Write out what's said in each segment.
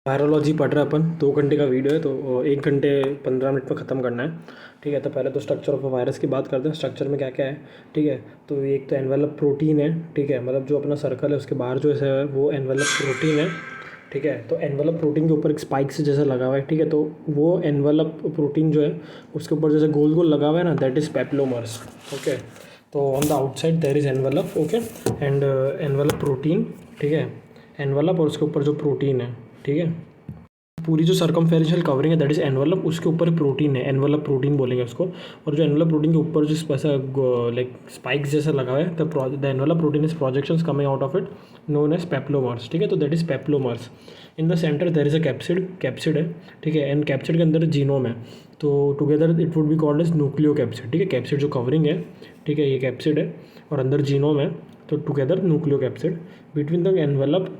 Virology पढ़ रहे अपन 2 घंटे का वीडियो है तो 1 घंटे 15 मिनट में ख़त्म करना है। ठीक है, तो पहले तो स्ट्रक्चर ऑफ वायरस की बात करते हैं। स्ट्रक्चर में क्या क्या है। ठीक है, तो एक तो एनवेलप प्रोटीन है। ठीक है, मतलब जो अपना सर्कल है उसके बाहर जो है वो एनवेलप प्रोटीन है। ठीक है, तो एनवेलप प्रोटीन के ऊपर एक स्पाइक से जैसा लगा हुआ है। ठीक है, तो वो एनवेलप प्रोटीन जो है उसके ऊपर जैसे गोल गोल लगा हुआ है ना, दैट इज़ पेप्लोमर्स। ओके, तो on the outside there is envelope. Okay, and envelope protein. ठीक है, एनवेलप और उसके ऊपर जो प्रोटीन है। ठीक है, पूरी जो सर्कमफेरेंशियल कवरिंग है दैट इज एनवलप, उसके ऊपर प्रोटीन है, एनवलप प्रोटीन बोलेंगे उसको। और जो एनवलप प्रोटीन के ऊपर जो ऐसा लाइक स्पाइक्स जैसा लगा है, the envelope protein is projections coming out of it known as peplomers. ठीक है, तो that is peplomers. In the centre there is a capsid, capsid है। ठीक है, एंड कैप्सिड के अंदर जीनोम है, तो together it would be called as nucleocapsid. ठीक है, कैप्सिड जो कवरिंग है, ठीक है, ये कैप्सिड है और अंदर जीनोम है, तो together nucleo capsid. Between the envelope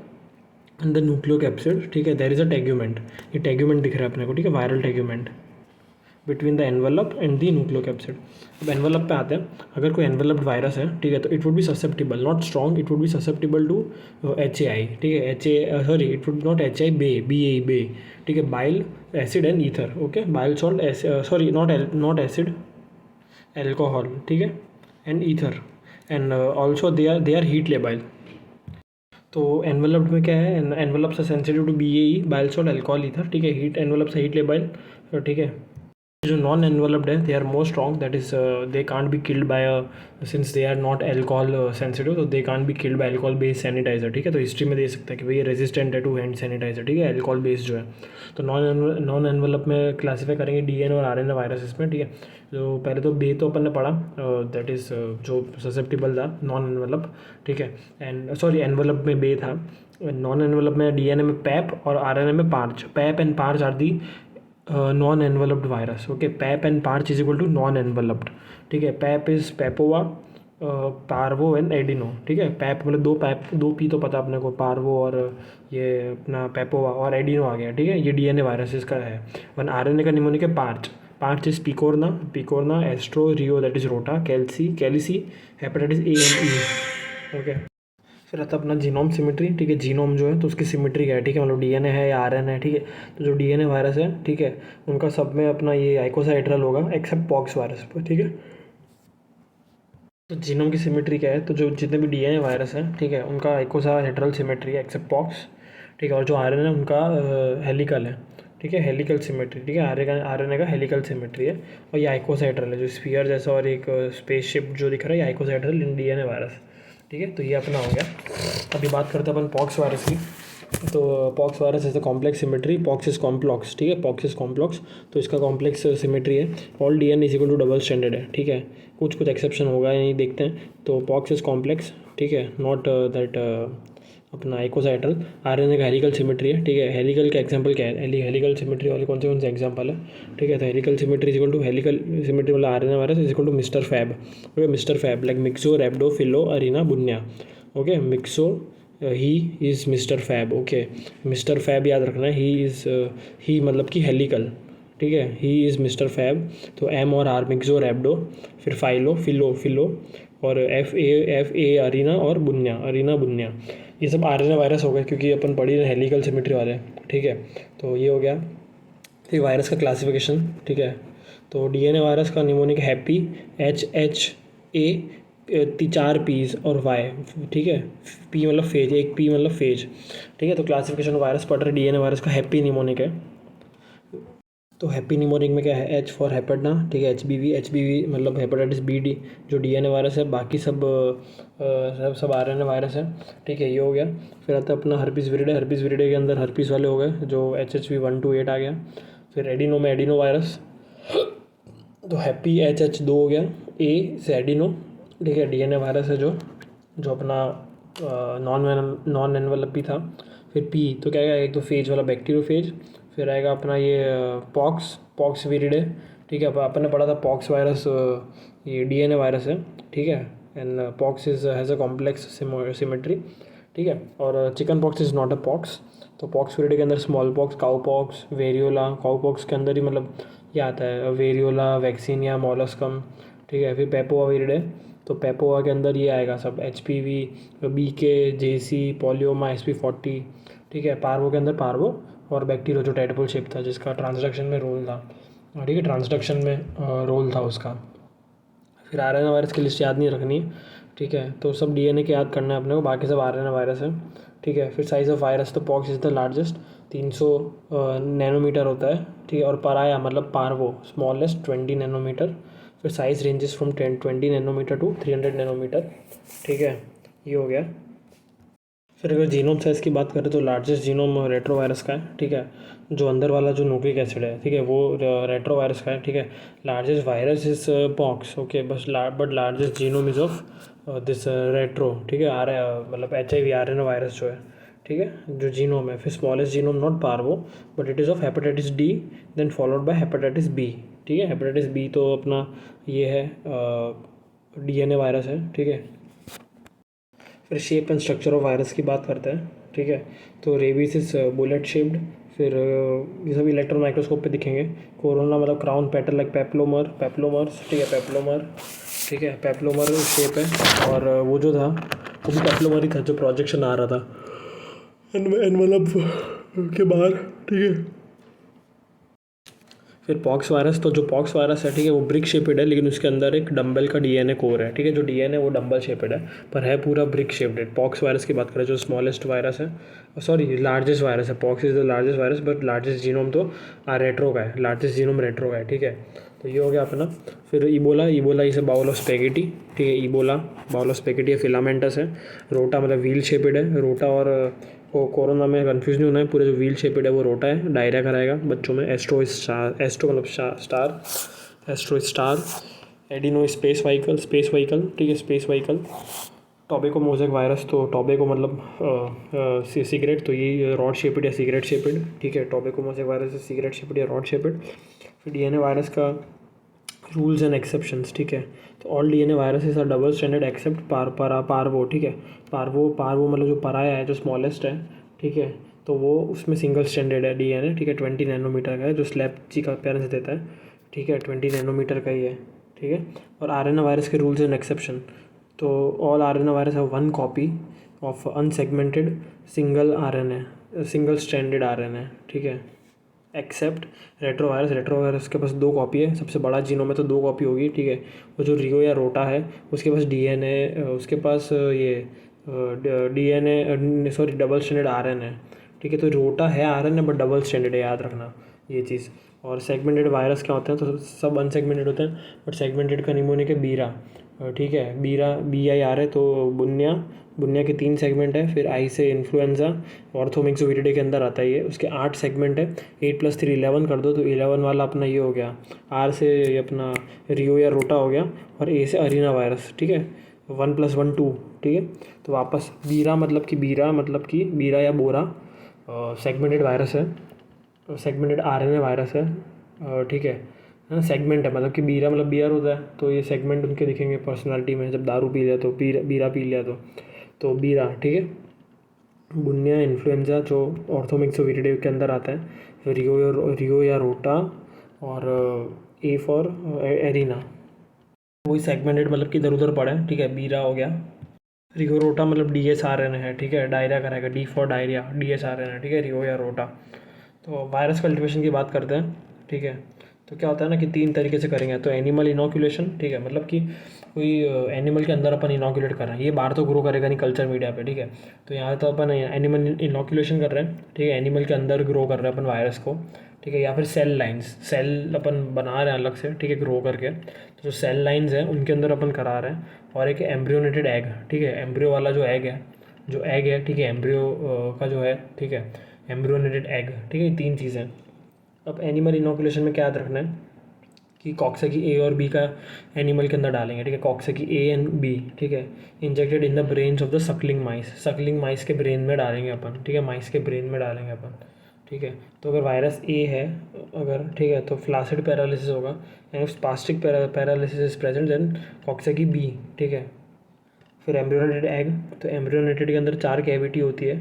and the nucleo capsid, ठीक है, देर इज़ अ टेग्यूमेंट। ये टेग्यूमेंट दिख रहा है अपने को। ठीक है, viral tegument between the envelope and the nucleo capsid. अब एनवलप पे आते हैं। अगर कोई एनवलप्ड वायरस है, ठीक है, तो it would be susceptible, not strong, it would be susceptible to HAI। ठीक है, sorry, it would not HAI, BE, ठीक है, bile, acid and ether. Okay, bile salt, sorry, not acid, alcohol. ठीक है, and ether, and also they are heat labile. तो enveloped में क्या है, एनवेलप से sensitive to BAE, bile salt, alcohol, ether. ठीक है, हीट एनवेलप से हीट लेबाइल। ठीक है, जो नॉन एनवेलप्ड है they are more strong, that is they can't be killed by since they are not alcohol sensitive, तो they can't be killed by alcohol based sanitiser. ठीक है, तो history में दे सकता है कि भाई ये रेजिस्टेंट है टू हैंड सैनिटाइजर। ठीक है, अल्कोहल बेस्ड जो है। तो नॉन एनवेलप में क्लासीफाई करेंगे DNA और RNA वायरसेस में। ठीक है, तो पहले तो बे तो अपन ने पढ़ा, दैट इज़ जो ससेप्टिबल था, नॉन एनवेलप। ठीक है, एंड सॉरी, एनवेलप में बे था, नॉन एनवेलप में DNA में पैप और RNA में parch. Pap and parch are the non enveloped virus. Okay, pap and parch is equal to non enveloped. ठीक है, pap is papova, parvo and adeno. ठीक है, पैप मतलब दो पैप, दो पी तो पता अपने को, पार्वो और ये अपना पैपोवा, और एडिनो आ गया। ठीक है, ये DNA वायरसेस का है। वन RNA का निमोनिक है parch. Parch is picorna, picorna, astro, reo that is rota, calci, calici, hepatitis A and E। Okay, फिर आता है अपना जीनोम सिमेट्री। ठीक है, जीनोम जो है तो उसकी सिमेट्री क्या है। ठीक है, मतलब DNA है या RNA है। ठीक है, तो जो DNA वायरस है, ठीक है, उनका सब में अपना ये आइकोसाहेड्रल होगा एक्सेप्ट पॉक्स वायरस पर। ठीक है, तो जीनोम की सिमेट्री क्या है, तो जो जितने भी DNA वायरस हैं, ठीक है, उनका आइकोसाहेड्रल सिमेट्री है एक्सेप्ट पॉक्स। ठीक है, और जो RNA है उनका हेलिकल है। ठीक है, हेलिकल सिमेट्री। ठीक है, RNA का हेलिकल सिमेट्री है, और ये आइकोसाहेड्रल है, जो स्फीयर जैसा और एक स्पेसशिप जो दिख रहा है, ये आइकोसाहेड्रल इन DNA वायरस। ठीक है, तो ये अपना हो गया। अभी बात करते हैं अपन पॉक्स वायरस की। तो pox virus is the complex symmetry, pox is complex. ठीक है, पॉक्स इज कॉम्प्लॉक्स, तो इसका कॉम्प्लेक्स सिमेट्री है। All DNA is equal to double standard है। ठीक है, कुछ कुछ एक्सेप्शन होगा या नहीं देखते हैं। तो पॉक्स इज कॉम्प्लेक्स, ठीक है, नॉट दैट अपना आइकोसाहेड्रल। RNA का हेलिकल सिमेट्री है। ठीक है, हेलिकल का एग्जांपल क्या है, हेलिकल सिमेट्री वाले कौन से एग्जांपल है। ठीक है, तो helical symmetry is equal to, helical symmetry वाला RNA virus is equal to mister fab. Okay, mister fab like myxo, rhabdo, filo, arena, bunya. Okay, myxo, he is mister fab. Okay, mister fab याद रखना है, he मतलब कि helical. ठीक है, he is mister fab. तो M और R, myxo, rhabdo, फिर फाइलो, फिलो, और एफ ए अरीना, और बुन्या, अरीना, बुन्या। ये सब RNA वायरस हो गए, क्योंकि अपन पढ़ी हेलिकल सिमेट्री वाले। ठीक है, तो ये हो गया। फिर वायरस का क्लासिफिकेशन। ठीक है, तो DNA वायरस का निमोनिक हैप्पी, HHA, 4 P's और Y। ठीक है, P मतलब फेज, एक P मतलब फेज। ठीक है, तो क्लासिफिकेशन वायरस पढ़ रहे, DNA वायरस का हैप्पी निमोनिक है। तो हैप्पी निमोनिक में क्या है, H फॉर हेपेडना। ठीक है, HBV मतलब हेपेटाइटिस B, जो DNA वायरस है। बाकी सब RNA वायरस है। ठीक है, ये हो गया। फिर आता है अपना हर्पीस विरिडे। हर्पीस विरिडे के अंदर हर्पीस वाले हो गए, जो HHV 1 to 8 आ गया। फिर एडिनो में एडिनो वायरस, तो हैप्पी HH2 हो गया, A से एडिनो। ठीक है, DNA वायरस है जो जो अपना नॉन एनवेलपी था। फिर P तो क्या आएगा, एक तो फेज वाला बैक्टीरियोफेज। फिर आएगा अपना ये पॉक्स विरिडे। ठीक है, अपन ने पढ़ा था पॉक्स वायरस, ये DNA वायरस है। ठीक है, and pox is has a complex symmetry. ठीक है, और chicken pox is not a pox. तो पॉक्स विरिडे के अंदर small pox, cow pox, variola. Cow pox के अंदर ही मतलब ये आता है, वेरियोला, वैक्सीनिया, मॉलस्कम। ठीक है, फिर पेपोवा विरिडे। तो पेपोवा के अंदर ये आएगा सब, HPV, BK, JC, पोलियोमा, SP40। ठीक है, पार्वो के अंदर पार्वो और बैक्टीरियो जो टेडपोल शेप था जिसका ट्रांसडक्शन में रोल था, ठीक है, ट्रांसडक्शन में रोल था उसका। फिर आरएनए वायरस की लिस्ट याद नहीं रखनी है, ठीक है, तो सब डीएनए के याद करना है अपने को, बाकी सब आरएनए वायरस है, ठीक है। फिर साइज़ ऑफ वायरस तो pox is the largest, 300 nanometre होता है, ठीक है, और पराया मतलब पार्वो स्मॉलेस्ट 20 नैनोमीटर। फिर size ranges from 20 nanometre to 300 nanometre, ठीक है, ये हो गया। फिर अगर जीनोम साइज़ की बात करें तो लार्जेस्ट जीनोम रेट्रोवायरस का है, ठीक है, जो अंदर वाला जो न्यूक्लिक एसिड है, ठीक है, वो रेट्रोवायरस का है, ठीक है। Largest virus is pox, okay, बस but largest genome is of this retro, ठीक है, मतलब HIV RNA वायरस जो है, ठीक है, जो जीनोम है। फिर smallest genome not parvo but it is of hepatitis D, then followed by hepatitis B, ठीक है। हेपेटाइटिस B तो अपना ये है DNA वायरस है, ठीक है। फिर shape and structure of virus की बात करते हैं, ठीक है, तो रेबीज इज बुलेट शेप्ड। फिर ये सब इलेक्ट्रॉन माइक्रोस्कोप पे दिखेंगे। कोरोना मतलब क्राउन पेटल लाइक पेप्लोमर्स, ठीक है, पेप्लोमर, ठीक है, पेप्लोमर शेप है। और वो जो था वो भी पेप्लोमर ही था जो प्रोजेक्शन आ रहा था एनवलप के बाहर, ठीक है। फिर पॉक्स वायरस, तो जो पॉक्स वायरस है, ठीक है, वो ब्रिक शेपेड है, लेकिन उसके अंदर एक डंबल का DNA कोर है, ठीक है, जो DNA वो डंबल शेपेड है पर है पूरा ब्रिक शेप्ड है। पॉक्स वायरस की बात करें जो स्मॉलेस्ट वायरस है, सॉरी लार्जेस्ट वायरस है, pox is the largest virus but largest genome तो रेट्रो का है, लार्जेस्ट जीनोम रेट्रो का है, ठीक है। तो ये हो गया अपना। फिर Ebola is a bowl of spaghetti, ठीक है, इबोला बाउल ऑफ स्पेगेटी है, फिलामेंटस है। रोटा मतलब व्हील शेपेड है, रोटा और कोरोना में कंफ्यूज नहीं होना है, पूरे जो व्हील शेपेड है वो रोटा है, डायरिया कराएगा बच्चों में। एस्ट्रो मतलब star, astro star. Adeno space vehicle, ठीक है, space vehicle. Tobacco mosaic virus, तो टोबैको मतलब सिगरेट, तो ये रॉड शेपेड या सिगरेट शेपेड, ठीक है, tobacco mosaic virus cigarette shaped या रॉड शेपेड। फिर DNA वायरस का रूल्स एंड एक्सेप्शंस, ठीक है, तो all DNA viruses are double standard except parvo, ठीक है, पार्वो मतलब जो पराया है, जो स्मॉलेस्ट है, ठीक है, तो वो उसमें सिंगल स्टैंडर्ड है DNA, ठीक है, 20 नैनोमीटर का है, जो स्लैब जी का अपीयरेंस देता है, ठीक है, 20 नैनोमीटर का ही है, ठीक है। और RNA वायरस के रूल्स एंड एक्सेप्शन, तो all RNA virus have 1 copy of unsegmented single standard RNA, ठीक है, एक्सेप्ट रेट्रोवायरस के पास 2 कॉपी है, सबसे बड़ा जीनोम में तो 2 कॉपी होगी, ठीक है। वो जो रियो या रोटा है उसके पास DNA, उसके पास ये DNA sorry double standard RNA है, ठीक है। तो रोटा है RNA बट डबल स्टैंडर्ड है, याद रखना ये चीज़। और सेगमेंटेड वायरस क्या होते हैं, तो सब अनसेगमेंटेड होते हैं, बट सेगमेंटेड का निमोनिक है बीरा, ठीक है, बीरा BIR है, तो बुनिया के 3 सेगमेंट है। फिर आई से इन्फ्लुएंजा, ऑर्थोमिक्सोविरिडे के अंदर आता है ये, उसके 8 सेगमेंट है। 8 + 3 11 कर दो तो 11 वाला अपना ये हो गया। आर से ये अपना रियो या रोटा हो गया, और ए से अरीना वायरस, ठीक है, 1 + 1 2, ठीक है। तो वापस बीरा मतलब कि बीरा या बोरा सेगमेंटेड वायरस है, सेगमेंटेड RNA वायरस है, ठीक है ना। सेगमेंट है मतलब कि बीरा मतलब बियर होता है, तो ये सेगमेंट उनके दिखेंगे पर्सनालिटी में, जब दारू पी लिया तो बीरा पी लिया तो बीरा, ठीक है। बुनिया इन्फ्लुएंजा जो ऑर्थोमिक्सोविरिडे के अंदर आता है, रियो या रोटा, और ए फॉर एरिना, वही सेगमेंटेड मतलब कि इधर उधर पड़ा है, ठीक है, बीरा हो गया। रियो रोटा मतलब DSRNA है, ठीक है, डायरिया कराएगा, D फॉर डायरिया, DSRNA, ठीक है, रियो या रोटा। तो वायरस कल्टिवेशन की बात करते हैं, ठीक है। तो क्या होता है ना कि 3 तरीके से करेंगे, तो एनिमल इनोकुलेशन, ठीक है, मतलब कि कोई एनिमल के अंदर अपन इनोकुलेट कर रहे हैं, ये बाहर तो ग्रो करेगा नहीं कल्चर मीडिया पे, ठीक है। तो यहाँ तो अपन एनिमल इनोकुलेशन कर रहे हैं, ठीक है, एनिमल के अंदर ग्रो कर रहे हैं अपन वायरस को, ठीक है, या फिर सेल अपन बना रहे हैं अलग से, ठीक है, ग्रो करके। तो जो सेल लाइन्स हैं उनके अंदर अपन करा रहे हैं। और एक एम्ब्रियोनेटेड एग, ठीक है, एम्ब्रियो वाला जो एग है, ठीक है, एम्ब्रियो का जो है, ठीक है, एम्ब्रियोनेटेड एग, ठीक है, 3 चीज़ें। अब एनिमल इनोकुलेशन में क्या याद रखना है कि कॉक्सेकी A और B का एनिमल के अंदर डालेंगे, ठीक है, कॉक्सेकी A एंड B, ठीक है, injected in the brains of the suckling mice के ब्रेन में डालेंगे अपन, ठीक है, माइस के ब्रेन में डालेंगे अपन, ठीक है। तो अगर वायरस A है अगर, ठीक है, तो फ्लासिड पैरालिसिस होगा, and spastic paralysis is present then coxsackie B, ठीक है। फिर एम्ब्रियोनेटेड एग, तो एम्ब्रियोनेटेड के अंदर 4 कैविटी होती है,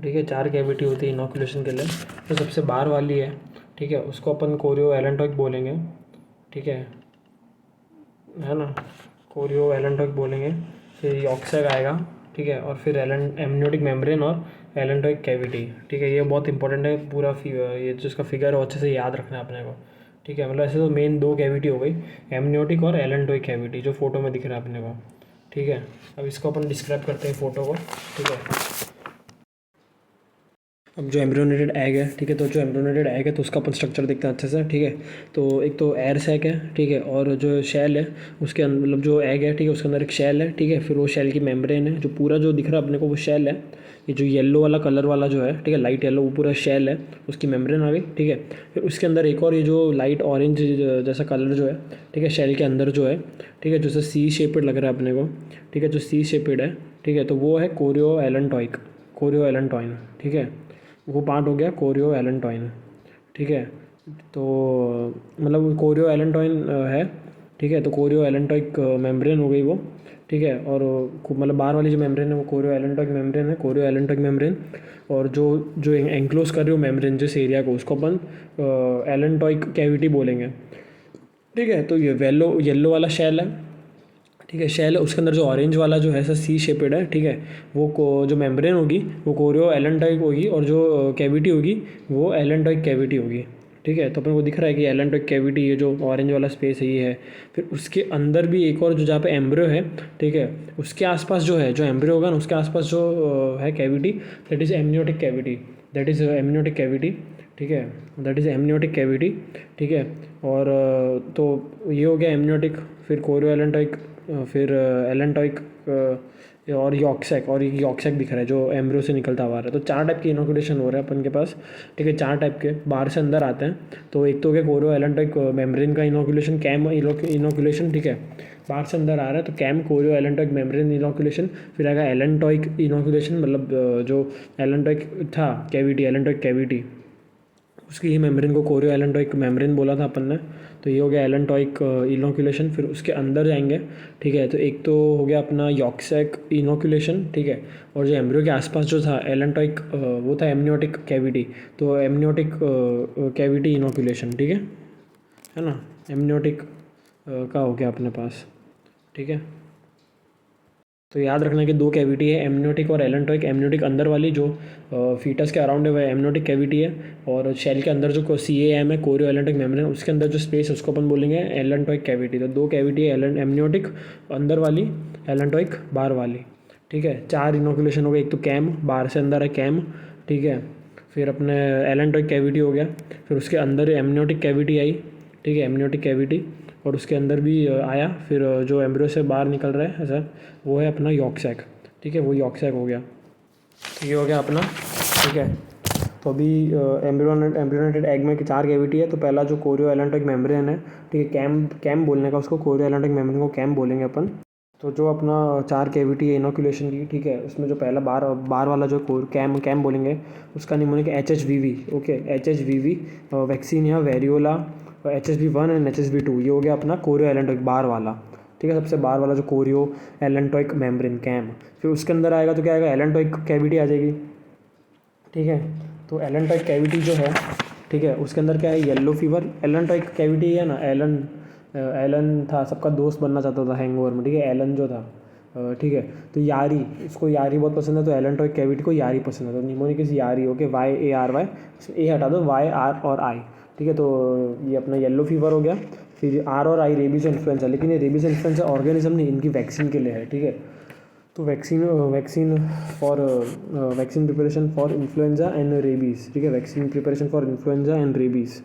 ठीक है, 4 कैविटी होती है इनोकुलेशन के लिए। तो सबसे बाहर वाली है, ठीक है, उसको अपन कोरियो एलेंटॉइक बोलेंगे, ठीक है ना, कोरियो एलेंटॉइक बोलेंगे। फिर यॉक्सेक आएगा, ठीक है, और फिर एमनियोटिक मेम्ब्रेन और एलेंटॉइक कैविटी, ठीक है। ये बहुत इंपॉर्टेंट है, पूरा ये जो इसका फिगर है अच्छे से याद रखना है अपने को, ठीक है। मतलब ऐसे तो मेन दो कैविटी हो गई, एमनियोटिक और एलेंटॉइक कैविटी, जो फोटो में दिख रहा है अपने को, ठीक है। अब इसको अपन डिस्क्राइब करते हैं फोटो को, ठीक है। अब जो एम्ब्रियोनेटेड एग है, ठीक है, तो जो एम्ब्रियोनेटेड एग है तो उसका अपन स्ट्रक्चर देखते हैं अच्छे से, ठीक है। तो एक तो एयर सैक है, ठीक है, और जो शेल है उसके अंदर, मतलब जो एग है, ठीक है, उसके अंदर एक शेल है, ठीक है। फिर वो शेल की मेम्ब्रेन है, जो पूरा जो दिख रहा है अपने को वो शेल है। ये जो येलो वाला कलर वाला जो है, ठीक है, लाइट येलो, वो पूरा शेल है, उसकी मेम्ब्रेन आ गई, ठीक है। फिर उसके अंदर एक और ये जो लाइट ऑरेंज जैसा कलर जो है, ठीक है, शेल के अंदर जो है, ठीक है, जैसे सी शेपेड लग रहा है अपने को, ठीक है, जो सी शेपेड है, ठीक है, तो वो है कोरियो एलेंटॉइक, कोरियो एलेंटॉइन, ठीक है। वो पार्ट हो गया कोरियो एलेंटॉइन, ठीक है। तो मतलब कोरियो एलेंटॉइन है, ठीक है। तो कोरियो एलेंटॉइक मेम्ब्रेन हो गई वो, ठीक है। और मतलब बाहर वाली जो मेम्ब्रेन है वो कोरियो एलेंटॉइक मेम्ब्रेन है, कोरियो एलेंटॉइक मेम्ब्रेन। और जो जो एंक्लोज कर रही हो मेम्ब्रेन जिस एरिया को, उसको अपन एलेंटॉइक कैविटी बोलेंगे, ठीक है। तो ये येलो वाला शेल है, ठीक है, शेल है, उसके अंदर जो ऑरेंज वाला जो है ऐसा सी शेपेड है, ठीक है। वो जो मेम्ब्रेन होगी वो कोरियो एलेंटॉइक होगी, और जो कैविटी होगी वो एलेंटॉइक कैविटी होगी, ठीक है। तो अपन को दिख रहा है कि एलेंटॉइक कैविटी, ये जो ऑरेंज वाला स्पेस है ये है। फिर उसके अंदर भी एक और जो जहाँ पे एम्ब्रियो है, ठीक है, उसके आसपास जो है, जो एम्ब्रियो होगा ना उसके आसपास जो है cavity, that is amniotic cavity, that is amniotic cavity, ठीक है, दैट इज़ एमनियोटिक कैविटी, ठीक है। और तो ये हो गया एमनियोटिक, फिर कोरियो एलेंटॉइक, फिर एलेंटॉइक, और यॉर्कसैक, और ये यॉर्कसैक दिख रहा है जो एम्ब्रियो से निकलता हुआ आ रहा है। तो 4 टाइप के इनोकुलेशन हो रहे हैं अपन के पास, ठीक है, 4 टाइप के बाहर से अंदर आते हैं। तो एक तो हो गया कोरियो एलेंटॉइक मेम्ब्रेन का इनोकुलेशन, कैम इनोकुलेशन, ठीक है, बाहर से अंदर आ रहा है तो कैम कोरियो एलेंटॉइक मेम्ब्रेन इनोकुलेशन। फिर आएगा एलेंटॉइक इनोकुलेशन, मतलब जो एलेंटॉइक था कैविटी, एलेंटॉइक कैविटी, उसकी ही मेम्ब्रेन को कोरियो एलेंटॉइक मेम्ब्रेन बोला था अपन ने। तो ये हो गया एलेंटॉइक इनोकुलेशन। फिर उसके अंदर जाएंगे, ठीक है, तो एक तो हो गया अपना यॉर्कसैक इनोकुलेशन, ठीक है। और जो एम्ब्रियो के आसपास जो था एलेंटॉइक, वो था एमनियोटिक कैविटी, तो एमनियोटिक कैविटी इनोकुलेशन, ठीक है ना। एमनियोटिक का हो गया अपने पास, ठीक है। तो याद रखना कि 2 कैविटी है, एमनियोटिक और एलेंटॉइक। एमनियोटिक अंदर वाली जो फीटस के अराउंड है वह एमनियोटिक कैविटी है, और शेल के अंदर जो CAM है, कोरियो एलेंटॉइक मेम्ब्रेन, उसके अंदर जो स्पेस है उसको अपन बोलेंगे एलेंटॉइक कैविटी। तो 2 कैविटी है, एमनियोटिक अंदर वाली, एलेंटॉइक बाहर वाली, ठीक है। 4 इनोकुलेशन हो गए, एक तो कैम, बाहर से अंदर है कैम, ठीक है। फिर अपने एलेंटॉइक कैविटी हो गया, फिर उसके अंदर एमनियोटिक कैविटी आई, ठीक है, एमनियोटिक कैविटी, और उसके अंदर भी आया। फिर जो एम्ब्रियो से बाहर निकल रहा है ऐसा, वो है अपना यॉर्कसैक, ठीक है, वो यॉर्कसैक हो गया। तो ये हो गया अपना, ठीक है। तो अभी एम्ब्रियोनेटेड एग में 4 कैविटी है। तो पहला जो कोरियो एलेंटॉइक मेम्ब्रेन है, ठीक है, कैम कैम बोलने का उसको, कोरियो एलेंटॉइक मेम्ब्रेन को कैम बोलेंगे अपन। तो जो अपना 4 कैविटी है इनोकुलेशन की, ठीक है, उसमें जो पहला बार वाला जो कैम कैम बोलेंगे, उसका mnemonic HHVV, okay, HHVV vaccine या वेरियोला, HSV1 एंड HSV2, ये हो गया अपना कोरियो एलेंटॉइक बार वाला, ठीक है, सबसे बाहर वाला जो कोरियो एलेंटॉइक मेम्ब्रेन कैम। फिर उसके अंदर आएगा तो क्या आएगा, एलेंटॉइक कैविटी आ जाएगी, ठीक है। तो एलेंटॉइक कैविटी जो है, ठीक है, उसके अंदर क्या है, येलो फीवर। एलेंटॉइक कैविटी है ना, एलन था, सबका दोस्त बनना चाहता था हैंगओवर में, ठीक है, एलन जो था, ठीक है। तो यारी, इसको यारी बहुत पसंद है, तो एलेंटॉइक कैविटी को यारी पसंद है, तो निमोनिक इस यारी, ओके, YARY, ए हटा दो, YR और I, ठीक है। तो ये अपना येलो फीवर हो गया। फिर R और I रेबीज इन्फ्लुएंजा, लेकिन ये रेबीज इन्फ्लुएंजा ऑर्गेनिज्म नहीं, इनकी वैक्सीन के लिए है, ठीक है। तो vaccine preparation for influenza and rabies, ठीक है, vaccine preparation for influenza and rabies.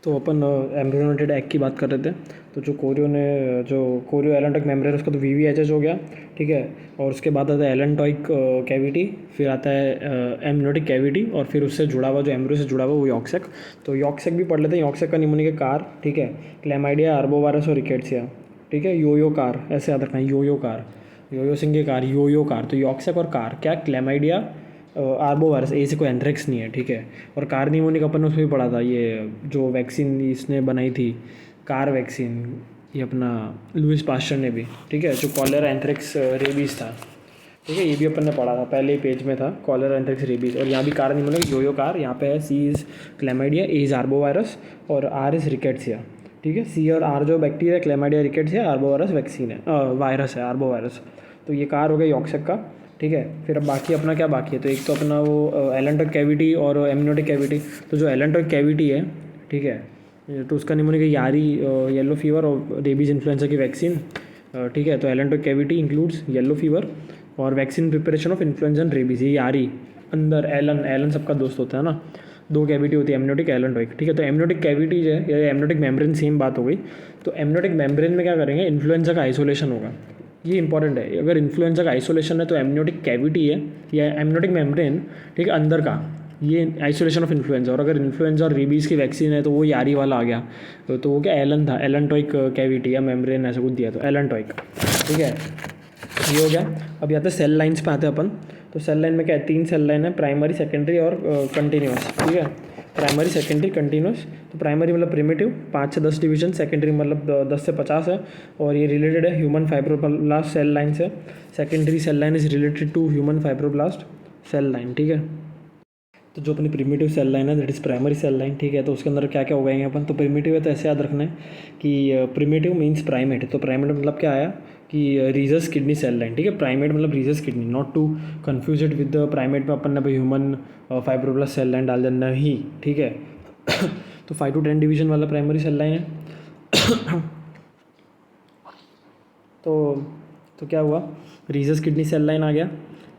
तो अपन एम्ब्रियोनेटेड एग की बात कर रहे थे। तो जो कोरियो एलेंटॉइक मेम्ब्रेन, उसका तो VVHH हो गया, ठीक है। और उसके बाद आता है एलेंटॉइक कैविटी, फिर आता है एमनियोटिक कैविटी, और फिर उससे जुड़ा हुआ, जो एम्ब्रियो से जुड़ा हुआ, वो यॉर्कसैक। तो यॉर्कसैक भी पढ़ लेते हैं। यॉर्कसैक का निमोनिक है कार, ठीक है, क्लैमाइडिया, आर्बोवायरस और रिकेट्सिया, ठीक है। योयो कार, ऐसे याद रखना है, योयो कार, योयो सिंह की कार, योयो कार। तो यॉर्कसैक और कार क्या, क्लैमाइडिया, आर्बोवायरस, ए से कोई एंथ्रेक्स नहीं है, ठीक है। और कार निमोनिक अपन ने उसमें भी पढ़ा था, ये जो वैक्सीन इसने बनाई थी, कार वैक्सीन, ये अपना लुइस पास्चर ने भी, ठीक है, जो कॉलरा एंथ्रेक्स रेबीज़ था, ठीक है, ये भी अपन ने पढ़ा था, पहले ही पेज में था, कॉलरा एंथ्रेक्स रेबीज़। और यहाँ भी कार निमोनिक, योयो कार, यहाँ पे है C is chlamydia, A is arbovirus और R इज़ रिकेट्सिया, ठीक है। C और R जो बैक्टीरिया है, क्लैमाइडिया, रिकेट्सिया, आर्बोवायरस वैक्सीन है, वायरस है, आर्बोवायरस। तो ये कार हो गया यॉर्कसैक का, ठीक है। फिर अब बाकी अपना क्या बाकी है, तो एक तो अपना वो एलेंटोइक कैविटी और एमनियोटिक कैविटी। तो जो एलेंटोइक कैविटी है, ठीक है, तो उसका निमोनिक है यारी, येलो फीवर और रेबीज इन्फ्लुएंजा की वैक्सीन, ठीक है। तो allantoic cavity includes yellow fever और vaccine preparation of influenza and rabies, ये यारी अंदर एलन एलन सबका दोस्त होता है ना। दो कैविटी होती है, एमनियोटिक एलेंटोइक, ठीक है। तो एमनियोटिक कैविटी जो है या एमनियोटिक मेम्ब्रेन, सेम बात हो गई। तो एमनियोटिक मेम्ब्रेन में क्या करेंगे, इन्फ्लुएंजा का आइसोलेशन होगा, ये इंपॉर्टेंट है। अगर इन्फ्लुएंजा का आइसोलेशन है तो एमनियोटिक कैविटी है या एमनियोटिक मेम्ब्रेन, ठीक है, अंदर का, ये आइसोलेशन ऑफ इन्फ्लुएंजा। और अगर इन्फ्लुएंजा और रेबीज़ की वैक्सीन है तो वो यारी वाला आ गया, तो वो क्या एलन था, एलेंटोइक कैविटी या मेम्ब्रेन ऐसे कुछ दिया, तो एलेंटोइक, ठीक है। ये हो गया। अब यहाँ पे सेल लाइन्स पे आते हैं अपन। तो सेल लाइन में क्या है, 3 सेल लाइन है, प्राइमरी, सेकेंडरी और कंटिन्यूस, ठीक है। Primary, secondary, continuous. तो प्राइमरी मतलब प्रिमिटिव 5 से 10 डिवीजन, सेकेंडरी मतलब 10 से 50 है, और ये रिलेटेड है ह्यूमन फाइब्रोब्लास्ट सेल लाइन से। Secondary cell line is related to human fibroblast cell line, ठीक है। तो जो अपनी प्रिमिटिव सेल लाइन है that is primary cell line, ठीक है। तो उसके अंदर क्या क्या उगाएंगे अपन, तो प्रिमिटिव है तो ऐसे याद रखना है कि प्रिमिटिव मीन्स प्राइमेट। तो प्राइमेट मतलब क्या आया कि रीजस किडनी सेल लाइन, ठीक है। प्राइमेट मतलब rhesus kidney, not to confuse it with the primate में अपन ने भाई ह्यूमन फाइब्रोब्लास्ट सेल लाइन डाल देना ही, ठीक है। तो 5 to 10 डिवीजन वाला प्राइमरी सेल लाइन है। तो क्या हुआ, रीजस किडनी सेल लाइन आ गया,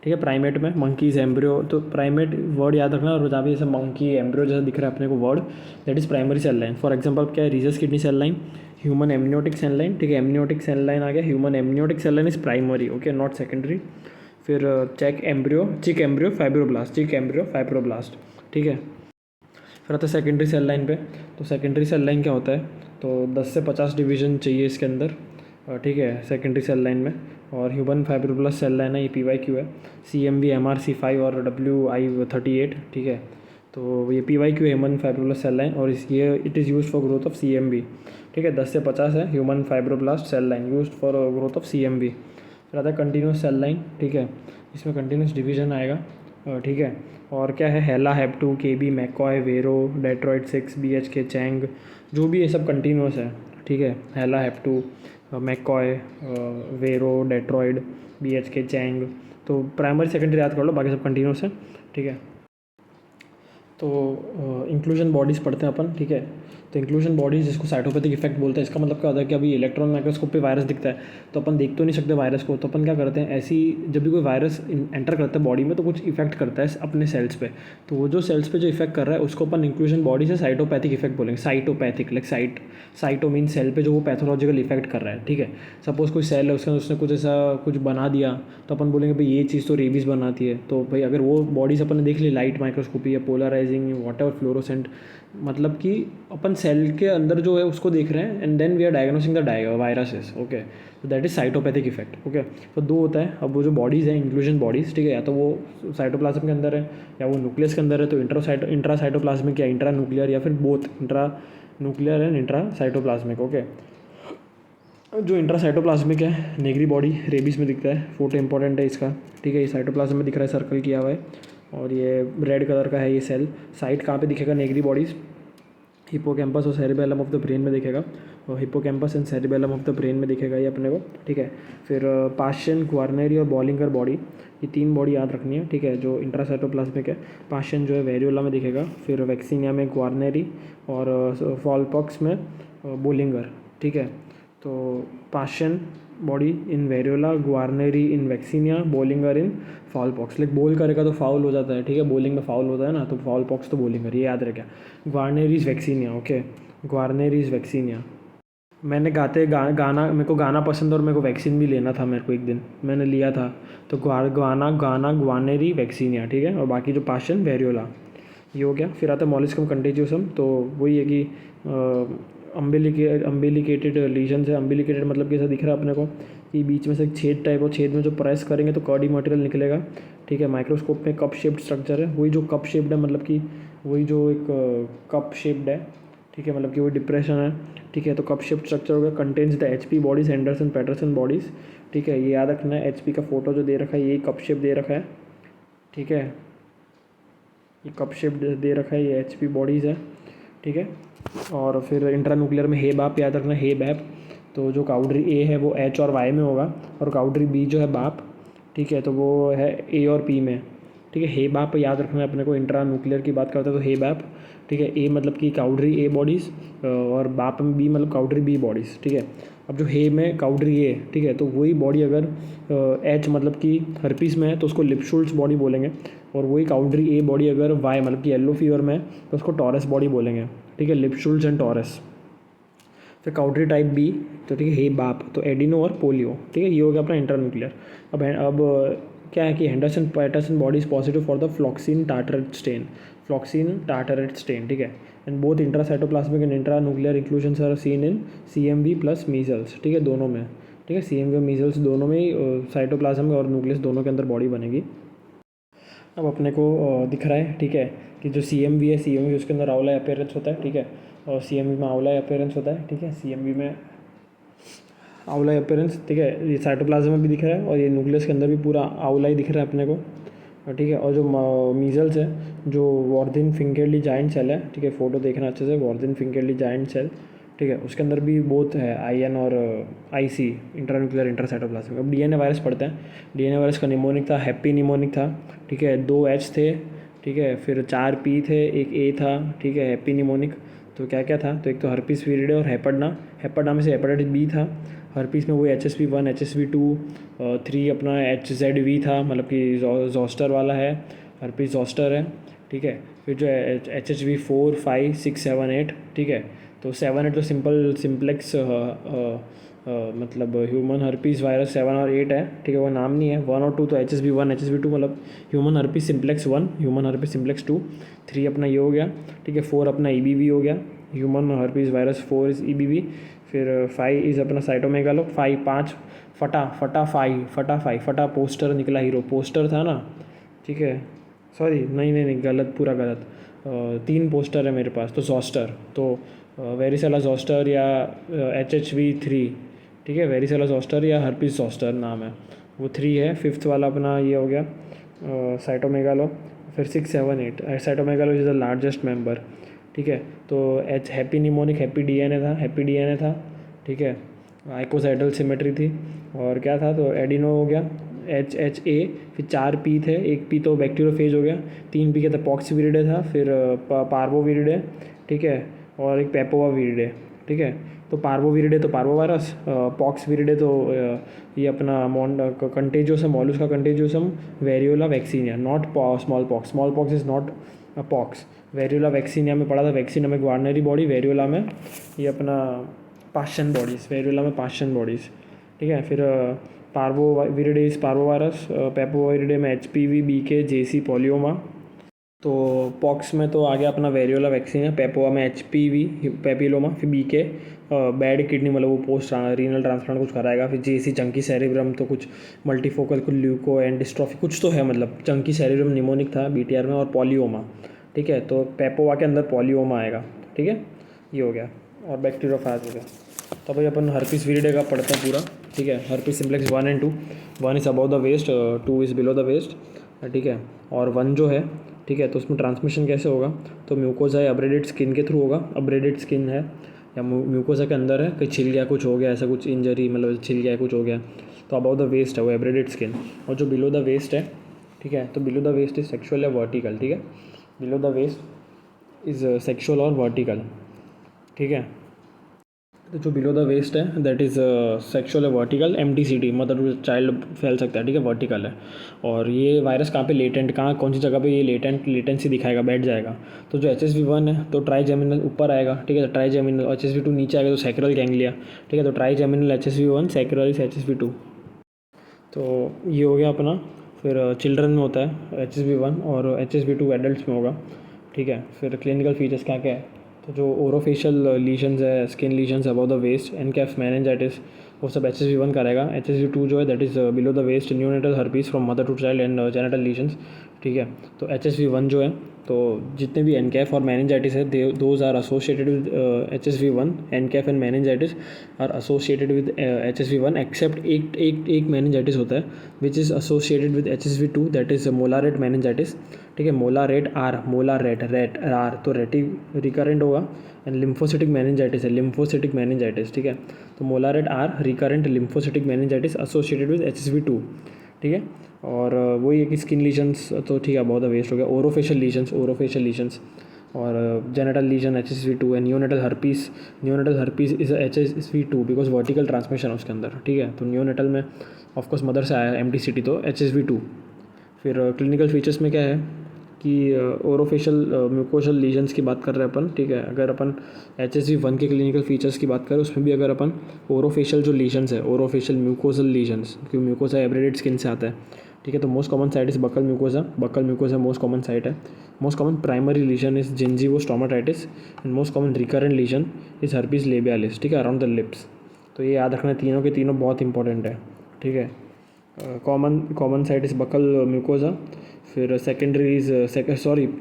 ठीक है। प्राइमेट में मंकीज़, एम्ब्रियो, तो प्राइमेट वर्ड याद रखना, और जहाँ भी जैसे मंकी, एम्ब्रियो जैसा दिख रहा है अपने को word, that is primary cell line. For example क्या है, rhesus kidney cell line, human amniotic cell line, ठीक है। एमनियोटिक सेल लाइन आ गया, human amniotic cell line is primary, okay, not secondary. फिर चिक एम्ब्रियो फाइब्रोब्लास्ट, ठीक है। फिर आता है सेकेंडरी सेल लाइन पे। तो सेकेंडरी सेल लाइन क्या होता है, तो 10 से 50 डिवीजन चाहिए इसके अंदर, ठीक है, सेकेंडरी सेल लाइन में। और ह्यूमन फाइब्रोब्लास्ट सेल लाइन है, ये PYQ है, CMV, MRC5 और WI38, ठीक है। तो ये PYQ है, ह्यूमन फाइब्रोब्लास्ट सेल लाइन, और ये it is use for growth of CMV, ठीक है। 10 से 50 है human fibroblast cell line use for growth of CMV। फिर आता है कंटिन्यूस सेल लाइन, ठीक है, इसमें कंटिन्यूस डिवीजन आएगा, ठीक है। और क्या है, HeLa, Hep2, KB, McCoy, Vero, Detroit 6, BHK, Chang, जो भी ये सब कंटिन्यूस है, ठीक है। HeLa, Hep2, McCoy, Vero, Detroit, BHK, Chang. तो प्राइमरी सेकेंडरी याद कर लो, बाकी सब कंटिन्यूस है, ठीक है। तो इंक्लूजन बॉडीज़ पढ़ते हैं अपन, ठीक है। तो इंक्लूजन बॉडीज़ जिसको साइटोपैथिक इफेक्ट बोलते हैं, इसका मतलब क्या होता है कि अभी इलेक्ट्रॉन माइक्रोस्कोप पे वायरस दिखता है तो अपन देख तो नहीं सकते वायरस को, तो अपन क्या करते हैं, ऐसी जब भी कोई वायरस एंटर करता है बॉडी में तो कुछ इफेक्ट करता है अपने सेल्स पे, तो वो जो सेल्स पे जो इफेक्ट कर रहा है उसको अपन इंक्लूजन बॉडी से साइटोपैथिक इफेक्ट बोलेंगे। Cytopathic like cyto mean cell पे जो वो पैथोलॉजिकल इफेक्ट कर रहा है, ठीक है। सपोज कोई सेल है उसके अंदर उसने कुछ ऐसा कुछ बना दिया तो अपन बोलेंगे भाई ये चीज़ तो रेबीज़ बनाती है। तो भाई अगर वो बॉडीज अपन ने देख ली, लाइट माइक्रोस्कोपी या पोलराइजिंग वॉटएवर, फ्लोरोसेंट, मतलब कि अपन सेल के अंदर जो है उसको देख रहे हैं, and then we are diagnosing the viruses, okay. तो that is cytopathic effect, okay. तो दो होता है। अब वो जो बॉडीज़ हैं इंक्लूजन बॉडीज़, ठीक है, या तो वो साइटोप्लाज्म के अंदर है या वो न्यूक्लियस के अंदर है। तो इंट्रा साइटोप्लाज्मिक या इंट्रा न्यूक्लियर या फिर both intra nuclear and intra cytoplasmic, okay. जो इंट्रा साइटोप्लाज्मिक है, नेगरी बॉडी, रेबीज़ में दिखता है, फोटो इंपॉर्टेंट है इसका, ठीक है। ये साइटोप्लाज्म में दिख रहा है, सर्कल किया हुआ है, और ये रेड कलर का है ये सेल। साइट कहाँ पे दिखेगा नेगरी बॉडीज़, हिपोकैम्पस और सेरिबेलम ऑफ द ब्रेन में दिखेगा, और hippocampus and cerebellum of the brain में दिखेगा ये अपने को, ठीक है। फिर पाशियन, क्वार्नेरी और बॉलिंगर बॉडी, ये 3 बॉडी याद रखनी है, ठीक है, जो इंट्रासाइटोप्लाज्मिक है। पाशियन जो है वेरियोला में दिखेगा, फिर वैक्सीनिया में क्वार्नेरी, और फॉलपॉक्स में बोलिंगर, ठीक है। तो Paschen body in variola, Guarnieri in vaccinia, Bollinger in fowl pox. Like बोल करेगा तो फाउल हो जाता है, ठीक है, बोलिंग में फाउल होता है ना, तो फाउल पॉक्स तो बोलिंगर, ये याद रखें। ग्वार्नेरीज वैक्सीनिया, ओके, ग्वार्नेरीज वैक्सीनिया। मैंने गाना मेरे को गाना पसंद और मेरे को वैक्सीन भी लेना था, मेरे को एक दिन मैंने लिया था। तो ग्वार्नेरी वैक्सीनिया, ठीक है। और बाकी जो पाशन वेरियोला, ये हो गया। फिर आता है मॉलिस्कम कंटेजियोसम, तो वही है कि अम्बिलिकेटेड लीजन्स है। अम्बिलिकेटेड मतलब कैसा दिख रहा है अपने को कि बीच में से एक छेद टाइप, और छेद में जो प्रेस करेंगे तो कर्डी मटेरियल निकलेगा, ठीक है। माइक्रोस्कोप में कप शेप्ड स्ट्रक्चर है, वही जो कप शेप्ड है, मतलब कि वही जो एक कप शेप्ड है, ठीक है, मतलब कि वो डिप्रेशन है, ठीक है। तो कप शेप्ड स्ट्रक्चर हो गया। Contains the HP bodies, Anderson Patterson bodies, ठीक है, ये याद रखना है। HP का फोटो जो दे रखा है ये कप शेप दे रखा है, ठीक है, ये कप शेप दे रखा है, ये HP बॉडीज़ है, ठीक है। और फिर इंट्रान्यूक्लियर में हे बाप याद रखना, हे बैप। तो जो काउडरी A है वो H और Y में होगा, और काउडरी B जो है बाप, ठीक है, तो वो है ए और पी में। ठीक है, हे बाप याद रखना है अपने को, इंट्रा न्यूक्लियर की बात करते हैं तो हे बाप। ठीक है, ए मतलब कि काउड्री ए बॉडीज़ और बाप में बी मतलब काउड्री बी बॉडीज़। ठीक है, अब जो हे में काउड्री ए, ठीक है, तो वही बॉडी अगर एच मतलब कि हर्पीस में है तो उसको लिपशुल्ट्स बॉडी बोलेंगे, और वही काउड्री ए बॉडी अगर वाई मतलब कि येलो फीवर में है तो उसको टॉरस बॉडी बोलेंगे। ठीक है, लिपशुल्ट्स एंड टॉरस। फिर काउड्री टाइप बी, तो ठीक है हे बाप, तो एडिनो और पोलियो। ठीक है, ये हो गया अपना इंटरन्यूक्लियर। अब क्या है कि Henderson Patterson body is positive for the phloxine tartrate stain, phloxine tartrate stain. ठीक है, and both intracytoplasmic and intra nuclear inclusions are seen in CMV plus measles. ठीक है, दोनों में। ठीक है, CMV और मीजल्स दोनों में ही साइटोप्लाज्म और न्यूक्लियस दोनों के अंदर बॉडी बनेगी। अब अपने को दिख रहा है, ठीक है, कि जो CMV है, CMV उसके अंदर आउला अपीयरेंस होता है। ठीक है, और CMV में आउला अपीयरेंस होता है। ठीक है, CMV में आउला अपीयरेंस। ठीक है, ये साइटोप्लाज्म में भी दिख रहा है और ये न्यूक्लियस के अंदर भी पूरा आउला ही दिख रहा है अपने को। और ठीक है, और जो मीजल्स है, जो वॉर्दिन फिंकेरली जाइंट सेल है, ठीक है, फोटो देखना अच्छे से, वॉर्दिन फिंकेरली जाइंट सेल। ठीक है, उसके अंदर भी बोथ है IN और IC, इंट्रान्यूक्लियर इंट्रासाइटोप्लाज्मिक। अब DNA वायरस पढ़ते हैं। DNA वायरस का निमोनिक था, हैप्पी निमोनिक था। ठीक है, 2 H थे। ठीक है, फिर 4 P थे, 1 A था। ठीक है, हैप्पी निमोनिक। तो क्या क्या था, तो एक तो हर्पीस वीरिडे और हेपडना। हेपडना में से हेपेटाइटिस B था। हर्पीस में वो HSV1 HSV2 3 अपना HZV था, मतलब कि जोस्टर वाला है, हर्पीस जोस्टर है। ठीक है, फिर जो HHV4 5 6 7 8। ठीक है, तो 7 8 तो सिंप्लेक्स मतलब ह्यूमन हर्पीस वायरस 7 और 8 है। ठीक है, वो नाम नहीं है। 1 और 2 तो HSV1 HSV2 मतलब human herpes simplex 1, human herpes simplex 2। 3 अपना ये हो गया। ठीक है, 4 अपना EBV हो गया, human herpes virus 4 is EBV। फिर 5 इज़ अपना साइटोमेगालो। 5 फटा पोस्टर निकला, हीरो पोस्टर था ना। ठीक है, सॉरी नहीं गलत, पूरा गलत। 3 पोस्टर है मेरे पास, तो जोस्टर, तो वेरिसेला जोस्टर या HHV3। ठीक है, वेरिसेला जोस्टर या हर्पीस जोस्टर नाम है, वो 3 है। 5th वाला अपना ये हो गया साइटोमेगालो। फिर 6 7 8 cytomegalo is the largest member. ठीक है, तो हैप्पी निमोनिक हैप्पी DNA था। ठीक है, आइकोसाइडल सिमेट्री थी। और क्या था, तो एडिनो हो गया, HHA। फिर 4 P थे, 1 P तो बैक्टीरियोफेज हो गया। 3 P के था पॉक्स वीरिडे था, फिर पार्वो वीरिडे। ठीक है, और एक पेपोवा वीरिडे। ठीक है, तो पार्वो वीरिडे तो पार्वो वायरस, पॉक्स वीरिडे तो ये अपना contagiosum, molluscum contagiosum, variola vaccinia, not small pox is not pox. Variola vaccinia में पढ़ा था, वैक्सीनिया में ग्वार्नरी बॉडी, वेरियोला में ये अपना पाश्चन बॉडीज़, वेरियोला में पाश्चन बॉडीज़। ठीक है, फिर पार्वो वीरिडे इज़ पार्वो वायरस, पेपो वीरिडे में HPV BK JC पोलियोमा। तो पॉक्स में तो आ गया अपना वेरियोला वैक्सीन है, पेपोवा में HPV पेपिलोमा, फिर BK बैड किडनी मतलब वो पोस्ट रीनल ट्रांसप्लांट कुछ कराएगा। फिर JC चंकी सेरिब्रम, तो कुछ मल्टीफोकल, कुछ ल्यूको एंड डिस्ट्रॉफी कुछ तो है, मतलब चंकी सेरिब्रम निमोनिक था BTR में, और पॉलियोमा। ठीक है, तो पेपोवा के अंदर पॉलियोमा आएगा। ठीक है, ये हो गया, और बैक्टीरियोफेज हो गया। तो भाई अपन हर्पीस वीरिडे का पढ़ते हैं पूरा। ठीक है, herpes simplex 1 and 2। 1 is above the waist, 2 is below the waist. ठीक है, और 1 जो है, ठीक है, तो उसमें ट्रांसमिशन कैसे होगा, तो म्यूकोजा या अब्रेडेड स्किन के थ्रू होगा। अब्रेडेड स्किन है या म्यूकोजा के अंदर है, कहीं छिल गया कुछ हो गया, ऐसा कुछ इंजरी मतलब छिल गया कुछ हो गया, तो अबव द वेस्ट है वो एब्रेडेड स्किन। और जो बिलो द वेस्ट है, ठीक है, तो below the waist is sexual या वर्टिकल। ठीक है, below the waist is sexual और वर्टिकल। ठीक है, तो जो बिलो द वेस्ट है दैट इज़ सेक्शुअल है vertical, MTCT mother to child फैल सकता है। ठीक है, वर्टिकल है। और ये वायरस कहाँ पे लेटेंट, कौन सी जगह पे ये लेटेंसी दिखाएगा, बैठ जाएगा। तो जो HSV1 है तो ट्राइजेमिनल ऊपर आएगा। ठीक है, तो ट्राइजेमिनल, HSV2 नीचे आएगा तो सैक्रल गैंग्लिया। ठीक है, तो ट्राइजेमिनल HSV1, सैक्रलिस HSV2। तो ये हो गया अपना। फिर चिल्ड्रन में होता है HSV1 और HSV2 एडल्ट में होगा। ठीक है, फिर क्लिनिकल फीचर्स क्या क्या है, तो जो ओरोफेशियल लीजन्स है, skin lesions above the waist, enceph meningitis, वो सब HSV1 करेगा। HSV2 जो है that is below the waist, neonatal herpes from mother to child and genital lesions. ठीक है, तो HSV1 जो है, तो जितने भी एनकैफ और मेनिंजाइटिस है those are associated with HSV1। Enceph and meningitis are associated with HSV1 except एक मेनिंजाइटिस होता है which is associated with HSV2 that is Mollaret meningitis. ठीक है, मोलारेट रेट आर, तो रेटी रिकरेंट होगा। एंड लिम्फोसिटिक मेनिंजाइटिस है, लिम्फोसिटिक मेनिंजाइटिस। ठीक है, तो Mollaret are recurrent lymphocytic meningitis associated with HSV2। ठीक है। और वही है कि स्किन लीजन्स तो ठीक है, बहुत वेस्ट हो गया। ओरोफेशियल लीजन्स और जेनेटल लीजन HSV2 है। Neonatal herpes is HSV2 because vertical transmission है उसके अंदर, ठीक है। तो नियोनेटल में ऑफकोर्स मदर से आया है, MTCT तो HSV2। फिर क्लिनिकल फीचर्स में क्या है कि ओरोफेशियल म्यूकोशल लीजन्स की बात कर रहे हैं अपन, ठीक है। अगर अपन HSV1 के क्लिनिकल फीचर्स की बात करें उसमें भी अगर अपन ओरोफेशियल जो लीजन्स है, ओरोफेशियल म्यूकोसल लीजन्स, क्योंकि म्यूकोसा एब्रेडेड स्किन से आता है, ठीक है। तो most common site is buccal mucosa most common site है। Most common primary lesion is gingivostomatitis and most common recurrent lesion is herpes labialis, ठीक है, अराउंड द लिप्स। तो ये याद रखना, तीनों के तीनों बहुत इंपॉर्टेंट है, ठीक है। Common site is buccal mucosa, फिर secondary is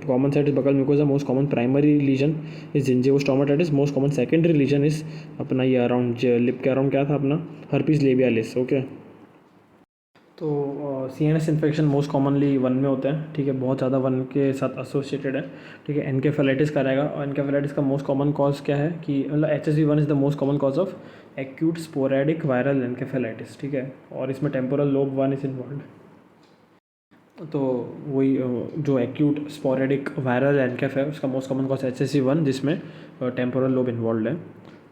common site is buccal mucosa, most common primary lesion is gingivostomatitis, most common secondary lesion is अपना ये अराउंड लिप के अराउंड क्या था अपना, हर्पीस लेबियालिस, ओके। तो CNS infection most commonly one में होता है, ठीक है, बहुत ज़्यादा वन के साथ एसोसिएटेड है, ठीक है। एनकेफेलाइटिस कराएगा, और एनकेफेलाइटिस का मोस्ट कॉमन कॉज क्या है कि मतलब HSV1 is the most common cause of acute sporadic viral encephalitis, ठीक है। और इसमें टेम्पोरल लोब 1 इज इन्वॉल्व। तो वही जो एक्यूट स्पोरेडिक वायरल एनकेफ है उसका मोस्ट कॉमन कॉज HSV1 जिसमें टेम्पोरल लोब इन्वॉल्व है,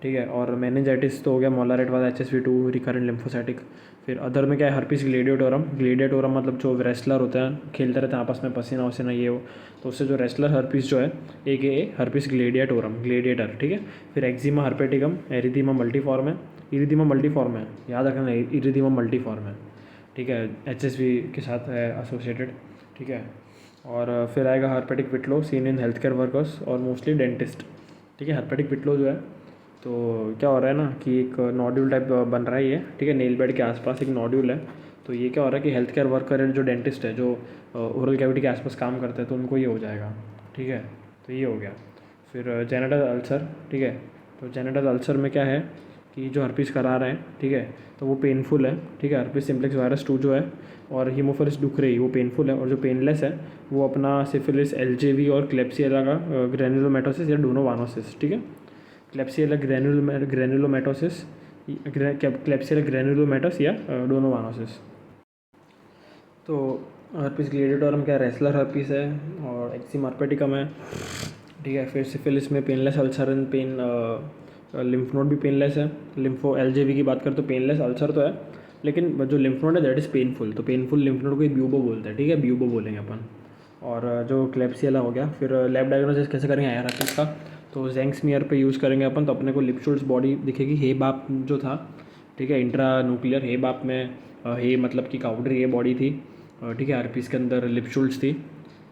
ठीक है। और मेनिंजाइटिस तो हो गया, मोलारेट वाला HSV2, रिकरेंट लिम्फोसाइटिक। फिर अदर में क्या है, हर्पीस ग्लेडियोटोरम मतलब जो रेसलर होते हैं, खेलते रहते हैं आपस में, पसीना वसीना ये हो, तो उससे जो रेसलर हर्पीस जो है AKA हर्पीस ग्लेडिएटर, ठीक है। फिर एक्जिमा हर्पेटिकम, एरिथीमा मल्टीफॉर्म है, याद रखना इरिथीमा मल्टीफॉर्म है, ठीक है, HSV के साथ है एसोसिएटेड, ठीक है। और फिर आएगा herpetic विटलो seen in health care workers और मोस्टली डेंटिस्ट, ठीक है। हर्पेटिक विटलो जो है तो क्या हो रहा है ना कि एक नोड्यूल टाइप बन रहा है ये, ठीक है, नेल बेड के आसपास एक नोड्यूल है। तो ये क्या हो रहा है कि हेल्थ केयर वर्कर है जो डेंटिस्ट है, जो ओरल कैविटी के आसपास काम करते हैं, तो उनको ये हो जाएगा, ठीक है। तो ये हो गया। फिर जेनेटल अल्सर, ठीक है। तो जेनेटल अल्सर में क्या है कि जो हर्पीस करा रहे हैं, ठीक है, तो वो पेनफुल है, ठीक है। हर्पीस सिम्प्लेक्स वायरस 2 जो है और हीमोफिलस डुक्रेई वो पेनफुल है, और जो पेनलेस है वो अपना सिफिलिस LJV और क्लेप्सियला का ग्रेनुलोमेटोसिस या डोनोवानोसिस, ठीक है। क्लेप्सियला ग्रेनुलोमेटोसिस, क्लेप्सियला ग्रेनुलोमेटस या डोनोवानोसिस। तो हर्पीस ग्लेडियोटोरम क्या रेसलर हर्पीस है और एक्जिमा हर्पेटिकम है, ठीक है। फिर सिफिलिस में painless ulcer and pain, lymph node भी पेनलेस है। लिम्फो LJV की बात करें तो पेनलेस अल्सर तो है, लेकिन जो लिम्फ नोड है दैट इज़ पेनफुल, तो पेनफुल लिम्फ नोड को ही ब्यूबो बोलते हैं, ठीक है, ब्यूबो बोलेंगे अपन। और जो क्लेप्सियला हो गया, फिर लैब डायग्नोसिस कैसे करेंगे यार इसका, तो जेंक स्मीयर पे यूज़ करेंगे अपन, तो अपने को लिपशुल्ट्स बॉडी दिखेगी, हे बाप जो था, ठीक है, इंट्रा न्यूक्लियर हे बाप में, हे मतलब कि काउडरी ये बॉडी थी, ठीक है। हर्पीस के अंदर लिपशुल्ट्स थी,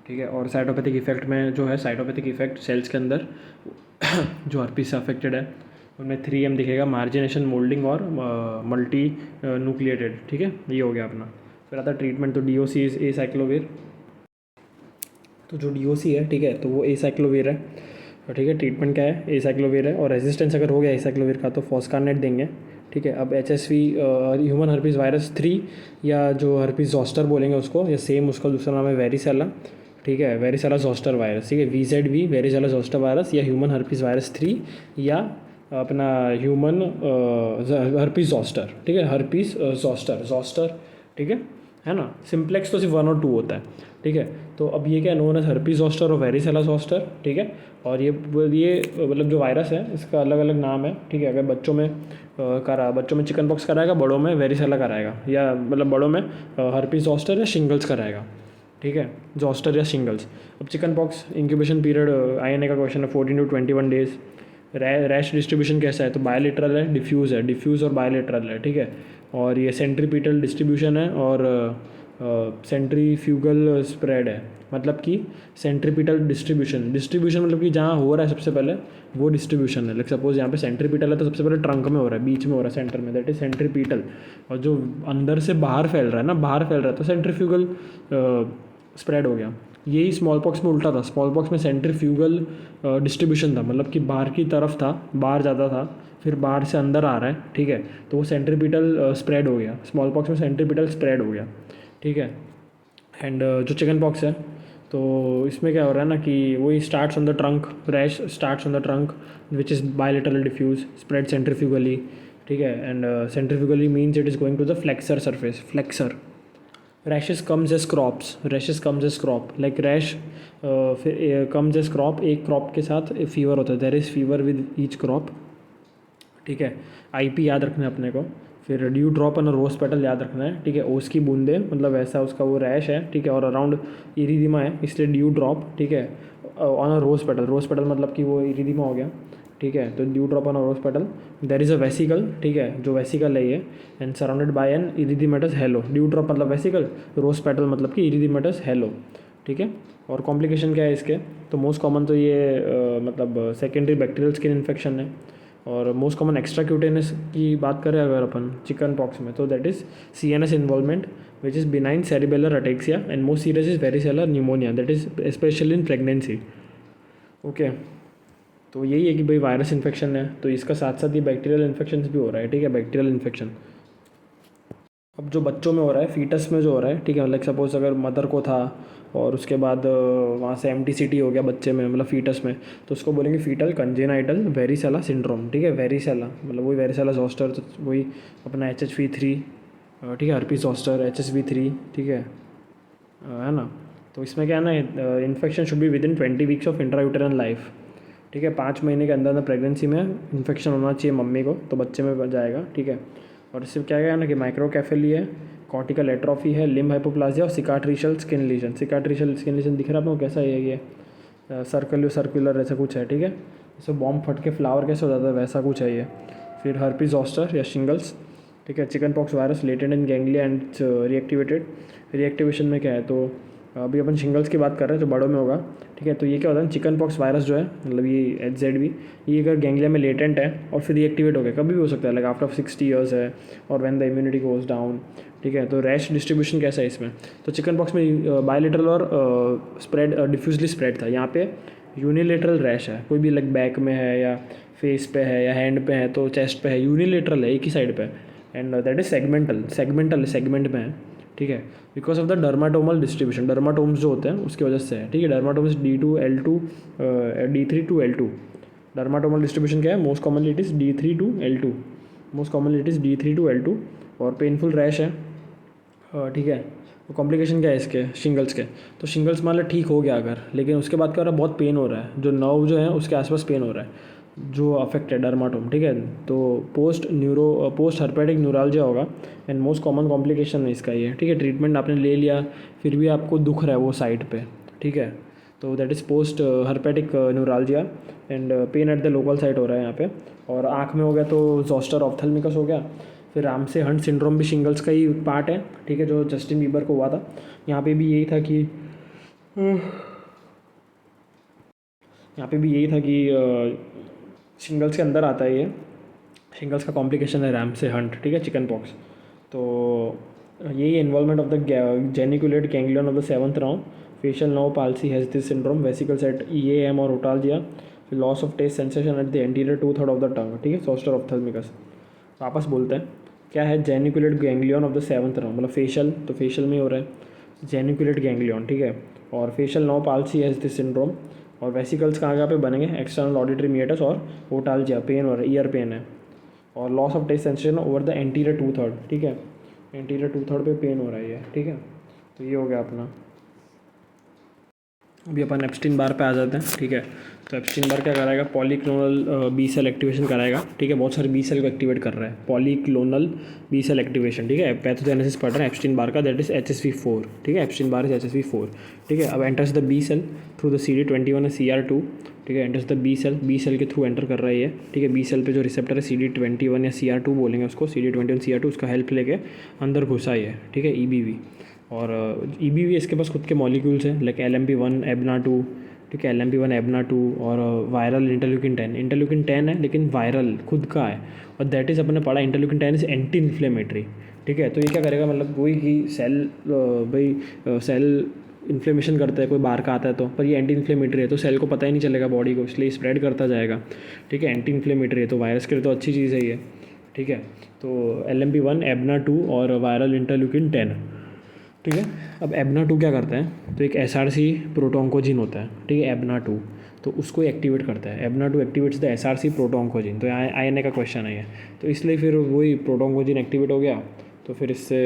ठीक है। और साइटोपैथिक इफेक्ट में जो है, साइटोपैथिक इफेक्ट सेल्स के अंदर जो हर्पीस से अफेक्टेड है उनमें 3M दिखेगा, मार्जिनेशन, मोल्डिंग और मल्टी न्यूक्लिएटेड, ठीक है, ये हो गया अपना। फिर आता है ट्रीटमेंट, तो DOC इज एसाइक्लोविर। तो जो DOC है, ठीक है, तो वो एसाइक्लोविर है, ठीक है। ट्रीटमेंट क्या है, एसाइक्लोविर है, और रेजिस्टेंस अगर हो गया एसाइक्लोविर का तो फॉस्कारनेट देंगे, ठीक है। अब HSV ह्यूमन हर्पीस वायरस 3 या जो हर्पीस जोस्टर बोलेंगे उसको, या सेम उसका दूसरा नाम है वेरिसेला, ठीक है, वेरिसेला जोस्टर वायरस, ठीक है, VZV वेरिसेला जोस्टर वायरस, या ह्यूमन हर्पीस वायरस 3, या अपना ह्यूमन हर्पीस जोस्टर, ठीक है, हर्पीस जोस्टर, ठीक है ना। सिम्प्लेक्स तो सिर्फ 1 और 2 होता है, ठीक है। तो अब ये क्या नोन एज हर्पीस जोस्टर और वेरिसेला जोस्टर, ठीक है। और ये मतलब जो वायरस है इसका अलग अलग नाम है, ठीक है। अगर बच्चों में चिकन पॉक्स कराएगा, बड़ों में वेरिसेला कराएगा, या मतलब बड़ों में हर्पीस जोस्टर या शिंगल्स कराएगा, ठीक है, जोस्टर या शिंगल्स। अब chicken pox incubation period INA का क्वेश्चन है 14 to 21 डेज। रैश डिस्ट्रीब्यूशन कैसा है, तो बायोलेटरल है, डिफ्यूज़ और बायोलेटरल है, ठीक है। और ये सेंट्रीपिटल डिस्ट्रीब्यूशन है और सेंट्रीफ्यूगल स्प्रेड है, मतलब कि सेंट्रीपिटल डिस्ट्रीब्यूशन मतलब कि जहाँ हो रहा है सबसे पहले वो डिस्ट्रीब्यूशन है। लाइक सपोज यहाँ पे सेंट्रीपिटल है तो सबसे पहले ट्रंक में हो रहा है, बीच में हो रहा है, सेंटर में, दैट इज सेंट्रीपिटल। और जो अंदर से बाहर फैल रहा है तो सेंट्रीफ्यूगल स्प्रेड हो गया। यही स्मॉल पॉक्स में उल्टा था, स्मॉल पॉक्स में सेंट्रीफ्यूगल डिस्ट्रीब्यूशन था, मतलब कि बाहर की तरफ था, बाहर ज़्यादा था, फिर बाहर से अंदर आ रहा है, ठीक है, तो वो सेंट्रीपिटल स्प्रेड हो गया। स्मॉल पॉक्स में सेंट्रीपिटल स्प्रेड हो गया, ठीक है। एंड जो चिकन पॉक्स है तो इसमें क्या हो रहा है ना कि वही starts on the trunk, rash starts on the trunk which is bilateral diffuse, spread centrifugally, ठीक है। And centrifugally means it is going to the flexor surface, flexor, rashes comes as crops, rashes comes as crop, like rash फिर comes as crop, एक crop के साथ fever होता है, there is fever with each crop, ठीक है। IP याद रखना है अपने को। फिर dew drop on rose petal याद रखना है, ठीक है। ओस की बूंदे मतलब वैसा उसका वो रैश है, ठीक है। और अराउंड इरिदिमा है इसलिए ड्यू ड्रॉप, ठीक है। ऑन अ रोज पेटल मतलब कि वो इरिदिमा हो गया, ठीक है। तो dew drop on a rose petal, there is a vesicle, ठीक है, जो वेसिकल है ये, and surrounded by an erythematous halo. Dew drop मतलब वेसिकल, रोज पेटल मतलब कि इरिदिमेटस हेलो, ठीक है। और कॉम्प्लिकेशन क्या है इसके, तो मोस्ट कॉमन तो ये मतलब सेकेंडरी बैक्टीरियल स्किन इन्फेक्शन है। और मोस्ट कॉमन एक्स्ट्रा क्यूटेनस की बात करें अगर अपन चिकन पॉक्स में, तो that is CNS involvement which is benign cerebellar ataxia and most serious is varicella pneumonia, that is specially in pregnancy. Okay, तो यही है कि भाई वायरस इन्फेक्शन है, तो इसका साथ साथ ये बैक्टीरियल इन्फेक्शन भी हो रहा है, ठीक है, बैक्टीरियल इन्फेक्शन। अब जो बच्चों में हो रहा है, फीटस में जो हो रहा है, ठीक है, लाइक सपोज अगर मदर को था और उसके बाद वहाँ से MTCT हो गया बच्चे में, मतलब फीटस में, तो उसको बोलेंगे फीटल कंजेनाइटल वेरिसेला सिंड्रोम, ठीक है। वेरिसेला मतलब वही वेरिसेला जोस्टर, तो वही अपना HHV3, ठीक है, हर्पीस जोस्टर HSV3, ठीक है ना। तो इसमें क्या है ना, infection should be within 20 weeks of intrauterine life, ठीक है। 5 महीने के अंदर अंदर प्रेगनेंसी में इन्फेक्शन होना चाहिए मम्मी को, तो बच्चे में जाएगा, ठीक है। और इससे क्या है ना कि माइक्रोकेफेली है, कॉर्टिकल एट्रोफी है, लिम्ब हाइपोप्लाजिया और सिकाट्रिशल स्किन लीजन। सिकाट्रिशल स्किन लीजन दिख रहा है आपको कैसा है ये, सर्कुलर ऐसा कुछ है, ठीक है। जैसे बॉम्ब फट के फ्लावर कैसे हो जाता है वैसा कुछ है ये। फिर हर्पीस जोस्टर या शिंगल्स, ठीक है। Chicken pox virus latent in ganglia and reactivated. Reactivation में क्या है, तो अभी अपन शिंगल्स की बात कर रहे हैं जो बड़ों में होगा, ठीक है। तो ये क्या होता है, चिकन पॉक्स वायरस जो है, मतलब ये HZV, ये अगर गैंग्लिया में लेटेंट है और फिर रिएक्टिवेट हो गया, कभी भी हो सकता है, लाइक आफ्टर 60 ईयर्स है, और when the immunity goes down, ठीक है। तो रैश डिस्ट्रीब्यूशन कैसा है इसमें, तो चिकन पॉक्स में बायलेटरल और स्प्रेड डिफ्यूजली स्प्रेड था। यहाँ पे यूनिलेटरल रैश है, कोई भी लाइक बैक में है या फेस पे है या हैंड पे है, तो चेस्ट पे है, यूनिलेटरल है, एक ही साइड पे, एंड दैट इज सेगमेंट में है, ठीक है। बिकॉज ऑफ द डर्माटोमल डिस्ट्रीब्यूशन, डर्माटोम्स जो होते हैं उसकी वजह से है, ठीक है। डर्माटोम्स D2L2 D3 to L2। डर्माटोमल distribution क्या है, most commonly it is D3 to L2, most commonly it is D3 to L2। और पेनफुल रैश है, ठीक है। तो कॉम्प्लिकेशन क्या है इसके, शिंगल्स के, तो शिंगल्स मान लो ठीक हो गया अगर, लेकिन उसके बाद क्या हो रहा है, बहुत पेन हो रहा है, जो नर्व जो है उसके आसपास पेन हो रहा है, जो अफेक्टेड डर्माटोम, ठीक है। तो पोस्ट हर्पेटिक न्यूरालजिया होगा, एंड मोस्ट कॉमन कॉम्प्लिकेशन है इसका ये, ठीक है। ट्रीटमेंट आपने ले लिया फिर भी आपको दुख रहा है वो साइड पे, ठीक है। तो that is post herpetic neuralgia, and pen at the local site हो रहा है यहाँ पे। और आँख में हो गया तो जोस्टर ऑप्थेल्मिकस हो गया। फिर रामसे हंट सिंड्रोम भी शिंगल्स का ही पार्ट है, ठीक है, जो जस्टिन बीबर को हुआ था। यहाँ पे भी यही था कि शिंगल्स के अंदर आता है ये, शिंगल्स का कॉम्प्लिकेशन है रैमसे हंट, ठीक है, चिकन पॉक्स। तो यही involvement of the geniculate ganglion of the 7th round, facial nerve palsy has this syndrome, vesicles at EAM और ओटालजिया, फिर loss of taste sensation at the anterior 2/3 of the tongue, ठीक है, zoster ophthalmicus. वापस बोलते हैं क्या है, geniculate ganglion of the 7th round, मतलब फेशियल, तो फेशियल में हो रहा है जेनिकुलेट गैंग्लियन, ठीक है। और facial nerve palsy has this syndrome. और वेसिकल्स कहाँ कहाँ पे बनेंगे, एक्सटर्नल ऑडिटरी मीटस और ओटालजिया, पेन हो रहा है, ईयर पेन है। और loss of taste sensation over the anterior 2/3, ठीक है, एंटीरियर 2/3 पे पेन हो रहा है ये, ठीक है। तो ये हो गया अपना। अभी अपन एप्स्टीन बार पे आ जाते हैं, ठीक है। तो एप्स्टीन बार क्या कराएगा, पॉलीक्लोनल बी सेल एक्टिवेशन कराएगा, ठीक है। बहुत सारे बी सेल को एक्टिवेट कर रहा है, पॉलीक्लोनल बी सेल एक्टिवेशन, ठीक है। पैथोजेनेसिस पढ़ रहे हैं एप्स्टीन बार का, दैट इज HSV4, ठीक है। एप्स्टीन बार इज HSV4, ठीक है। अब enters the B cell through the CD21 और CR2, ठीक है। एंटर्स द बी सेल के थ्रू एंटर कर रहा है ये, ठीक है। बी सेल पे जो रिसेप्टर है CD21 या CR2 बोलेंगे उसको, CD21 CR2, उसका हेल्प लेके अंदर घुसा है, ठीक है, EBV। और EBV इसके पास खुद के मॉलिक्यूल्स हैं, लाइक LMP1 EBNA2, ठीक है, LMP1 EBNA2, और वायरल इंटरल्यूकिन 10 है, लेकिन वायरल खुद का है। और दैट इज़ अपने पढ़ा इंटरल्यूकिन 10 इज एंटी इन्फ्लेमेटरी, ठीक है। तो ये क्या करेगा, मतलब वही कि सेल इन्फ्लेमेशन करता है, कोई बाहर का आता है तो, पर ये एंटी इन्फ्लेमेटरी है तो सेल को पता ही नहीं चलेगा बॉडी को, इसलिए स्प्रेड करता जाएगा, ठीक है। एंटी इन्फ्लेमेटरी है तो वायरस के लिए तो अच्छी चीज़ है ये, ठीक है। तो LMP1 EBNA2 और वायरल इंटरल्यूकिन 10, ठीक है। अब EBNA2 क्या करता है, तो एक SRC प्रोटोंकोजिन होता है, ठीक है, EBNA2, तो उसको एक्टिवेट करता है। EBNA2 एक्टिवेट्स द SRC प्रोटोंकोजिन, तो यहाँ INA का क्वेश्चन है ये, तो इसलिए फिर वही प्रोटोंकोजिन एक्टिवेट हो गया, तो फिर इससे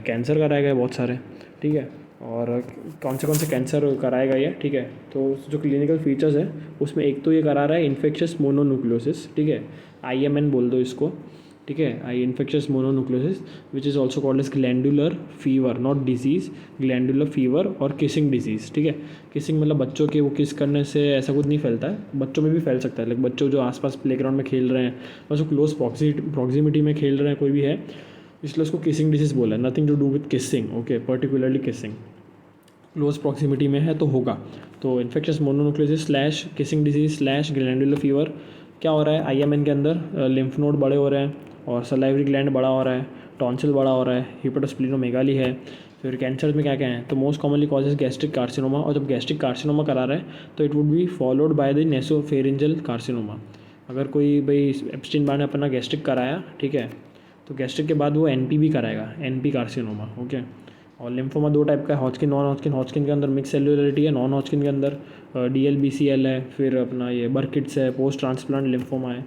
कैंसर कराएगा बहुत सारे, ठीक है। और कौन से कैंसर कराएगा ये, ठीक है। तो जो क्लिनिकल फीचर्स है उसमें एक तो ये करा रहा है इन्फेक्शियस मोनोन्यूक्लियोसिस, ठीक है, IMN बोल दो इसको, ठीक है, आई infectious mononucleosis which is also called as glandular fever, not disease, glandular fever और किसिंग डिजीज़, ठीक है। किसिंग मतलब बच्चों के वो किस करने से ऐसा कुछ नहीं फैलता है, बच्चों में भी फैल सकता है, लाइक बच्चों जो आसपास प्लेग्राउंड में खेल रहे हैं बस वो क्लोज प्रॉक्सिमिटी में खेल रहे हैं कोई भी है, इसलिए उसको किसिंग डिजीज़ बोला है। Nothing to do with kissing, okay, particularly kissing close proximity में है तो होगा। तो infectious mononucleosis slash kissing disease slash glandular fever क्या हो रहा है, IMN के अंदर लिम्फ नोड बड़े हो रहे हैं और सलाइवरी ग्लैंड बड़ा हो रहा है, टॉन्सिल बड़ा हो रहा है, हिपेटोस्प्लीनोमेगाली है। फिर कैंसर में क्या क्या है, तो most commonly causes gastric carcinoma, और जब गैस्ट्रिक कार्सिनोमा करा रहा है तो it would be followed by the nasopharyngeal carcinoma. अगर कोई भाई एप्स्टीन बार ने अपना गैस्ट्रिक कराया, ठीक है, तो गैस्ट्रिक के बाद वो NP भी कराएगा, NP कार्सिनोमा, ओके। और लिम्फोमा दो टाइप का है, हॉजकिन नॉन हॉजकिन। हॉजकिन के अंदर मिक्स सेल्युलरिटी है, नॉन हॉजकिन के अंदर DLBCL है, फिर अपना ये बर्किट्स है, पोस्ट ट्रांसप्लांट लिम्फोमा है,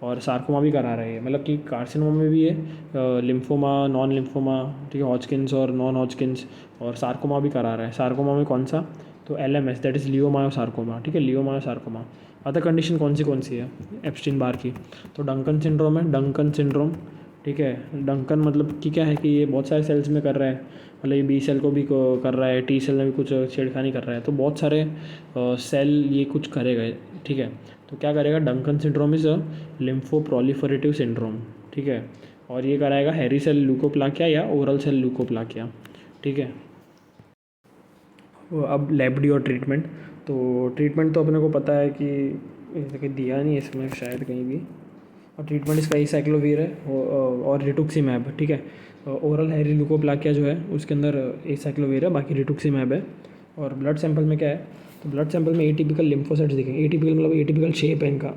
और सार्कोमा भी करा रहे हैं, मतलब कि कार्सिनोमा में भी है लिम्फोमा, नॉन लिम्फोमा, ठीक है, हॉजकिन्स और नॉन हॉजकिन्स, और सार्कोमा भी करा रहा है। सार्कोमा में कौन सा, तो LMS, दैट इज़ लियोमायोसार्कोमा, ठीक है, लियोमायोसार्कोमा। अदर कंडीशन कौन सी है एप्स्टीन बार की, तो डंकन सिंड्रोम है, डंकन सिंड्रोम, ठीक है। डंकन मतलब कि क्या है कि ये बहुत सारे सेल्स में कर रहा है, मतलब ये B सेल को भी कर रहा है, T सेल में भी कुछ छेड़खानी कर रहा है, तो बहुत सारे सेल ये कुछ करेगा, ठीक है। तो क्या करेगा, Duncan syndrome is a lymphoproliferative syndrome, ठीक है, और ये कराएगा हैरी सेल ल्यूकोप्लाकिया या ओरल सेल ल्यूकोप्लाकिया, ठीक है। अब लैब और ट्रीटमेंट, तो ट्रीटमेंट तो अपने को पता है कि दिया नहीं इसमें शायद कहीं भी, और ट्रीटमेंट इसका एसाइक्लोवीर है और रिटुक्सीमैब, ठीक है। ओरल हैरी ल्यूकोप्लाकिया जो है उसके अंदर एसाइक्लोवीर है, बाकी रिटुक्सीमैब है। और ब्लड सैंपल में क्या है, तो ब्लड सैंपल में एटिपिकल लिम्फोसाइट्स दिखेंगे, एटिपिकल मतलब एटिपिकल शेप है इनका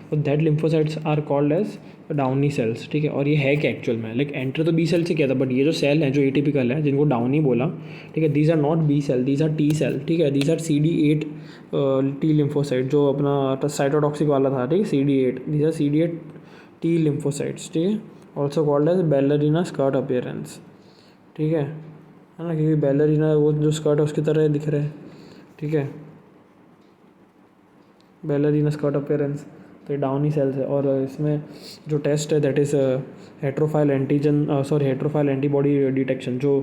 तो that lymphocytes are called as Downey cells, ठीक है। और ये है क्या एक्चुअल में, लाइक एंटर तो B सेल से किया था, बट ये जो सेल है जो एटिपिकल है जिनको डाउनी बोला, ठीक है, these are not B cell, these are T cell, ठीक है, these are CD8 T lymphocyte जो अपना साइटोटॉक्सिक वाला था, ठीक है, CD8, these are CD8 T lymphocytes, ठीक है, also called as ballerina skirt appearance, ठीक है ना, क्योंकि बैलरीना वो जो स्कर्ट है उसकी तरह दिख रहे हैं, ठीक है, बैलरीना स्कर्ट अपीयरेंस, तो ये डाउनी सेल्स है। और इसमें जो टेस्ट है दैट इज़ हेट्रोफाइल हेट्रोफाइल एंटीबॉडी डिटेक्शन, जो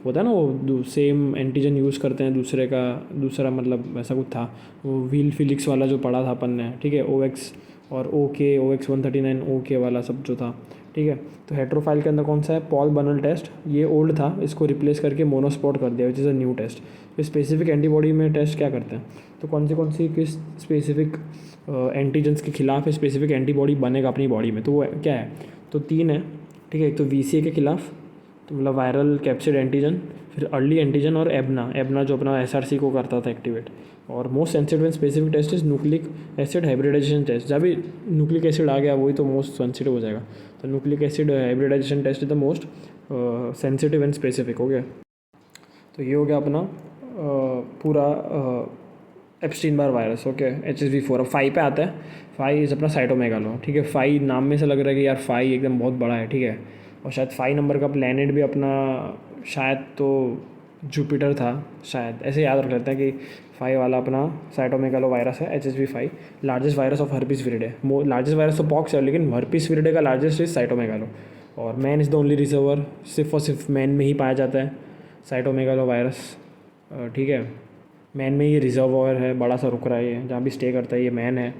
होता है ना वो सेम एंटीजन यूज़ करते हैं दूसरा मतलब ऐसा कुछ था, वो व्हील फिलिक्स वाला जो पढ़ा था अपन ने, ठीक है, OX और OX 139 OK वाला सब जो था, ठीक है। तो हेट्रोफाइल के अंदर कौन सा है, पॉल बनल टेस्ट, ये ओल्ड था, इसको रिप्लेस करके मोनोस्पॉट कर दिया which is a new test. तो स्पेसिफिक एंटीबॉडी में टेस्ट क्या करते हैं, तो कौन सी किस स्पेसिफिक एंटीजन्स के खिलाफ स्पेसिफिक एंटीबॉडी बनेगा अपनी बॉडी में, तो वो क्या है, तो 3 है, ठीक है। एक तो VCA के खिलाफ, तो मतलब वायरल कैप्सिड एंटीजन, फिर अर्ली एंटीजन, और एबना जो अपना SRC को करता था एक्टिवेट। और most sensitive and specific test is nucleic acid hybridization test, जब भी न्यूक्लिक एसिड आ गया वही तो मोस्ट सेंसिटिव हो जाएगा, तो nucleic acid hybridization test is the most sensitive and specific, हो गया। तो ये हो गया अपना पूरा Epstein Barr virus, okay, HSV4। अब 5 पे आता है, 5 इज़ अपना साइटोमेगालो, ठीक है। 5 नाम में से लग रहा है कि यार 5 एकदम बहुत बड़ा है, ठीक है, और शायद 5 नंबर का प्लैनेट भी अपना शायद तो जुपिटर था, शायद ऐसे याद रख लेते हैं कि 5 वाला अपना साइटोमेगालो वायरस है, HSV5, largest virus of herpes विरिडे। Largest virus तो पॉक्स है, लेकिन हर्पिस विरिडे का लार्जेस्ट इज साइटोमेगालो। और man is the only reservoir, सिर्फ और सिर्फ मैन में ही पाया जाता है साइटोमेगालो वायरस, ठीक है। मैन में ये रिजर्वॉयर है, बड़ा सा रुक रहा है, ये जहाँ भी स्टे करता है ये मैन है,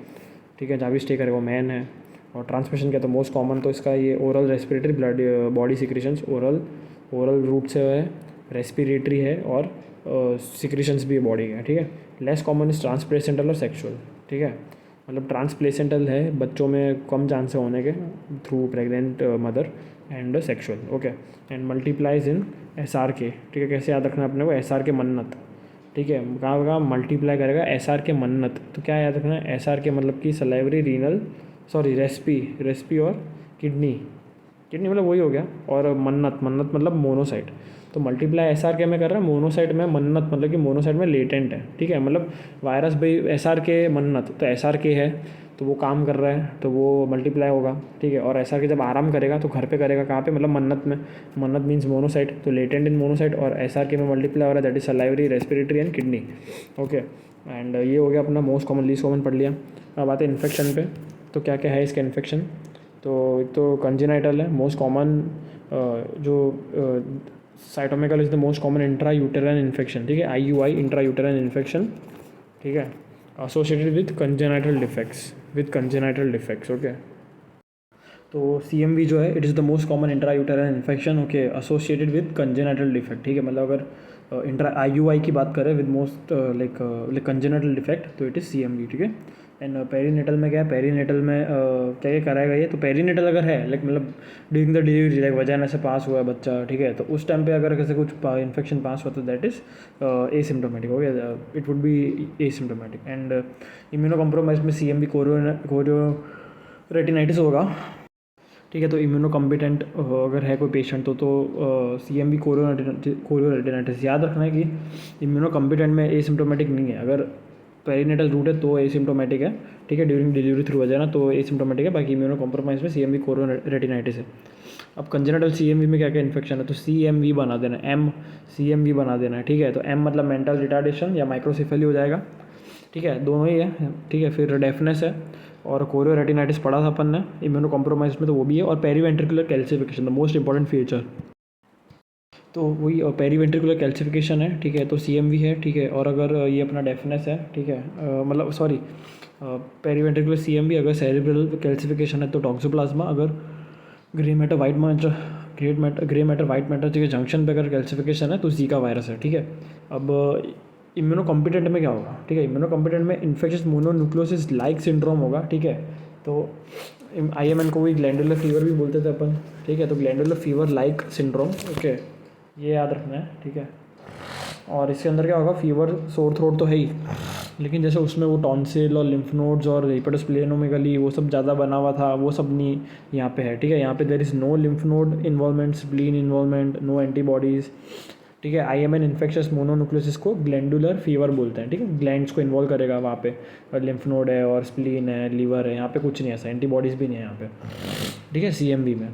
ठीक है, जहाँ भी स्टे करे वो मैन है। और ट्रांसमिशन क्या, तो मोस्ट कॉमन तो इसका ये oral respiratory blood body secretions, oral route से है, रेस्पिरेटरी है, और सिक्रीशंस भी बॉडी है, ठीक है। लेस कॉमन इज ट्रांसप्लेसेंटल और सेक्सुअल, ठीक है, मतलब ट्रांसप्लेसेंटल है बच्चों में कम चांस है होने के through pregnant mother, and sexual, okay, and multiplies in SRK, ठीक है। कैसे याद रखना है अपने को, SRK मन्नत, ठीक है, कहाँ मल्टीप्लाई करेगा SRK मन्नत, तो क्या याद रखना है, SRK मतलब कि सलाइवरी रीनल रेस्पी और किडनी मतलब वही हो गया, और मन्नत मतलब मोनोसाइट, तो मल्टीप्लाई SRK में कर रहा है, मोनोसाइट में मन्नत मतलब कि मोनोसाइट में लेटेंट है, ठीक है, मतलब वायरस भाई SRK मन्नत, तो SRK है, तो वो काम कर रहा है तो वो मल्टीप्लाई होगा, ठीक है। और एस आर के जब आराम करेगा तो घर पे करेगा कहाँ पे, मतलब मन्नत में। मन्नत मीन्स मोनोसाइट, तो लेटेंट इन मोनोसाइट, और एस आर के में मल्टीप्लाई हो रहा है, that is salivary, respiratory and kidney. Okay, and ये हो गया अपना मोस्ट कॉमन, लीस्ट कॉमन पढ़ लिया। अब आते हैं इन्फेक्शन पे। तो क्या क्या है इसका इन्फेक्शन, तो एक तो कंजेनाइटल है, मोस्ट कॉमन जो cytomegal is the most common intra uterine infection, ठीक है, IUI, इंट्रा यूटेराइन इन्फेक्शन, ठीक है, associated with congenital defects, okay. तो CMV जो है, it is the most common intra uterine infection, okay, associated with congenital defect, ठीक है। मतलब अगर इंट्रा IUI की बात करें with most like congenital defect, तो इट इज़ CMV, ठीक है। एंड पेरीनेटल में क्या है, पेरीनेटल में क्या क्या कराएगा ये, तो पेरीनेटल अगर है लाइक मतलब ड्यूरिंग द डिलीवरी, लाइक वजाना से पास हुआ है बच्चा, ठीक है, तो उस टाइम पे अगर कैसे कुछ इन्फेक्शन पास हुआ तो दैट इज़ एसिम्टोमेटिक, हो गया, it would B asymptomatic. And immuno compromise में CMV कोरियो रेटिनाइटिस होगा, ठीक है। तो इम्यूनो कॉम्पिटेंट अगर है कोई पेशेंट तो CMV कोरियो रेटिनाइटिस, याद रखना है कि इम्यूनो कॉम्पिटेंट में एसिम्टोमेटिक नहीं है। अगर पेरीनेटल रूट है तो एसिम्टोमेटिक है, ठीक है, ड्यूरिंग डिलीवरी थ्रू वजाना तो एसिम्टोमेटिक है, बाकी इम्यूनो कॉम्प्रोमाइज में CMV कोरियो रेटिनाइटिस है। अब कंजेनिटल CMV में क्या क्या इन्फेक्शन है, तो CMV बना देना है, CMV बना देना है, ठीक है। तो M मतलब मेंटल रिटार्डेशन या माइक्रोसेफेली हो जाएगा, ठीक है, दोनों ही है, ठीक है। फिर डेफनेस है, और कोरियो रेटिनाइटिस पढ़ा था अपन ने इम्यूनो कॉम्प्रोमाइज में, तो वो भी है। और periventricular calcification, the most important feature, तो वही पेरीवेंट्रिकुलर कैल्सिफिकेशन है, ठीक है, तो CMV है, ठीक है। और अगर ये अपना डेफनेस है, ठीक है, मतलब सॉरी, पेरीवेंट्रिकुलर CMV, अगर सेरेब्रल कैल्सिफिकेशन है तो टॉक्सोप्लाज्मा, अगर ग्रे मैटर वाइट मैटर के जंक्शन पे अगर कैल्सिफिकेशन है तो जीका वायरस है, ठीक है। अब इम्यूनो कॉम्पिटेंट में क्या होगा, ठीक है, इम्यूनो कॉम्पिटेंट में इन्फेक्शस मोनोन्यूक्लियोसिस लाइक सिंड्रोम होगा, ठीक है। तो IMN को भी ग्लैंडुलर फीवर भी बोलते थे अपन, ठीक है, तो glandular fever like syndrome, okay, ये याद रखना है, ठीक है। और इसके अंदर क्या होगा, फीवर, सोर थ्रोट तो है ही, लेकिन जैसे उसमें वो टॉन्सिल और लिम्फ नोड्स और हेपेटोस्प्लेनोमेगाली वो सब ज़्यादा बना हुआ था, वो सब नहीं यहाँ पे है, ठीक है। यहाँ पे there is no lymph node involvement, spleen involvement, no antibodies, ठीक है। IMN इन्फेक्शस मोनोन्यूक्लियोसिस को ग्लैंडुलर फीवर बोलते हैं, ठीक है, ग्लैंड्स को इन्वॉल्व करेगा वहाँ पे, और लिम्फ नोड है और स्प्लीन है, लीवर है, यहाँ पे कुछ नहीं ऐसा, एंटीबॉडीज़ भी नहीं है यहाँ पे, ठीक है, CMV में,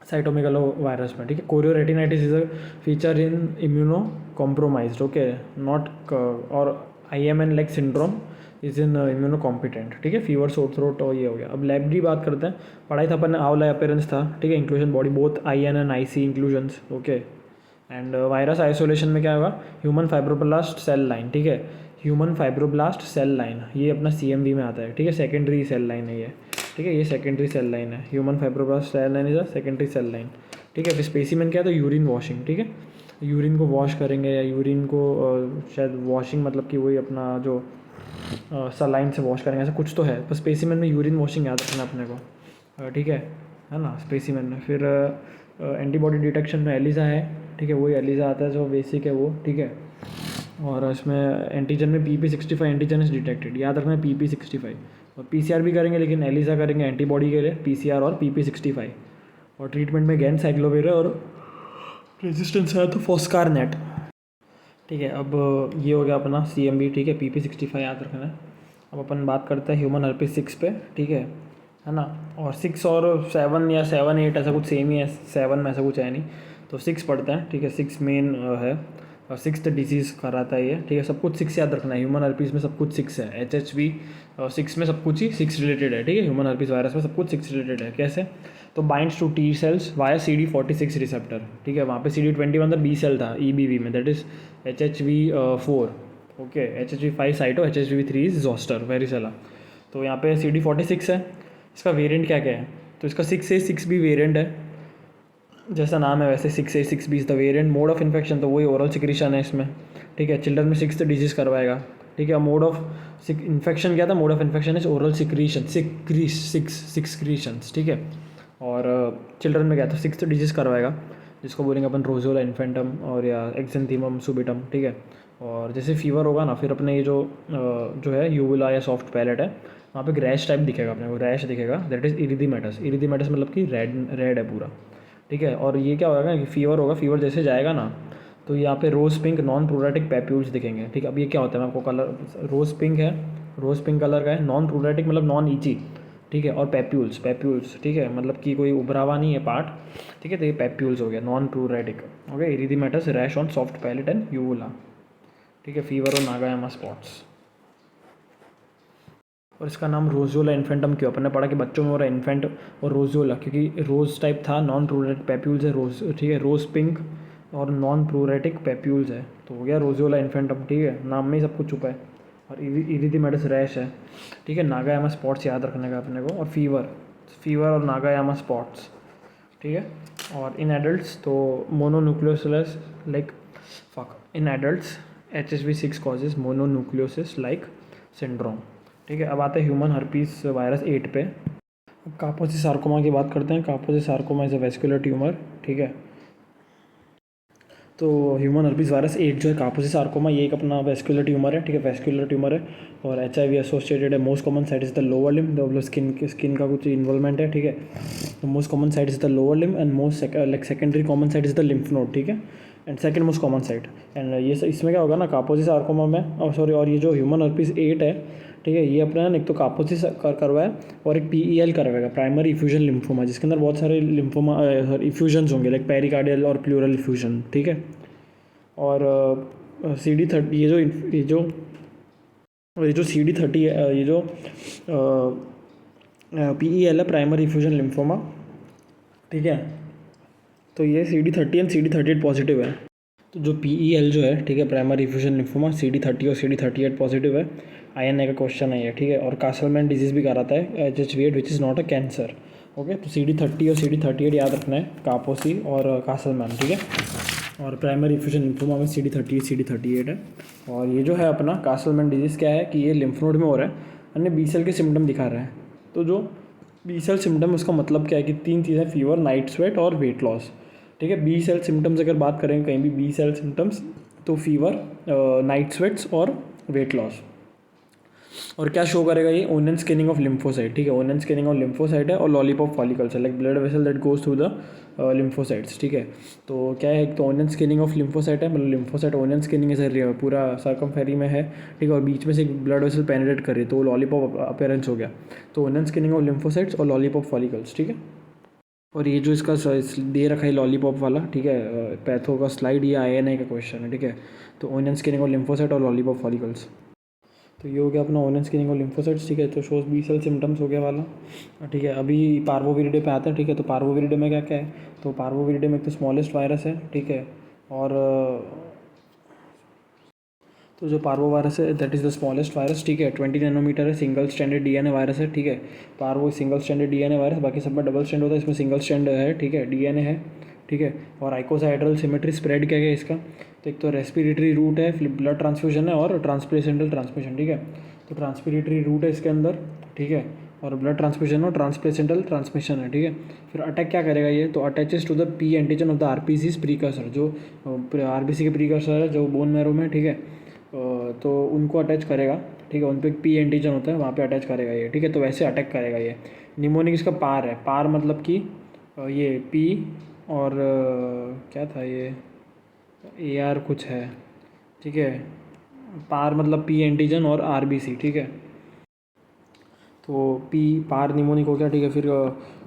साइटोमेगालो वायरस में, ठीक है। Chorio retinitis is a feature in immuno compromised, okay, not, और IMN like syndrome is in immuno competent, ठीक है। फीवर, सोर थ्रोट और ये हो गया। अब लैब की बात करते हैं, पढ़ाई था अपन ने, आउला अपीयरेंस था, ठीक है, inclusion body both IN and IC inclusions, okay. And virus isolation में क्या होगा, ह्यूमन फाइब्रोब्लास्ट सेल लाइन, ठीक है, ह्यूमन फाइब्रोब्लास्ट सेल लाइन, ये अपना CMV में आता है, ठीक है, सेकेंडरी सेल लाइन है ये, ठीक है, ये सेकेंडरी सेल लाइन है, human fibroblast cell line is a secondary cell line, ठीक है। फिर स्पेसिमेन क्या है, तो यूरिन वॉशिंग, ठीक है, यूरिन को वॉश करेंगे, या यूरिन को शायद वॉशिंग मतलब कि वही अपना जो सलाइन से वॉश करेंगे, ऐसा कुछ तो है, पर स्पेसिमेन में यूरिन वॉशिंग याद रखना अपने को, ठीक है ना, स्पेसिमेन में। फिर एंटीबॉडी डिटेक्शन में एलिजा है, ठीक है, वही एलिजा आता है जो बेसिक है वो, ठीक है। और इसमें एंटीजन में PP65 एंटीजन इज डिटेक्टेड, याद रखना है PP65, और PCR भी करेंगे, लेकिन एलिजा करेंगे एंटीबॉडी के लिए, PCR और PP65। और ट्रीटमेंट में गैन साइक्लोविर और रेजिस्टेंस है तो फॉस्कारनेट, ठीक है। अब ये हो गया अपना CMV, ठीक है, PP65 याद रखना है। अब अपन बात करते हैं ह्यूमन हर्पीस 6 पे, ठीक है ना। और 6 और 7 या 7 8 ऐसा कुछ सेम ही है, 7 में ऐसा कुछ है नहीं, तो 6 पढ़ते हैं, ठीक है, 6 मेन है, और 6th डिजीज़ कराता है ये, ठीक है। सब कुछ 6 याद रखना है, ह्यूमन हर्पीस में सब कुछ 6 है, HHV 6 में सब कुछ ही 6 रिलेटेड है, ठीक है। ह्यूमन हर्पीस वायरस में सब कुछ 6 रिलेटेड है, कैसे, तो binds to T cells via CD46 receptor, ठीक है। वहाँ पे CD21 था, B सेल था EBV में, that is HHV4, okay, HHV5 cyto, HHV3 is zoster varicella. तो यहाँ पे CD46 है, इसका वेरिएंट क्या क्या है, तो इसका 6A 6B वेरिएंट है, जैसा नाम है वैसे 6A 6B is the variant. Mode of infection तो वही ओरल सिक्रीशन है इसमें, ठीक है, चिल्ड्रन में 6th डिजीज़ करवाएगा, ठीक है। मोड ऑफ इन्फेक्शन क्या था, mode of infection is oral secretions, ठीक है। और चिल्ड्रन में क्या था, 6th डिजीज़ करवाएगा, जिसको बोलेंगे अपन रोजोला इन्फेंटम और या एक्जेंथीमम सुबिटम, ठीक है। और जैसे फीवर होगा ना, फिर अपने ये जो है यूवुला या सॉफ्ट पैलेट है, वहाँ पे रैश टाइप दिखेगा अपने को, रैश दिखेगा, दैट इज़ इरिथीमेटस मतलब कि रेड है पूरा, ठीक है। और ये क्या होगा कि फीवर होगा, फीवर जैसे जाएगा ना, तो यहाँ पे रोज़ पिंक नॉन प्रोडाटिक पैप्यूल्स दिखेंगे, ठीक है। अब ये क्या होता है, मैं आपको कलर, रोज़ पिंक है, रोज़ पिंक कलर का है, नॉन प्रूरेटिक मतलब नॉन ईची, ठीक है, और पैप्यूल्स, ठीक है, मतलब कि कोई उभरावा नहीं है पार्ट, ठीक है, तो ये पैप्यूल्स हो गया, non pruritic, okay. Erythematous rash on soft palate and uvula, ठीक है, फीवर और नागायामा स्पॉट्स। और इसका नाम रोज़ोला इन्फेंटम क्यों, अपन ने पढ़ा कि बच्चों में हो रहा है इन्फेंट और रोज़ोला, क्योंकि रोज़ टाइप था, नॉन प्रूरेटिक पैप्यूल्स है रोज़, ठीक है, रोज़ पिंक और नॉन प्रूरेटिक पैप्यूल्स है, तो हो गया रोज़ोला इन्फेंटम, ठीक है, नाम में ही सब कुछ छुपा है। और इरिथेमेटस रैश है, ठीक है, नागायामा स्पॉट्स याद रखने का अपने को, और फीवर और नागायामा स्पॉट्स, ठीक है। और इन एडल्ट्स तो mononucleosis like in adults HSV6 causes mononucleosis like syndrome, ठीक है। अब आते हैं ह्यूमन हर्पीस वायरस 8 पे। अब कापोसी सार्कोमा की बात करते हैं। कापोसी sarcoma is a vascular tumour, ठीक है। तो ह्यूमन हर्पीस वायरस 8 जो है कापोसी सार्कोमा, ये एक अपना वेस्कुलर ट्यूमर है, ठीक है, वेस्कुलर ट्यूमर है और HIV एसोसिएटेड है। Most common site is the lower limb, मतलब स्किन का कुछ इन्वॉल्वमेंट है, ठीक है। Most common site is the lower limb and most like secondary common site is the lymph node, ठीक है, and second most common site. And ये इसमें क्या होगा ना, कापोसी सार्कोमा में, और ये जो ह्यूमन हर्पीस 8 है, ठीक है, ये अपना एक तो कापोसी करवा है और एक PEL करवाएगा, प्राइमरी इफ्यूजन लिम्फोमा, जिसके अंदर बहुत सारे लिम्फोमा इफ्यूजन्स होंगे, लाइक पेरिकार्डियल और प्लूरल इफ्यूजन, ठीक है। और CD30 ये जो CD30 है, ये जो PEL है, प्राइमरी इफ्यूजन लिम्फोमा, ठीक है, तो ये CD30 एंड CD38 पॉजिटिव है। तो जो PEL जो है, ठीक है, प्राइमरी इफ्यूजन लिम्फोमा, CD30 और CD38 पॉजिटिव है। INA का क्वेश्चन है ये, ठीक है। और कासलमैन डिजीज़ भी कराता है, HHV8 which is not a cancer, okay. तो CD30 और CD38 याद रखना है, कापोसी और कासलमैन, ठीक है। और प्राइमरी इफ्यूजन लिम्फोमा में CD38 है। और ये जो है अपना कासलमैन डिजीज़ क्या है कि ये लिम्फ नोड में हो रहा है, अन्य B सेल के सिम्टम दिखा रहा है। तो जो B सेल सिम्टम, उसका मतलब क्या है कि 3 चीज़ें, फीवर, नाइट स्वेट और वेट लॉस, ठीक है। B सेल सिम्टम्स अगर बात करें कहीं भी, B सेल सिम्टम्स, तो फीवर, नाइट स्वेट्स और वेट लॉस। और क्या शो करेगा ये, ओनियन स्कैनिंग ऑफ लिम्फोसाइट, ठीक है, ओनियन स्कैनिंग ऑफ लिम्फोसाइट है और लॉलीपॉप फॉलिकल्स है, like blood vessel that goes through the lymphocytes, ठीक है। तो क्या है, एक तो ओनियन स्कैनिंग ऑफ लिम्फोसाइट है, मतलब लिम्फोसाइट ओनियन स्कैनिंग है, पूरा सर्कमफेरी में है, ठीक है, और बीच में से एक ब्लड वेसल पेनिट्रेट कर रही है, तो लॉलीपॉप अपीयरेंस हो गया। तो ओनियन स्कैनिंग ऑफ लिम्फोसाइट्स और लॉलीपॉप फॉलिकल्स, ठीक है। और ये जो इसका दे रखा है लॉलीपॉप वाला, ठीक है, पैथो का स्लाइड, ये INA का क्वेश्चन है, ठीक है। तो ओनियन स्कैनिंग ऑफ लिम्फोसाइट और लॉलीपॉप फॉलिकल्स, तो ये हो गया अपना ओनियन स्कैनिंग और लिम्फोसाइट्स, ठीक है। तो शोज B सेल सिम्टम्स हो गया वाला, ठीक है। अभी पार्वोविरिडे पे आते हैं, ठीक है। तो पार्वोविरिडे में क्या क्या है, तो पार्वोविरिडे में एक तो स्मॉलेस्ट वायरस है, ठीक है। और तो जो पार्वो वायरस है that is the smallest virus, ठीक है, 20 नैनोमीटर है, सिंगल स्टैंडर्ड DNA वायरस है, ठीक है। Parvo single standard DNA virus, बाकी सब में डबल स्टैंड होता है, इसमें सिंगल स्टैंड है, ठीक है, DNA है, ठीक है। और आइकोसाइड्रल सिमेट्री स्प्रेड क्या है इसका, तो एक तो रेस्पिरेटरी रूट है, ब्लड ट्रांसफ्यूजन है और ट्रांसप्लेसेंटल ट्रांसमिशन, ठीक है। तो ट्रांसपिरेटरी रूट है इसके अंदर, ठीक है, और ब्लड ट्रांसफ्यूजन और ट्रांसप्लेसेंटल ट्रांसमिशन है, ठीक है। फिर अटैक क्या करेगा ये, तो attaches to the P antigen of the RBC precursor, जो RBC के प्रीकर्सर है जो बोन मैरो में, ठीक है, तो उनको अटैच करेगा, ठीक है, उन पर एक P एंटीजन होता है, वहाँ पे अटैच करेगा ये, ठीक है। तो वैसे अटैक करेगा ये। निमोनिक इसका पार है, पार मतलब कि ये P और क्या था ये, AR कुछ है, ठीक है। पार मतलब P एंटीजन और RBC, ठीक है। तो P पार निमोनिक हो गया, ठीक है। फिर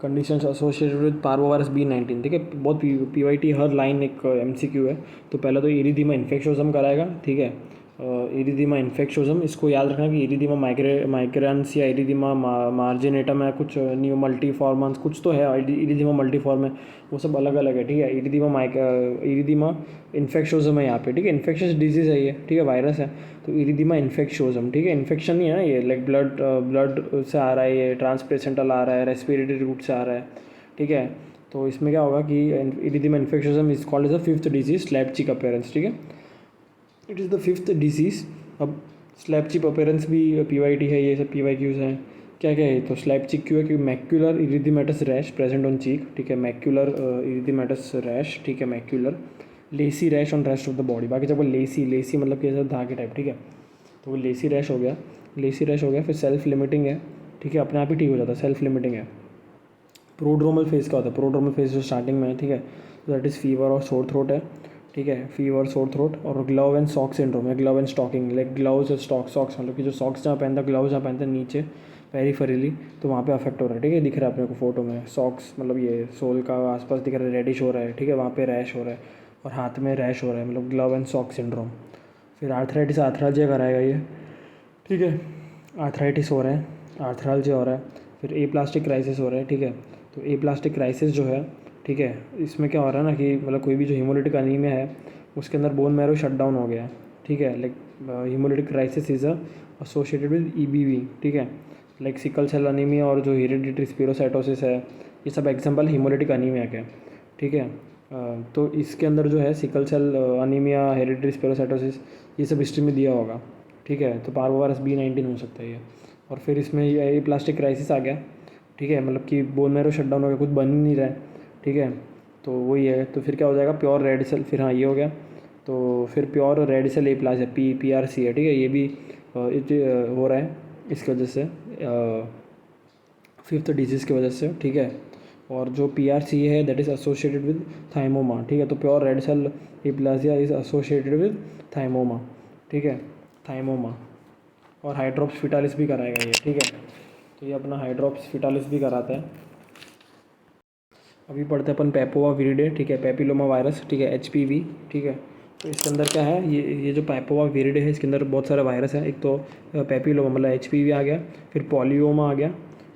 conditions associated with parvovirus B19, ठीक है। बहुत PYT हर लाइन एक MCQ है। तो पहला तो इरिथीमा इन्फेक्शोजम कराएगा, ठीक है। इरिथीमा इन्फेक्शोजम, इसको याद रखना कि इरिथीमा माइग्रेंस या इरिथीमा मार्जिनेटम है, कुछ न्यू मल्टीफॉर्मन्स कुछ तो है, इरिथीमा मल्टीफॉर्म है, वो सब अलग अलग है, ठीक है। इरिथीमा इन्फेक्शोजम है यहाँ पे, ठीक है। इन्फेक्शस डिजीज़ है ये, ठीक है, वायरस है। तो इरिथीमा इन्फेक्शोजम, ठीक है, इन्फेक्शन नहीं है ना ये, लाइक ब्लड से आ रहा है, ये ट्रांसप्लेसेंटल आ रहा है, रेस्पिरेटरी रूट से आ रहा है, ठीक है। तो इसमें क्या होगा कि erythema infectiosum is called as the 5th disease, slap cheek appearance, ठीक है। It is the 5th disease. अब स्लैपचिक अपीयरेंस भी PYT है, ये सब PYQs हैं। क्या क्या है, तो स्लैपचिक क्यों है, कि macular erythematous rash present on cheek, ठीक है, मैक्यूलर इरिथेमेटस रैश, ठीक है, macular lacy rash on rest of the body. बाकी जब वो लेसी मतलब कि ऐसा धागे टाइप, ठीक है, तो वो लेसी रैश हो गया, लेसी रैश हो गया। फिर सेल्फ लिमिटिंग है, ठीक है, अपने आप ही ठीक हो जाता है, सेल्फ लिमिटिंग है। प्रोड्रोमल फेज का होता है, प्रोड्रोमल फेज जो स्टार्टिंग में है, ठीक है, दैट इज़ फीवर और सोर थ्रोट है, ठीक है, फीवर, सोर थ्रोट, और ग्लव एंड सॉक सिंड्रोम है, glove and stocking, like gloves और सॉक्स, मतलब कि जो सॉक्स जहाँ पहनता है, ग्लव्स जहाँ पहनते हैं नीचे पेरीफेरली, तो वहाँ पे अफेक्ट हो रहा है। ठीक है, दिख रहा है अपने को फोटो में सॉक्स, मतलब ये सोल का आसपास दिख रहा है, रेडिश हो रहा है। ठीक है, वहाँ पे रैश हो रहा है और हाथ में रैश हो रहा है, मतलब ग्लव एंड सॉक सिंड्रोम। फिर आर्थराइटिस, आर्थरालजिया कराएगा ये। ठीक है, आर्थराइटिस हो रहा है, आर्थरालजिया हो रहा है। फिर ए प्लास्टिक क्राइसिस हो रहा है। ठीक है, तो ए प्लास्टिक क्राइसिस जो है, ठीक है, इसमें क्या हो रहा है ना कि मतलब कोई भी जो हीमोलिटिक अनीमिया है उसके अंदर बोन मैरो शट डाउन हो गया है। ठीक है, like haemolytic crisis is associated with EBV. ठीक है, लाइक सिकल सेल अनीमिया और जो हेरिडिटरी स्पिरोसाइटोसिस है, ये सब एग्जांपल हीमोलिटिक अनीमिया के। ठीक है, तो इसके अंदर जो है सिकल सेल अनीमिया, हेरिडिटरी स्पिरोसाइटोसिस, ये सब हिस्ट्री में दिया होगा। ठीक है, तो पार्वोवायरस B19 हो सकता है ये। और फिर इसमें ये प्लास्टिक क्राइसिस आ गया। ठीक है, मतलब कि बोन मैरो शट डाउन हो गया, कुछ बन ही नहीं रहा है। ठीक है, तो वही है। तो फिर क्या हो जाएगा, प्योर रेड सेल, फिर हाँ ये हो गया। तो फिर pure red cell aplasia, PRC है। ठीक है, ये भी हो रहा है इसकी वजह से, फिफ्थ डिजीज़ की वजह से। ठीक है, और जो PRC है that is associated with thymoma. ठीक है, तो pure red cell aplasia is associated with thymoma. ठीक है, थाइमोमा। और हाइड्रोप्स फिटालिस भी कराएगा ये। ठीक है, तो ये अपना हाइड्रोप्स फिटालिस भी कराता है। अभी पढ़ते हैं अपन पेपोवा विरिडे। ठीक है, पेपिलोमा वायरस। ठीक है, HPV। ठीक है, तो इसके अंदर क्या है, ये जो पेपोवा विरिडे है इसके अंदर बहुत सारे वायरस है। एक तो पेपिलोमा मतलब HPV आ गया, फिर पॉलियोमा आ गया।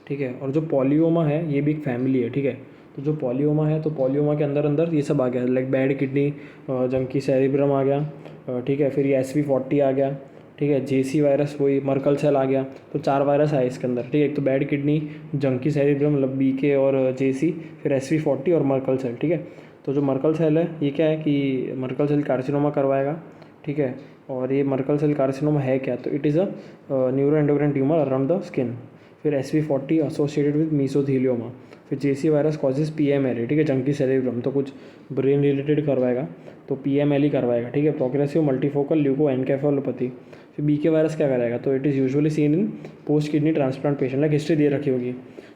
ठीक है, और जो पॉलियोमा है ये भी एक फैमिली है। ठीक है, तो जो पॉलियोमा है, तो पॉलियोमा के अंदर अंदर ये सब आ गया, like bad kidney, junky cerebrum आ गया। ठीक है, फिर ये SV40 आ गया। ठीक है, JC वायरस, वही मर्कल सेल आ गया। तो 4 वायरस आए इसके अंदर। ठीक है, एक तो बैड किडनी, जंकी सेरिब्रम मतलब BK और JC, फिर SV40 और मर्कल सेल। ठीक है, तो जो मर्कल सेल है ये क्या है कि मर्कल सेल कार्सिनोमा करवाएगा। ठीक है, और ये मर्कल सेल कार्सिनोमा है क्या, तो it is a neuro endocrine tumour around the skin. फिर SV40 एसोसिएटेड विद मीसोथीलियोमा। फिर JC वायरस कॉजेज PMLA। ठीक है, जंकी सेरिब्रम, तो कुछ ब्रेन रिलेटेड करवाएगा, तो PMLA करवाएगा। ठीक है, प्रोग्रेसिव मल्टीफोकल ल्यूको एनकेफेलोपैथी। फिर BK वायरस क्या करेगा, तो it is usually seen in post kidney transplant patient. Like history दे रखी होगी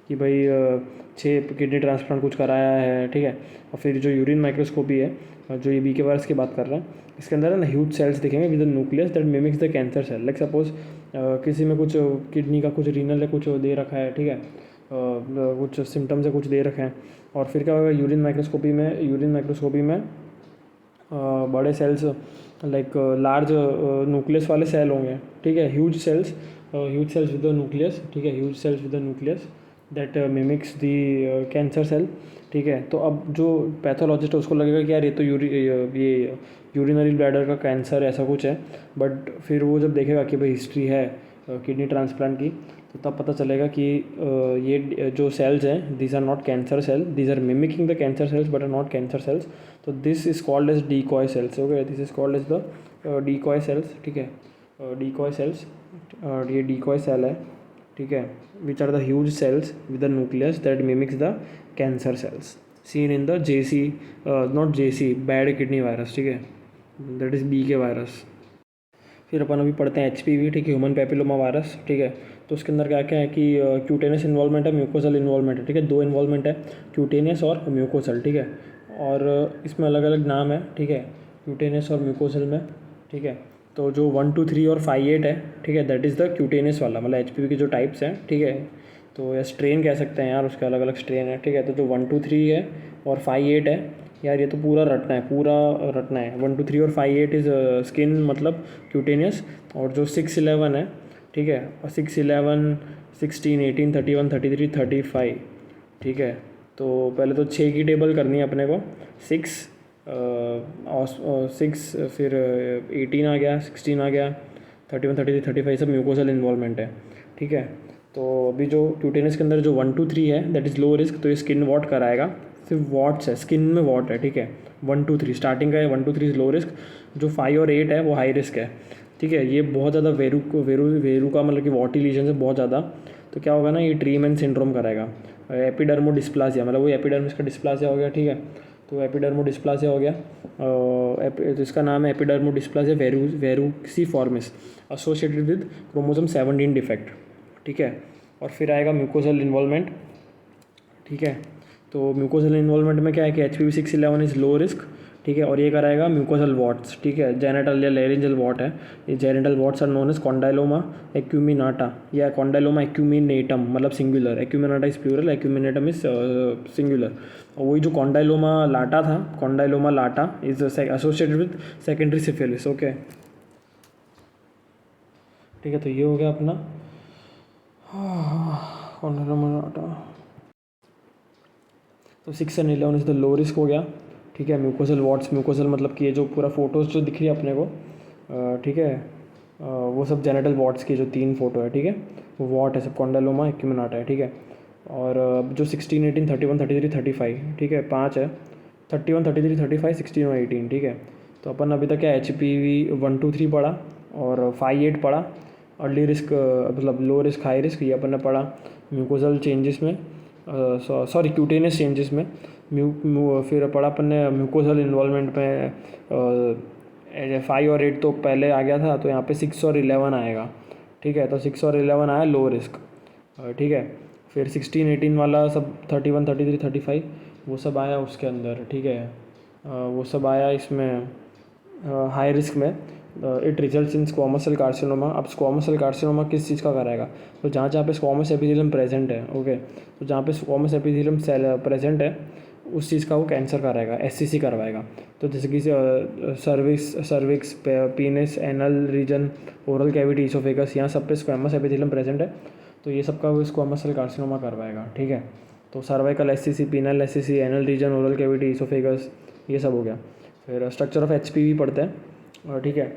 कि भाई 6 किडनी ट्रांसप्लांट कुछ कराया है। ठीक है, और फिर जो यूरिन माइक्रोस्कोपी है, जो ये BK वायरस की बात कर रहे हैं, इसके अंदर है ना ह्यूज सेल्स दिखेंगे with nucleus that mimics the cancer cell. Like suppose किसी में कुछ किडनी का कुछ रीनल है, कुछ दे रखा है। ठीक है, कुछ सिम्टम्स है, कुछ दे रखे हैं। और फिर क्या होगा, यूरिन माइक्रोस्कोपी में बड़े सेल्स, लाइक लार्ज न्यूक्लियस वाले सेल होंगे। ठीक है, huge cells with the nucleus. ठीक है, huge cells with the nucleus that mimics the cancer cell. ठीक है, तो अब जो पैथोलॉजिस्ट है उसको लगेगा कि यार ये तो ये यूरिनरी ब्लैडर का कैंसर ऐसा कुछ है। बट फिर वो जब देखेगा कि भाई हिस्ट्री है किडनी ट्रांसप्लांट की, तो तब पता चलेगा कि ये जो सेल्स हैं these are not cancer cell, these are mimicking the cancer cells but are not cancer cells. तो this is called as decoy cells. Okay, this is called as the decoy cells. ठीक है, डीकॉय sales, ये डीकॉय cell है। ठीक है, which are the huge cells with the nucleus that mimics the cancer cells seen in the JC, not JC, bad kidney virus. ठीक है, that is BK virus. फिर अपन अभी पढ़ते हैं HPV। ठीक है, ह्यूमन पेपिलोमा वायरस। ठीक है, तो उसके अंदर क्या क्या है कि क्यूटेनियस इन्वॉल्वमेंट है, म्यूकोसल इन्वॉल्वमेंट है। ठीक है, 2 इन्वॉल्वमेंट है, क्यूटेनियस और म्यूकोसल। ठीक है, और इसमें अलग अलग नाम है। ठीक है, क्यूटेनियस और म्यूकोसल में। ठीक है, तो जो 1, 2, 3 और 5, 8 है, ठीक है, दैट इज़ द क्यूटेनियस वाला, मतलब HPV के जो टाइप्स हैं। ठीक है, तो या स्ट्रेन कह सकते हैं यार, उसके अलग अलग स्ट्रेन है। ठीक है, तो जो 1, 2, 3 है और 5, 8 है, यार ये तो पूरा रटना है, 1, 2, 3 और 5, 8 इज़ स्किन मतलब क्यूटेनियस। और जो 6, 11 है, ठीक है, और 6, 11, 16, 18, 31, 33, 35। ठीक है, तो पहले तो 6 की टेबल करनी है अपने को। 6 फिर 18 आ गया, 16 आ गया, 31, 33, 35 सब म्यूकोसल इन्वॉल्वमेंट है। ठीक है, तो अभी जो क्यूटेनियस के अंदर जो 1, 2, 3 है दैट इज़ लो रिस्क, तो ये स्किन वॉट कराएगा। सिर्फ वॉट्स है, स्किन में वॉट है। ठीक है, 1, 2, 3 स्टार्टिंग का है, 1, 2, 3 इज़ लो रिस्क। जो 5 और 8 है वो हाई रिस्क है। ठीक है, ये बहुत ज़्यादा वेरू का मतलब कि वॉटी लीजन से बहुत ज़्यादा, तो क्या होगा ना, ये ट्रीमैन सिंड्रोम कराएगा। एपिडर्मोडिस्प्लासिया मतलब वो एपिडर्मिस का डिस्प्लासिया हो गया। ठीक है, तो एपिडर्मोडिस्प्लासिया हो गया, तो इसका नाम है एपिडर्मोडिस्प्लासिया वेरुसिफॉर्मिस एसोसिएटेड विद क्रोमोसोम 17 डिफेक्ट। ठीक है, और फिर आएगा म्यूकोसल इन्वॉल्वमेंट। ठीक है, तो म्यूकोसल इन्वॉल्वमेंट में क्या है कि HPV 6, 11 इज़ लो रिस्क। ठीक है। और ये कराएगा म्यूकोसल वॉट्स, ठीक है, जेनेटल या लेरिंजल वॉट है। ये genital warts are known as condyloma acuminata या कॉन्डाइलोमा एक्यूमिनेटम, मतलब singular. Acuminata is plural, acuminatum is singular. और वही जो कॉन्डाइलोमा लाटा था, condyloma lata is associated with secondary syphilis. Okay, ठीक है। तो ये हो गया अपना कॉन्डाइलोमा लाटा। तो 6 and 11 is the low risk हो गया, ठीक है। म्यूकोसल वॉट्स, म्यूकोसल मतलब कि ये जो पूरा फोटोज़ जो दिख रही है अपने को, ठीक है, वो सब जेनेटल वॉट्स की जो 3 फोटो है, ठीक है, वो वॉट है सब, कॉन्डाइलोमा एक्यूमिनाटा है, ठीक है। और जो 16, 18, 31, 33, 35, ठीक है, 5 है, 31, 33, 35, 16 और 18, ठीक है। तो अपन अभी तक क्या HPV 1, 2, 3 पढ़ा और 5, 8 पढ़ा। अर्ली रिस्क मतलब लो रिस्क, हाई रिस्क ये अपन ने पढ़ा। म्यूकोसल चेंजेस में, सॉरी क्यूटेनियस चेंजेस में फिर पढ़ा अपन ने म्यूकोसल इन्वॉल्वमेंट में 5 और 8 तो पहले आ गया था, तो यहाँ पे 6 और 11 आएगा, ठीक है। तो 6 और 11 आया लो रिस्क, ठीक है। फिर 16, 18 वाला सब 31, 33, 35 वो सब आया उसके अंदर, ठीक है। वो सब आया इसमें हाई रिस्क में। It results in squamous cell carcinoma. अब स्क्वामस सेल कार्सिनोमा किस चीज़ का कराएगा? तो जहाँ जहाँ पे स्क्वामस एपिथेलियम प्रेजेंट है, ओके, तो जहाँ पे स्क्वामस एपिथेलियम सेल प्रेजेंट है उस चीज़ का वो कैंसर कराएगा, SCC करवाएगा। तो जैसे कि cervix, penis, anal region, oral cavity, oesophagus, यहाँ सब पे स्क्वामस एपिथेलियम प्रेजेंट है, तो ये सब का वो स्क्वामस सेल कार्सिनोमा करवाएगा, ठीक है। तो cervical SCC, penile SCC, anal region, oral cavity, oesophagus, ये सब हो गया। फिर स्ट्रक्चर ऑफ HPV पढ़ते हैं, ठीक है।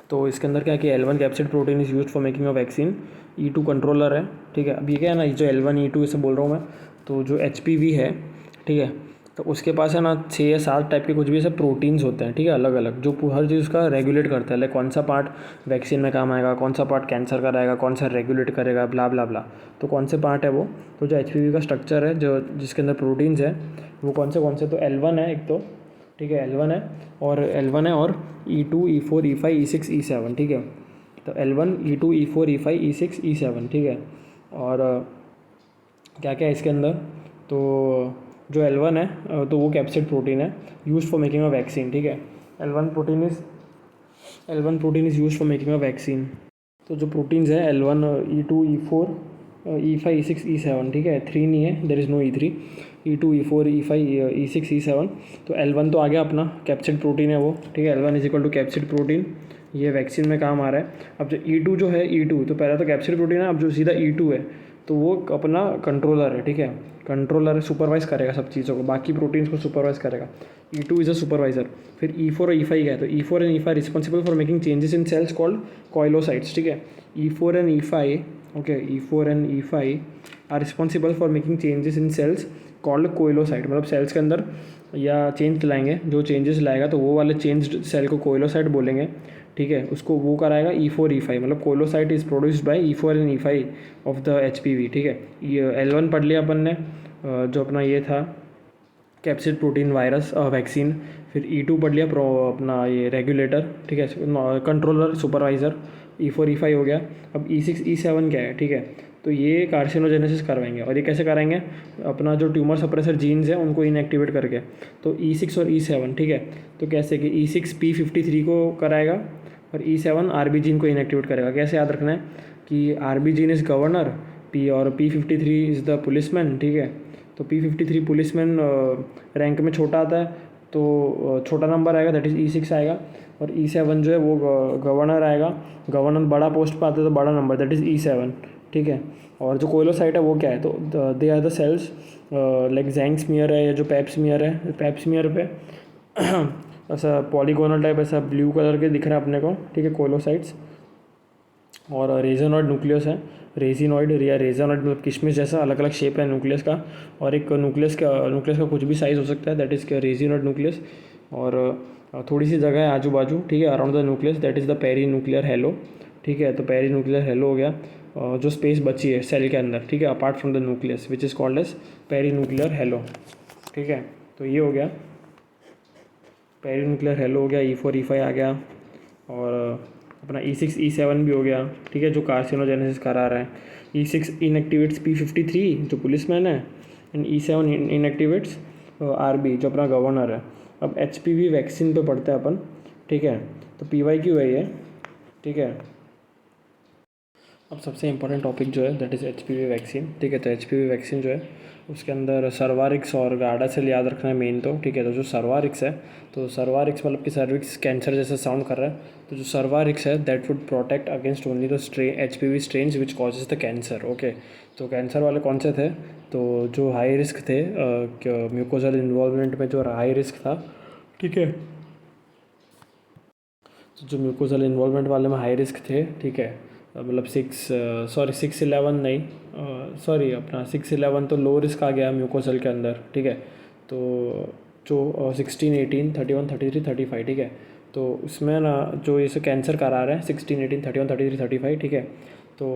तो इसके अंदर क्या कि L1 capsid protein is used for making a vaccine. E2 controller है, ठीक है। अब ये क्या है ना, ये जो L1 E2 इसे बोल रहा हूँ मैं, तो जो HPV है, ठीक है, तो उसके पास है ना 6 या 7 टाइप के कुछ भी ऐसे प्रोटीन्स होते हैं, ठीक है, अलग अलग, जो हर चीज़ का रेगुलेट करता है। लाइक कौन सा पार्ट वैक्सीन में काम आएगा, कौन सा पार्ट कैंसर कराएगा, कौन सा रेगुलेट करेगा, ब्ला ब्ला ब्ला। तो कौन से पार्ट है वो, तो जो HPV का स्ट्रक्चर है, जो जिसके अंदर प्रोटीन्स है, वो कौन से तो L1 है एक तो, ठीक है, L1 है और E2, E4, E5, E6, E7, ठीक है। तो L1, E2, E4, E5, E6, E7, ठीक है। और क्या क्या है इसके अंदर, तो जो L1 है तो वो कैप्सिड प्रोटीन है, use for making a vaccine, ठीक है। L1 protein is use for making a vaccine. तो जो प्रोटीन्स है L1, E2, E4, E5, E6, E7, ठीक है, 3 नहीं है, there is no E3, E2, E4, E5, E6, E7। तो L1 तो आ गया अपना कैप्सिड प्रोटीन है वो, ठीक है। L1 is equal to capsid protein, ये वैक्सीन में काम आ रहा है। अब जो E2 जो है, E2 तो पहले तो कैप्सिड प्रोटीन है, अब जो सीधा E2 है तो वो अपना कंट्रोलर है, ठीक है। कंट्रोलर सुपरवाइज करेगा सब चीज़ों को, बाकी प्रोटीन्स को सुपरवाइज करेगा। E2 is a supervisor. फिर E4 और E5 क्या है, तो E4 and E5 responsible for making changes in cells called koilocytes, ठीक है। E4 and E5, okay, E4 and E5 are responsible for making changes in cells called koilocyte. मतलब cells के अंदर या चेंज लाएंगे, जो चेंजेस लाएगा तो वो वाले चेंज्ड सेल को कोइलोसाइट बोलेंगे, ठीक है। उसको वो कराएगा E4, E5, मतलब koilocyte is produced by E4 and E5 of the HPV, ठीक है। ये L1 पढ़ लिया अपन ने, जो अपना ये था कैप्सिड प्रोटीन वायरस वैक्सीन। फिर E2 पढ़ लिया अपना ये रेगुलेटर, ठीक है, कंट्रोलर सुपरवाइज़र, E4, E5 हो गया। अब E6, E7 क्या है, ठीक है, तो ये कार्सिनोजेनेसिस करवाएंगे। और ये कैसे कराएंगे, अपना जो ट्यूमर सप्रेसर जीन्स है उनको इनएक्टिवेट करके। तो E6 और E7, ठीक है, तो कैसे कि E6 P53 को कराएगा और E7 RB जीन को इनएक्टिवेट करेगा। कैसे याद रखना है कि RB जीन इज़ गवर्नर, और P53 इज़ द पुलिसमैन, ठीक है। तो P53 पुलिसमैन रैंक में छोटा आता है, तो छोटा नंबर आएगा, दैट इज़ E6 आएगा। और E7 जो है वो गवर्नर आएगा, गवर्नर बड़ा पोस्ट पर आता है तो बड़ा नंबर, दैट इज़ E7, ठीक है। और जो कोइलोसाइट है वो क्या है, तो they are the cells like Tzanck smear है या जो पैप स्मीयर है, पैप स्मीयर पे ऐसा पॉलीगोनल टाइप ऐसा ब्लू कलर के दिख रहा है अपने को, ठीक है, कोइलोसाइट्स। और रेजोनॉइड न्यूक्लियस है, रेजिनॉइड या रेजोनॉइड मतलब किशमिश जैसा अलग अलग शेप है न्यूक्लियस का। और एक न्यूक्लियस का कुछ भी साइज़ हो सकता है, दैट इज़ रेजिनॉइड न्यूक्लियस। और थोड़ी सी जगह है आजू बाजू, ठीक है, around the nucleus, that is the perinuclear halo, ठीक है। तो पेरी न्यूक्लियर हेलो हो गया, जो स्पेस बची है सेल के अंदर, ठीक है, apart from the nucleus which is called as perinuclear halo, ठीक है। तो ये हो गया पेरी न्यूक्लियर हेलो हो गया, E4, E5 आ गया। और अपना E6, E7 भी हो गया, ठीक है, जो कार्सिनोजेनेसिस करा रहा है। E6 इनएक्टिवेट्स P53 जो पुलिसमैन है, एंड E7 इनएक्टिवेट्स RB जो अपना गवर्नर है। अब HPV वैक्सीन पे पढ़ते हैं अपन, ठीक है। तो PYQ है ये, ठीक है। अब सबसे इम्पोर्टेंट टॉपिक जो है दैट इज़ HPV वैक्सीन, ठीक है। तो HPV वैक्सीन जो है उसके अंदर सर्वारिक्स और गार्डासिल याद रखना है मेन, तो ठीक है। तो जो सर्वारिक्स है, तो सर्वारिक्स मतलब कि सर्विक्स कैंसर जैसे साउंड कर रहा है, तो जो सर्वारिक्स है that would protect against only the HPV strains which causes the cancer, okay. तो कैंसर वाले कौन से थे, तो जो हाई रिस्क थे, म्यूकोजल इन्वॉल्वमेंट में जो हाई रिस्क था, ठीक है। तो जो म्यूकोजल इन्वॉल्वमेंट वाले में हाई रिस्क थे, ठीक है। मतलब 6-11 नहीं, सॉरी अपना 6-11 तो लो रिस्क आ गया म्यूकोजल के अंदर, ठीक है। तो जो 16, 18, 31, 33, 35, ठीक है। तो उसमें ना जो इसे कैंसर करा रहे हैं 16, 18, 31, 33, 35, ठीक है। तो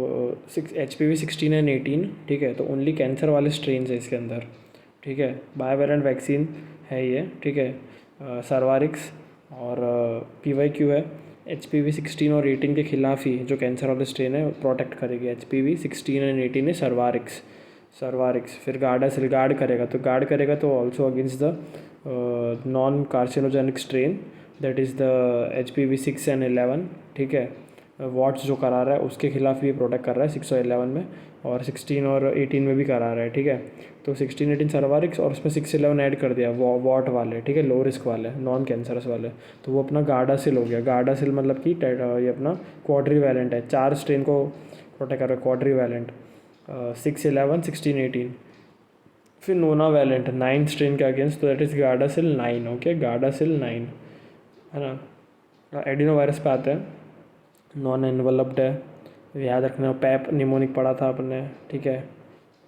HPV 16 एंड 18, ठीक है। तो ओनली कैंसर वाले स्ट्रेन है इसके अंदर, ठीक है। बायोवेलेंट वैक्सीन है ये, ठीक है। सर्वारिक्स और PYQ है। HPV 16 और 18 के खिलाफ ही जो कैंसर वाले स्ट्रेन है प्रोटेक्ट करेगी। HPV 16 एंड 18 है सर्वारिक्स। फिर गार्डासिल गार्ड करेगा तो also against the non carcinogenic strain that is the HPV 6 and 11, ठीक है। वॉट्स जो करा रहा है उसके खिलाफ भी प्रोटेक्ट कर रहा है 6 और 11 में, और 16 और 18 में भी करा रहा है, ठीक है। तो 16, 18 सर्वारिक्स और उसमें 6, 11 ऐड कर दिया वॉट वाले, ठीक है, लो रिस्क वाले, नॉन कैंसरस वाले। तो वो अपना गार्डासिल हो गया। गार्डासिल मतलब कि ये अपना क्वाड्रीवैलेंट है, 4 स्ट्रेन को प्रोटेक्ट कर रहा है, क्वाड्रीवैलेंट 6, 11, 16, 18। फिर नोनावैलेंट 9 स्ट्रेन के अगेंस्ट, तो that is Gardasil 9, okay. Gardasil 9 है ना। एडिनो वायरस पे आते हैं, नॉन एनवलप्ड है, याद रखना। पैप निमोनिक पढ़ा था आपने, ठीक है।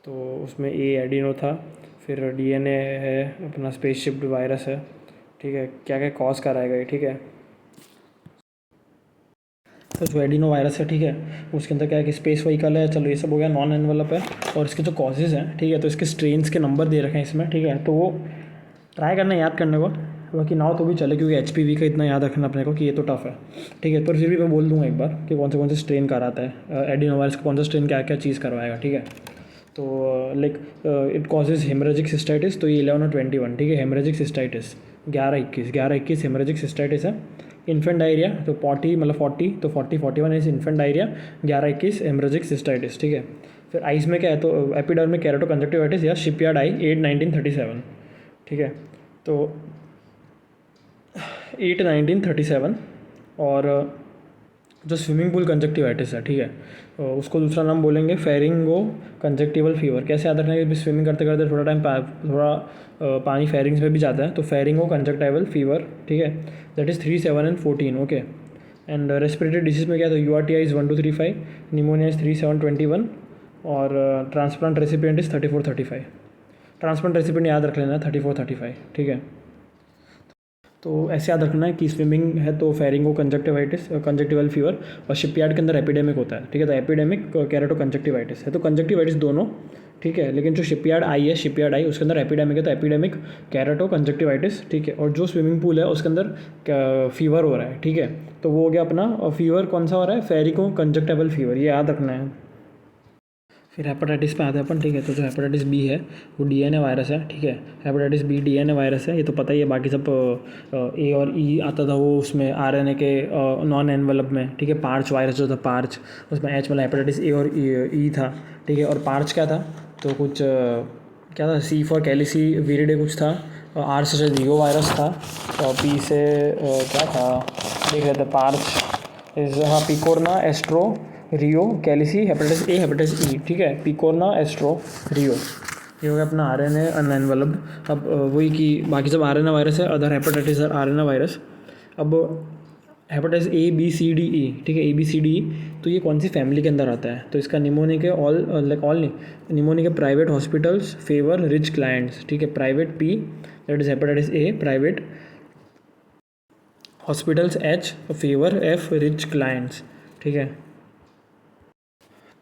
तो उसमें एडिनो था। फिर DNA है, अपना स्पेसशिप्ड वायरस है, ठीक है। क्या क्या कॉज कराएगा ये, ठीक है। तो जो एडिनो वायरस है, ठीक है, उसके अंदर क्या है कि स्पेस व्हीकल है, चलो ये सब हो गया, नॉन एनवलप है। और इसके जो कॉजेज़ हैं, ठीक है, तो इसके स्ट्रेन्स के नंबर दे रखे हैं इसमें, ठीक है। तो वो ट्राई करना याद करने को, बाकी नाव तो भी चले, क्योंकि HPV का इतना याद रखना अपने को कि ये तो टफ है, ठीक है। पर फिर भी मैं बोल दूंगा एक बार कि कौन से स्ट्रेन कराता है एडिनो वायरस का, कौन सा स्ट्रेन क्या क्या चीज़ करवाएगा, ठीक है। तो like it causes haemorrhagic cystitis, तो ये 11 और 21, ठीक है। हेमरेजिक सिस्टाइटिस 11-21 हेमरेजिक सिस्टाइटिस है। इन्फेंट डायरिया तो 40 मतलब 40, तो 40-41 is infant diarrhoea, 11-21 haemorrhagic cystitis, ठीक है। फिर आइस में क्या है, तो एपिडर्मिक केराटोकंजक्टिवाइटिस या शिपयार्ड आई 8-19-37, ठीक है। तो 8-19-37 और जो स्विमिंग पूल कंजक्टिवाइटिस है, ठीक है, उसको दूसरा नाम बोलेंगे फेरिंगो कंजक्टिवल फीवर। कैसे याद रखना है कि स्विमिंग करते करते थोड़ा टाइम पानी फेरिंग्स में भी जाता है, तो फेरिंगो कंजक्टिवल फीवर, ठीक है। That is 3, 7 and 14, okay. And respiratory disease में क्या है, तो URTI इज़ 1, 2, 3, 5, निमोनिया इज़ 3, 7, 21 और transplant recipient is 34, 35। Transplant recipient याद रख लेना 34, 35, ठीक है। तो ऐसे याद रखना है कि स्विमिंग है तो फेरिंगो कंजक्टिवाइटिस कंजक्टिवल फीवर, और शिपयार्ड के अंदर एपिडेमिक होता है, ठीक है। तो एपिडेमिक कैरेटो कंजक्टिवाइटिस है, तो कंजक्टिवाइटिस दोनों, ठीक है। लेकिन जो शिपयार्ड आई उसके अंदर एपिडेमिक है, तो एपिडेमिक कैरेटो कंजक्टिवाइटिस, ठीक है। और जो स्विमिंग पूल है उसके अंदर फीवर हो रहा है, ठीक है। तो वो हो गया अपना, और फीवर कौन सा हो रहा है, फेरिको कंजक्टिवल फीवर, ये याद रखना है। फिर हेपेटाइटिस पे आते हैं अपन, ठीक है। तो जो हेपेटाइटिस बी है वो DNA वायरस है, ठीक है। हेपेटाइटिस बी DNA वायरस है, ये तो पता ही है। बाकी सब A और E आता था वो उसमें RNA के नॉन एनवलप में, ठीक है। पार्च वायरस जो था, पार्च, उसमें H मतलब हेपेटाइटिस A और E था, ठीक है। और पार्च क्या था, तो कुछ क्या था, C फॉर कैलिसी विरिडे कुछ था, R से रियो वायरस था, और P से क्या था, देख रहे थे, पार्च इज, हाँ, picorna astro reo calici hepatitis A hepatitis E, ठीक है। पिकोरना एस्ट्रो रियो, ये हो गया अपना RNA अनएनवलप्ड। अब वही कि बाकी सब RNA वायरस है, other hepatitis are RNA virus. अब hepatitis A B C D E, ठीक है, ABCDE, तो ये कौन सी फैमिली के अंदर आता है, तो इसका निमोनिक है ऑल नहीं, निमोनिक है private hospitals favour rich clients, ठीक है। Private P that is hepatitis A, private hospitals H, favour F rich clients, ठीक है।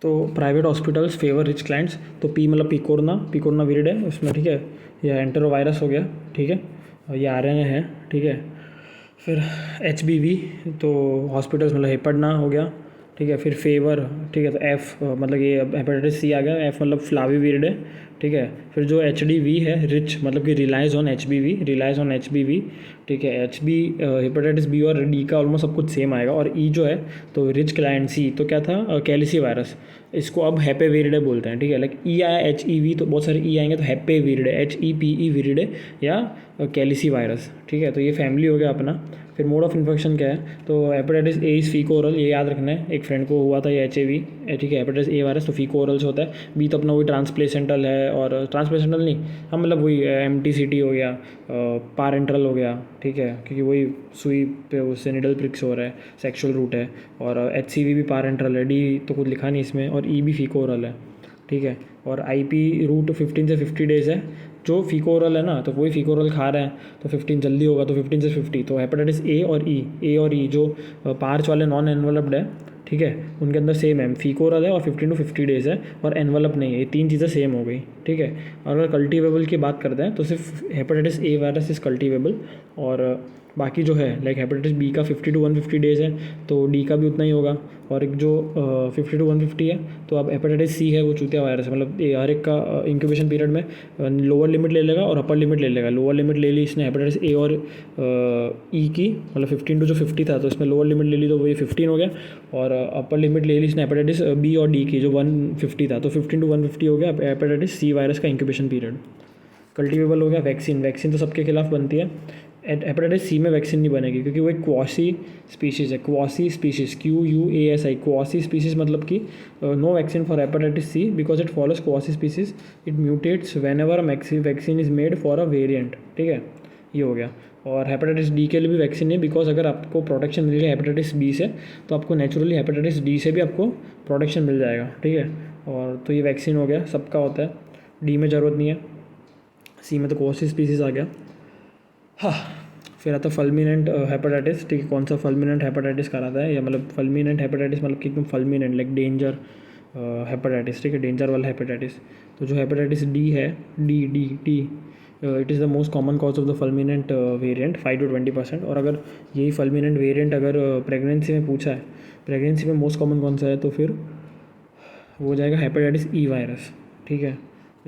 तो private hospitals favour rich clients, तो P मतलब पिकोरना विरिड है उसमें, ठीक है। यह एंटेरोवायरस हो गया, ठीक है, और ये RNA है, ठीक है। फिर HBV, तो हॉस्पिटल्स मतलब हेपडना हो गया, ठीक है। फिर फेवर, ठीक है, तो F मतलब ये हेपेटाइटिस C आ गया, F मतलब फ्लावी विरिड है, ठीक है। फिर जो HDV है रिच, मतलब कि रिलाइज ऑन HBV, ठीक है। हेपेटाइटिस बी और डी का ऑलमोस्ट सब कुछ सेम आएगा। और ई जो है तो रिच क्लाइंट, सी तो क्या था कैलिसी वायरस, इसको अब हेपेविरिडे बोलते हैं, ठीक है। लाइक ई आया HEV तो बहुत सारे ई आएंगे तो हेपेविरिडे, HEPE विरिडे या कैलिसी वायरस, ठीक है। तो ये फैमिली हो गया अपना। फिर मोड ऑफ इन्फेक्शन क्या है, तो हेपेटाइटिस ए इज़ फीको ओरल, ये याद रखना है। एक फ्रेंड को हुआ था ये HAV, ठीक है। हेपेटाइटिस ए वायरस तो फीको ओरल से होता है। बी तो अपना वही ट्रांसप्लेसेंटल है, और ट्रांसप्लेसेंटल नहीं, हम मतलब वही MTCT हो गया, पारेंट्रल हो गया, ठीक है, क्योंकि वही सुई पे उससे निडल प्रिक्स हो रहा है, सेक्शुअल रूट है। और HCV भी पारेंट्रल है, डी तो कुछ लिखा नहीं इसमें, और ई भी फीको ओरल है, ठीक है। और IP रूट 15 से 50 डेज़ है। जो फीको ओरल है ना, तो वही फीको ओरल खा रहे हैं तो 15 जल्दी होगा, तो 15 से 50। तो हेपेटाइटिस ए और ई जो पार्च वाले नॉन एनवलप्ड है, ठीक है, उनके अंदर सेम है, फीको ओरल है और 15 to 50 डेज़ है, और एनवलप नहीं है। ये तीन चीज़ें सेम हो गई, ठीक है। और अगर कल्टिवेबल की बात करते हैं तो सिर्फ hepatitis A virus is cultivable, और बाकी जो है लाइक हेपेटाइटिस बी का 50 to 150 डेज़ है, तो डी का भी उतना ही होगा। और एक जो 50 to 150 है, तो अब हेपेटाइटिस सी है वो चूतिया वायरस है, मतलब हर एक का इंक्यूबेशन पीरियड में लोअर लिमिट ले लेगा और अपर लिमिट ले लेगा। लोअर लिमिट ले ली इसने हेपेटाइटिस ए और ई की, मतलब 15 to जो 50 था, तो इसमें लोअर लिमिट ले ली तो वो ये 15 हो गया। और अपर लिमिट ले ली इसने हेपेटाइटिस बी और डी की जो 150 था, तो 15 to 150 हो गया हेपेटाइटिस सी वायरस का इंक्यूबेशन पीरियड। कल्टिवेबल हो गया। वैक्सीन तो सबके खिलाफ बनती है। हेपेटाइटिस सी में वैक्सीन नहीं बनेगी क्योंकि वो एक क्वासी स्पीशीज़ है, quasi species, QUASI, quasi species, मतलब कि no vaccine for hepatitis C because it follows quasi species, it mutates whenever vaccine is made for a variant, ठीक है। ये हो गया। और हेपेटाइटिस डी के लिए भी वैक्सीन नहीं, बिकॉज अगर आपको प्रोटेक्शन मिल गया हेपेटाइटिस बी से, तो आपको नेचुरली हेपेटाइटिस डी से भी आपको प्रोटेक्शन मिल जाएगा, ठीक है। और तो ये वैक्सीन हो गया, सबका होता है। डी में ज़रूरत नहीं है, सी में तो क्वासी स्पीशीज़ आ गया। हाँ, फिर आता फल्मिनेंट हेपेटाइटिस, ठीक है। कौन सा फल्मिनेंट हेपेटाइटिस कराता है, या मतलब फल्मिनेंट हेपेटाइटिस मतलब कि एकदम फल्मिनेंट लाइक डेंजर हेपेटाइटिस, ठीक है, डेंजर वाला हेपेटाइटिस। तो जो हेपेटाइटिस डी है, D D D it is the most common cause of the fulminant variant, 5 to 20%। और अगर यही फल्मिनेंट वेरिएंट अगर प्रेगनेंसी में पूछा है, प्रेगनेंसी में मोस्ट कॉमन कौन सा है, तो फिर वो हो जाएगा हेपेटाइटिस ई वायरस, ठीक है।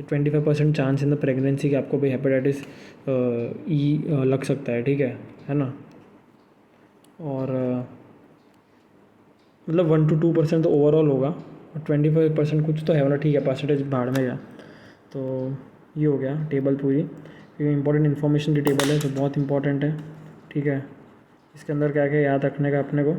25% चांस इन द प्रेगनेंसी कि आपको भी हेपेटाइटिस ई लग सकता है, ठीक है ना। और मतलब 1 to 2% तो ओवरऑल होगा, और 25% कुछ तो है, मतलब ठीक है, परसेंटेज भाड़ में गया। तो ये हो गया टेबल पूरी, ये इंपॉर्टेंट इन्फॉर्मेशन की टेबल है जो बहुत इंपॉर्टेंट है, ठीक है। इसके अंदर क्या क्या याद रखने का अपने को,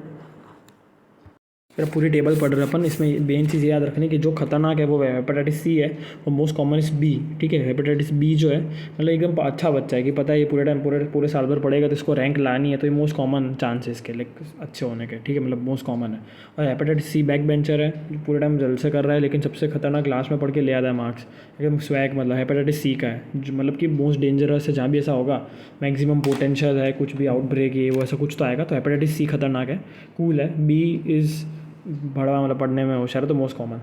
फिर पूरी टेबल पढ़ रहे अपन। इसमें मेन चीज़ याद रखनी कि जो खतरनाक है वो हेपेटाइटिस सी है, और मोस्ट कॉमन इस बी, ठीक है। हेपेटाइटिस बी जो है मतलब एकदम अच्छा बच्चा है कि पता है ये पूरे टाइम पूरे साल भर पढ़ेगा तो इसको रैंक लानी है, तो ये मोस्ट कॉमन चांस है इसके लाइक अच्छे होने के, ठीक है, मतलब मोस्ट कॉमन है। और हेपेटाइटिस सी बैक बेंचर है, पूरे टाइम जल्द से कर रहा है, लेकिन सबसे खतरनाक लास्ट में पढ़ के ले आता है मार्क्स, एकदम स्वैग। मतलब हेपेटाइटिस सी का है जो मतलब कि मोस्ट डेंजरस है, जहाँ भी ऐसा होगा मैक्सिमम पोटेंशियल है, कुछ भी आउटब्रेक ये वो ऐसा कुछ तो आएगा, तो हेपेटाइटिस सी खतरनाक है, कूल है। बी इज़ बड़ा मतलब पढ़ने में होशियार है, तो मोस्ट कॉमन।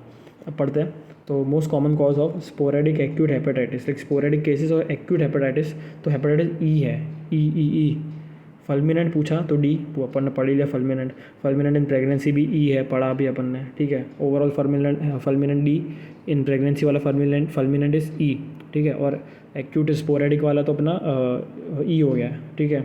अब पढ़ते हैं। तो most common cause of sporadic acute hepatitis, like sporadic cases और एक्यूट हेपेटाइटिस, तो हेपेटाइटिस ई है, ई। फल्मिनेंट पूछा तो डी, अपन ने पढ़ ही लिया फल्मिनेंट इन प्रेगनेंसी भी ई है, पढ़ा भी अपन ने, ठीक है। ओवरऑल फल्मिनेंट डी, इन प्रेगनेंसी वाला फल्मिनेंट इज ई, ठीक है। और एक्यूट स्पोरेडिक वाला तो अपना ई हो गया, ठीक है।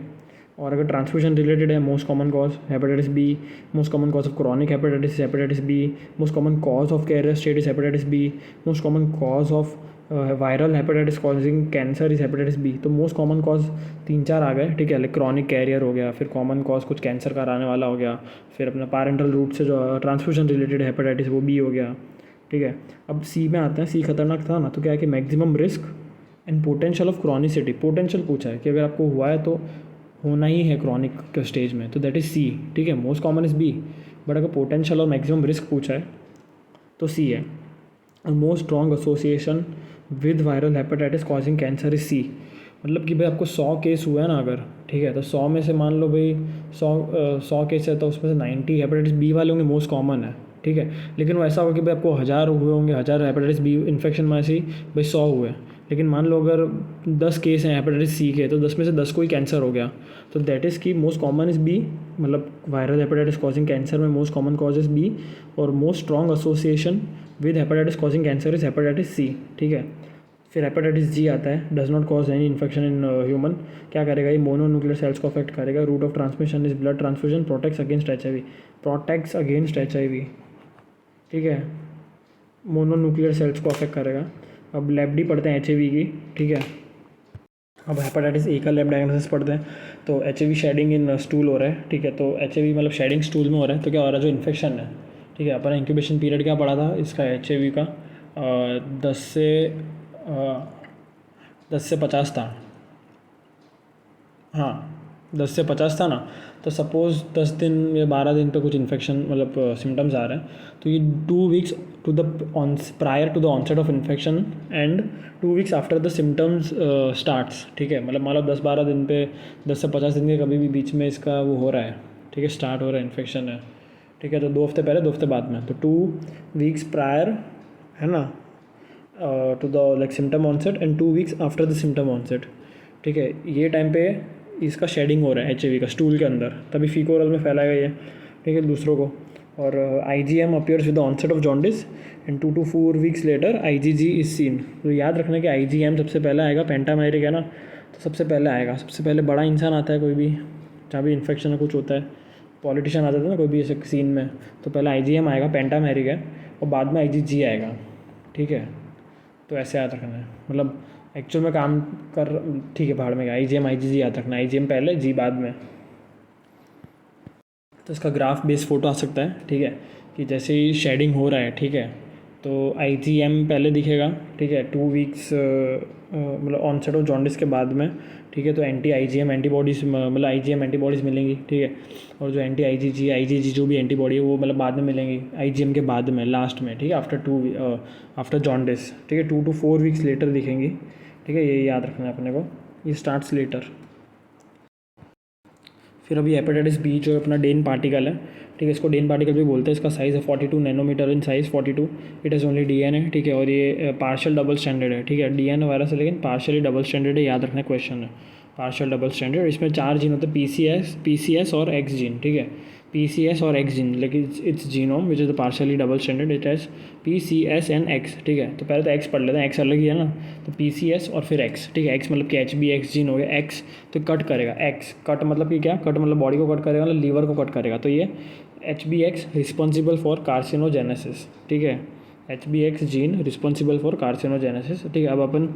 और अगर ट्रांसफ्यूजन रिलेटेड है, most common cause hepatitis B, most common cause of chronic hepatitis B, most common cause of carrier state is hepatitis B, most common cause of viral hepatitis causing cancer is hepatitis B. तो most common cause 3-4 आ गए, ठीक है। Like chronic career हो गया, फिर common cause कुछ cancer का आने वाला हो गया, फिर अपना पैरेंटल रूट से जो ट्रांसफ्यूजन रिलेटेड हेपेटाइटिस वो बी हो गया, ठीक है। अब सी में आते हैं। सी खतरनाक था ना, तो क्या है कि maximum risk and potential of chronicity, potential पूछा है कि अगर आपको हुआ है तो होना ही है क्रॉनिक के स्टेज में, तो दैट इज़ सी, ठीक है। Most common is B, but अगर पोटेंशियल और मैक्सिमम रिस्क पूछा है तो सी है। और most strong association with viral hepatitis causing cancer is C, मतलब कि भाई आपको 100 केस हुआ है ना अगर, ठीक है, तो 100 में से मान लो भाई 100 केस है, तो उसमें से 90 हेपेटाइटिस बी वाले होंगे, मोस्ट कॉमन है, ठीक है। लेकिन वो ऐसा होगा कि भाई आपको 1000 हुए होंगे, 1000 हेपेटाइटिस बी इन्फेक्शन में से ही भाई 100 हुए, लेकिन मान लो अगर 10 केस हैं हेपेटाइटिस सी के, तो 10 में से 10 को ही कैंसर हो गया, तो दैट इज़ की मोस्ट कॉमन इज़ बी, मतलब वायरल हेपेटाइटिस कॉजिंग कैंसर में most common cause is B, और most strong association with hepatitis causing cancer is hepatitis C, ठीक है। फिर हेपेटाइटिस जी आता है, does not cause any infection in human. क्या करेगा ये, मोनोन्यूक्लियर सेल्स को अफेक्ट करेगा। Route of transmission is blood transfusion, protects against HIV, protects against HIV, ठीक है। मोनोन्यूक्लियर सेल्स को अफेक्ट करेगा। अब लैब डी पढ़ते हैं HIV की, ठीक है। अब हेपेटाइटिस ए का लैब डायग्नोसिस पढ़ते हैं। तो HIV शेडिंग इन स्टूल हो रहा है, ठीक है। तो HIV मतलब शेडिंग स्टूल में हो रहा है, तो क्या हो रहा है, जो इन्फेक्शन है, ठीक है। अपन इंक्यूबेशन पीरियड क्या पढ़ा था इसका HIV का, 10 से 50 था, हाँ 10 से 50 था ना। तो सपोज़ 10 दिन या 12 दिन पे कुछ इन्फेक्शन मतलब सिम्टम्स आ रहे हैं, तो ये 2 weeks to the prior to the onset of infection and 2 weeks after the symptoms starts, ठीक है। मतलब 10-12 दिन पे, 10 से 50 दिन के कभी भी बीच में इसका वो हो रहा है, ठीक है, स्टार्ट हो रहा है इन्फेक्शन है, ठीक है। तो 2 हफ्ते पहले 2 हफ्ते बाद में, तो 2 वीक्स प्रायर है ना to the like symptom onset and 2 weeks after the symptom onset, ठीक है। ये टाइम पे इसका शेडिंग हो रहा है HIV का स्टूल के अंदर, तभी फीको ओरल में फैलाएगा ये, ठीक है, दूसरों को। और IgM appears with the onset of jaundice and 2 to 4 weeks later IgG is seen. तो याद रखना कि IgM सबसे पहले आएगा, पेंटामेरिक है ना, तो सबसे पहले आएगा। सबसे पहले बड़ा इंसान आता है कोई भी, जहाँ भी इन्फेक्शन है कुछ होता है, पॉलिटिशियन आ जाता है ना कोई भी ऐसे सीन में, तो पहले IgM आएगा, पेंटामेरिक है, और बाद में IgG आएगा, ठीक है। तो ऐसे याद रखना है, मतलब एक्चुअल में काम कर, ठीक है, भाड़ में गया। IgM IgG याद रखना, IgM पहले G बाद में। तो इसका ग्राफ बेस फोटो आ सकता है, ठीक है, कि जैसे ही शेडिंग हो रहा है, ठीक है, तो IgM पहले दिखेगा, ठीक है, 2 वीक्स मतलब ऑनसेट ऑफ जॉन्डिस के बाद में, ठीक है। तो IgM एंटीबॉडीज़ मतलब IgM एंटीबॉडीज़ मिलेंगी, ठीक है। और जो IgG IgG जो भी एंटीबॉडी है वो मतलब बाद में मिलेंगी, IgM के बाद में, लास्ट में, ठीक है, आफ्टर जॉन्डिस, ठीक है। 2 to 4 वीक्स लेटर दिखेंगी, ठीक है। ये याद रखना है अपने को, ये स्टार्ट्स लेटर। फिर अभी हेपेटाइटिस बी जो अपना डेन पार्टिकल है, ठीक है, इसको डेन पार्टिकल भी बोलते हैं। इसका साइज़ है 42 nanometre in size, 42। It is only DNA, ठीक है। और ये पार्शियल डबल स्टैंडर्ड है, ठीक है। DNA वायरस है लेकिन पार्शियली डबल स्टैंडर्ड है, याद रखना क्वेश्चन है, पार्शियल डबल स्टैंडर्ड। इसमें 4 जीन होते हैं, PCS और X जीन, ठीक है। PCS और X जीन, लेकिन it's genome which is the partially double standard, it has PCS and X, ठीक है। तो पहले तो X पढ़ लेते हैं, X अलग ही है ना, तो PCS और फिर X, ठीक है। X मतलब कि HbX जीन हो गया, X तो कट करेगा, X कट मतलब कि क्या, कट मतलब बॉडी को कट करेगा, मतलब लीवर को कट करेगा, तो ये HbX रिस्पॉन्सिबल फॉर कार्सिनोजेनेसिस, ठीक है। HbX gene responsible for carcinogenesis, ठीक है। अब अपन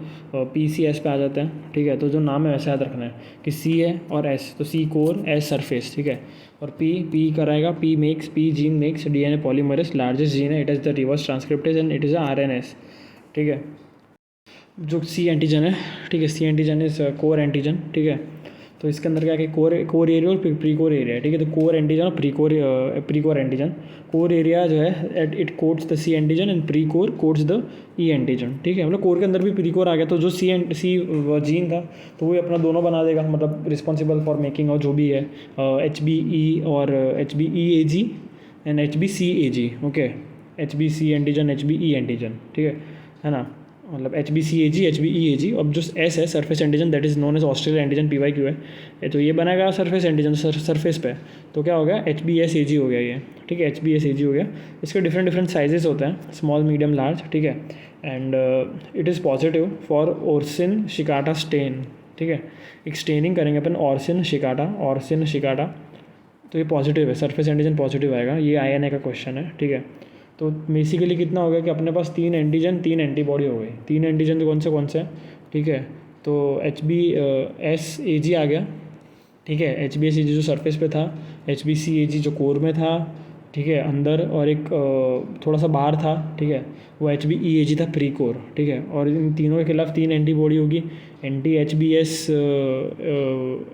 PCS पे आ जाते हैं, ठीक है। तो जो नाम है वैसे याद रखना है कि C है और S, तो C कोर, S सरफेस, ठीक है। और P कराएगा, P gene makes DNA polymerase, largest gene है, it is the reverse transcriptase and it is a RNS, ठीक है। जो C एंटीजन है, ठीक है, C antigen is core antigen, ठीक है। तो इसके अंदर क्या है कि कोर एरिया और प्री कोर एरिया है, ठीक है। तो कोर एंटीजन और pre core antigen, core area जो है it codes the C antigen and pre core codes the E antigen, ठीक है। मतलब कोर के अंदर भी प्री कोर आ गया, तो जो C जीन था तो वो अपना दोनों बना देगा, मतलब रिस्पॉन्सिबल फॉर मेकिंग और जो भी है HBE और HBEAG and HBCAG, okay. HBC antigen HBE antigen, ठीक है ना, मतलब HBCAG HBEAG। अब जो S है surface antigen, that is known as Australia antigen PYQ है, तो ये बनाएगा सरफेस एंटीजन सरफेस पे, तो क्या हो गया HBsAg हो गया ये, ठीक है, HBsAg हो गया। इसके डिफरेंट साइजेस होते हैं, स्मॉल मीडियम लार्ज, ठीक है। And it is positive for orcein Shikata stain, ठीक है। एक स्टेनिंग करेंगे अपन ओर्सिन शिकाटा, तो ये पॉजिटिव है, सरफेस एंटीजन पॉजिटिव आएगा, ये INA का क्वेश्चन है, ठीक है। तो बेसिकली कितना हो गया कि अपने पास 3 एंटीजन 3 एंटीबॉडी हो गई। 3 एंटीजन तो कौन से हैं, ठीक है। तो HBsAg आ गया, ठीक है, HBsAg जो सरफेस पे था, HBCAg जो कोर में था, ठीक है, अंदर, और एक थोड़ा सा बाहर था, ठीक है, वो HBEAg था प्री कोर, ठीक है। और इन तीनों के खिलाफ 3 एंटीबॉडी होगी, anti-HBs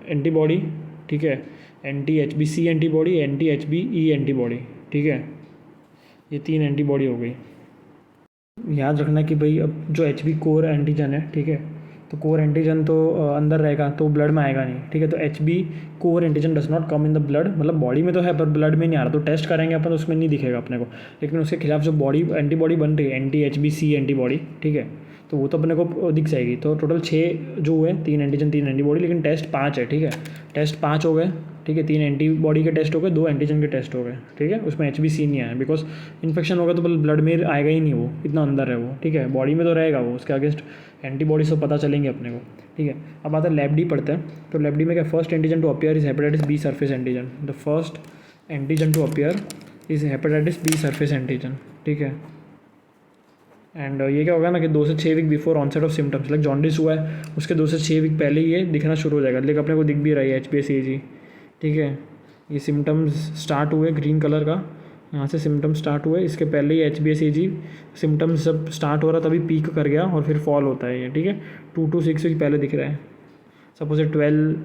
एंटीबॉडी, ठीक है, anti-HBC एंटीबॉडी, anti-HBE एंटीबॉडी, ठीक है। ये 3 एंटीबॉडी हो गई। याद रखना कि भाई अब जो HB कोर एंटीजन है, ठीक है, तो कोर एंटीजन तो अंदर रहेगा, तो ब्लड में आएगा नहीं, ठीक है। तो HB core antigen does not come in the blood, मतलब बॉडी में तो है पर ब्लड में नहीं आ रहा, तो टेस्ट करेंगे अपन, उसमें नहीं दिखेगा अपने को, लेकिन उसके खिलाफ जो बॉडी एंटीबॉडी बन रही है, anti-HBC एंटीबॉडी, ठीक है, तो तो वो तो अपने को दिख जाएगी। तो टोटल 6 जो हुए, 3 एंटीजन 3 एंटीबॉडी, लेकिन टेस्ट 5 है, ठीक है। टेस्ट 5 हो गए, ठीक है। 3 एंटीबॉडी के टेस्ट हो गए, 2 एंटीजन के टेस्ट हो गए, ठीक है। उसमें HBC नहीं आया, बिकॉज इन्फेक्शन होगा तो ब्लड में आएगा ही नहीं, वो इतना अंदर है वो, ठीक है। बॉडी में तो रहेगा वो, उसके अगेंस्ट एंटीबॉडीज तो पता चलेंगे अपने को, ठीक है। अब आता है लैब डी पढ़ते हैं। तो लैब डी में क्या, first antigen to appear is hepatitis B surface antigen. The first antigen to appear is hepatitis B surface antigen, ठीक है। एंड ये क्या होगा ना कि 2 से 6 week before onset of symptoms, like jaundice हुआ है उसके 2 से 6 वीक पहले ही ये दिखना शुरू हो जाएगा, लेकिन अपने को दिख भी रही है HbA1c, ठीक है। ये सिम्टम्स स्टार्ट हुए ग्रीन कलर का, यहाँ से सिम्टम्स स्टार्ट हुए, इसके पहले ही HbA1c सिम्टम्स जब स्टार्ट हो रहा तभी पीक कर गया और फिर फॉल होता है ये, ठीक है। 2 to 6 वीक पहले दिख रहा है। सपोज 12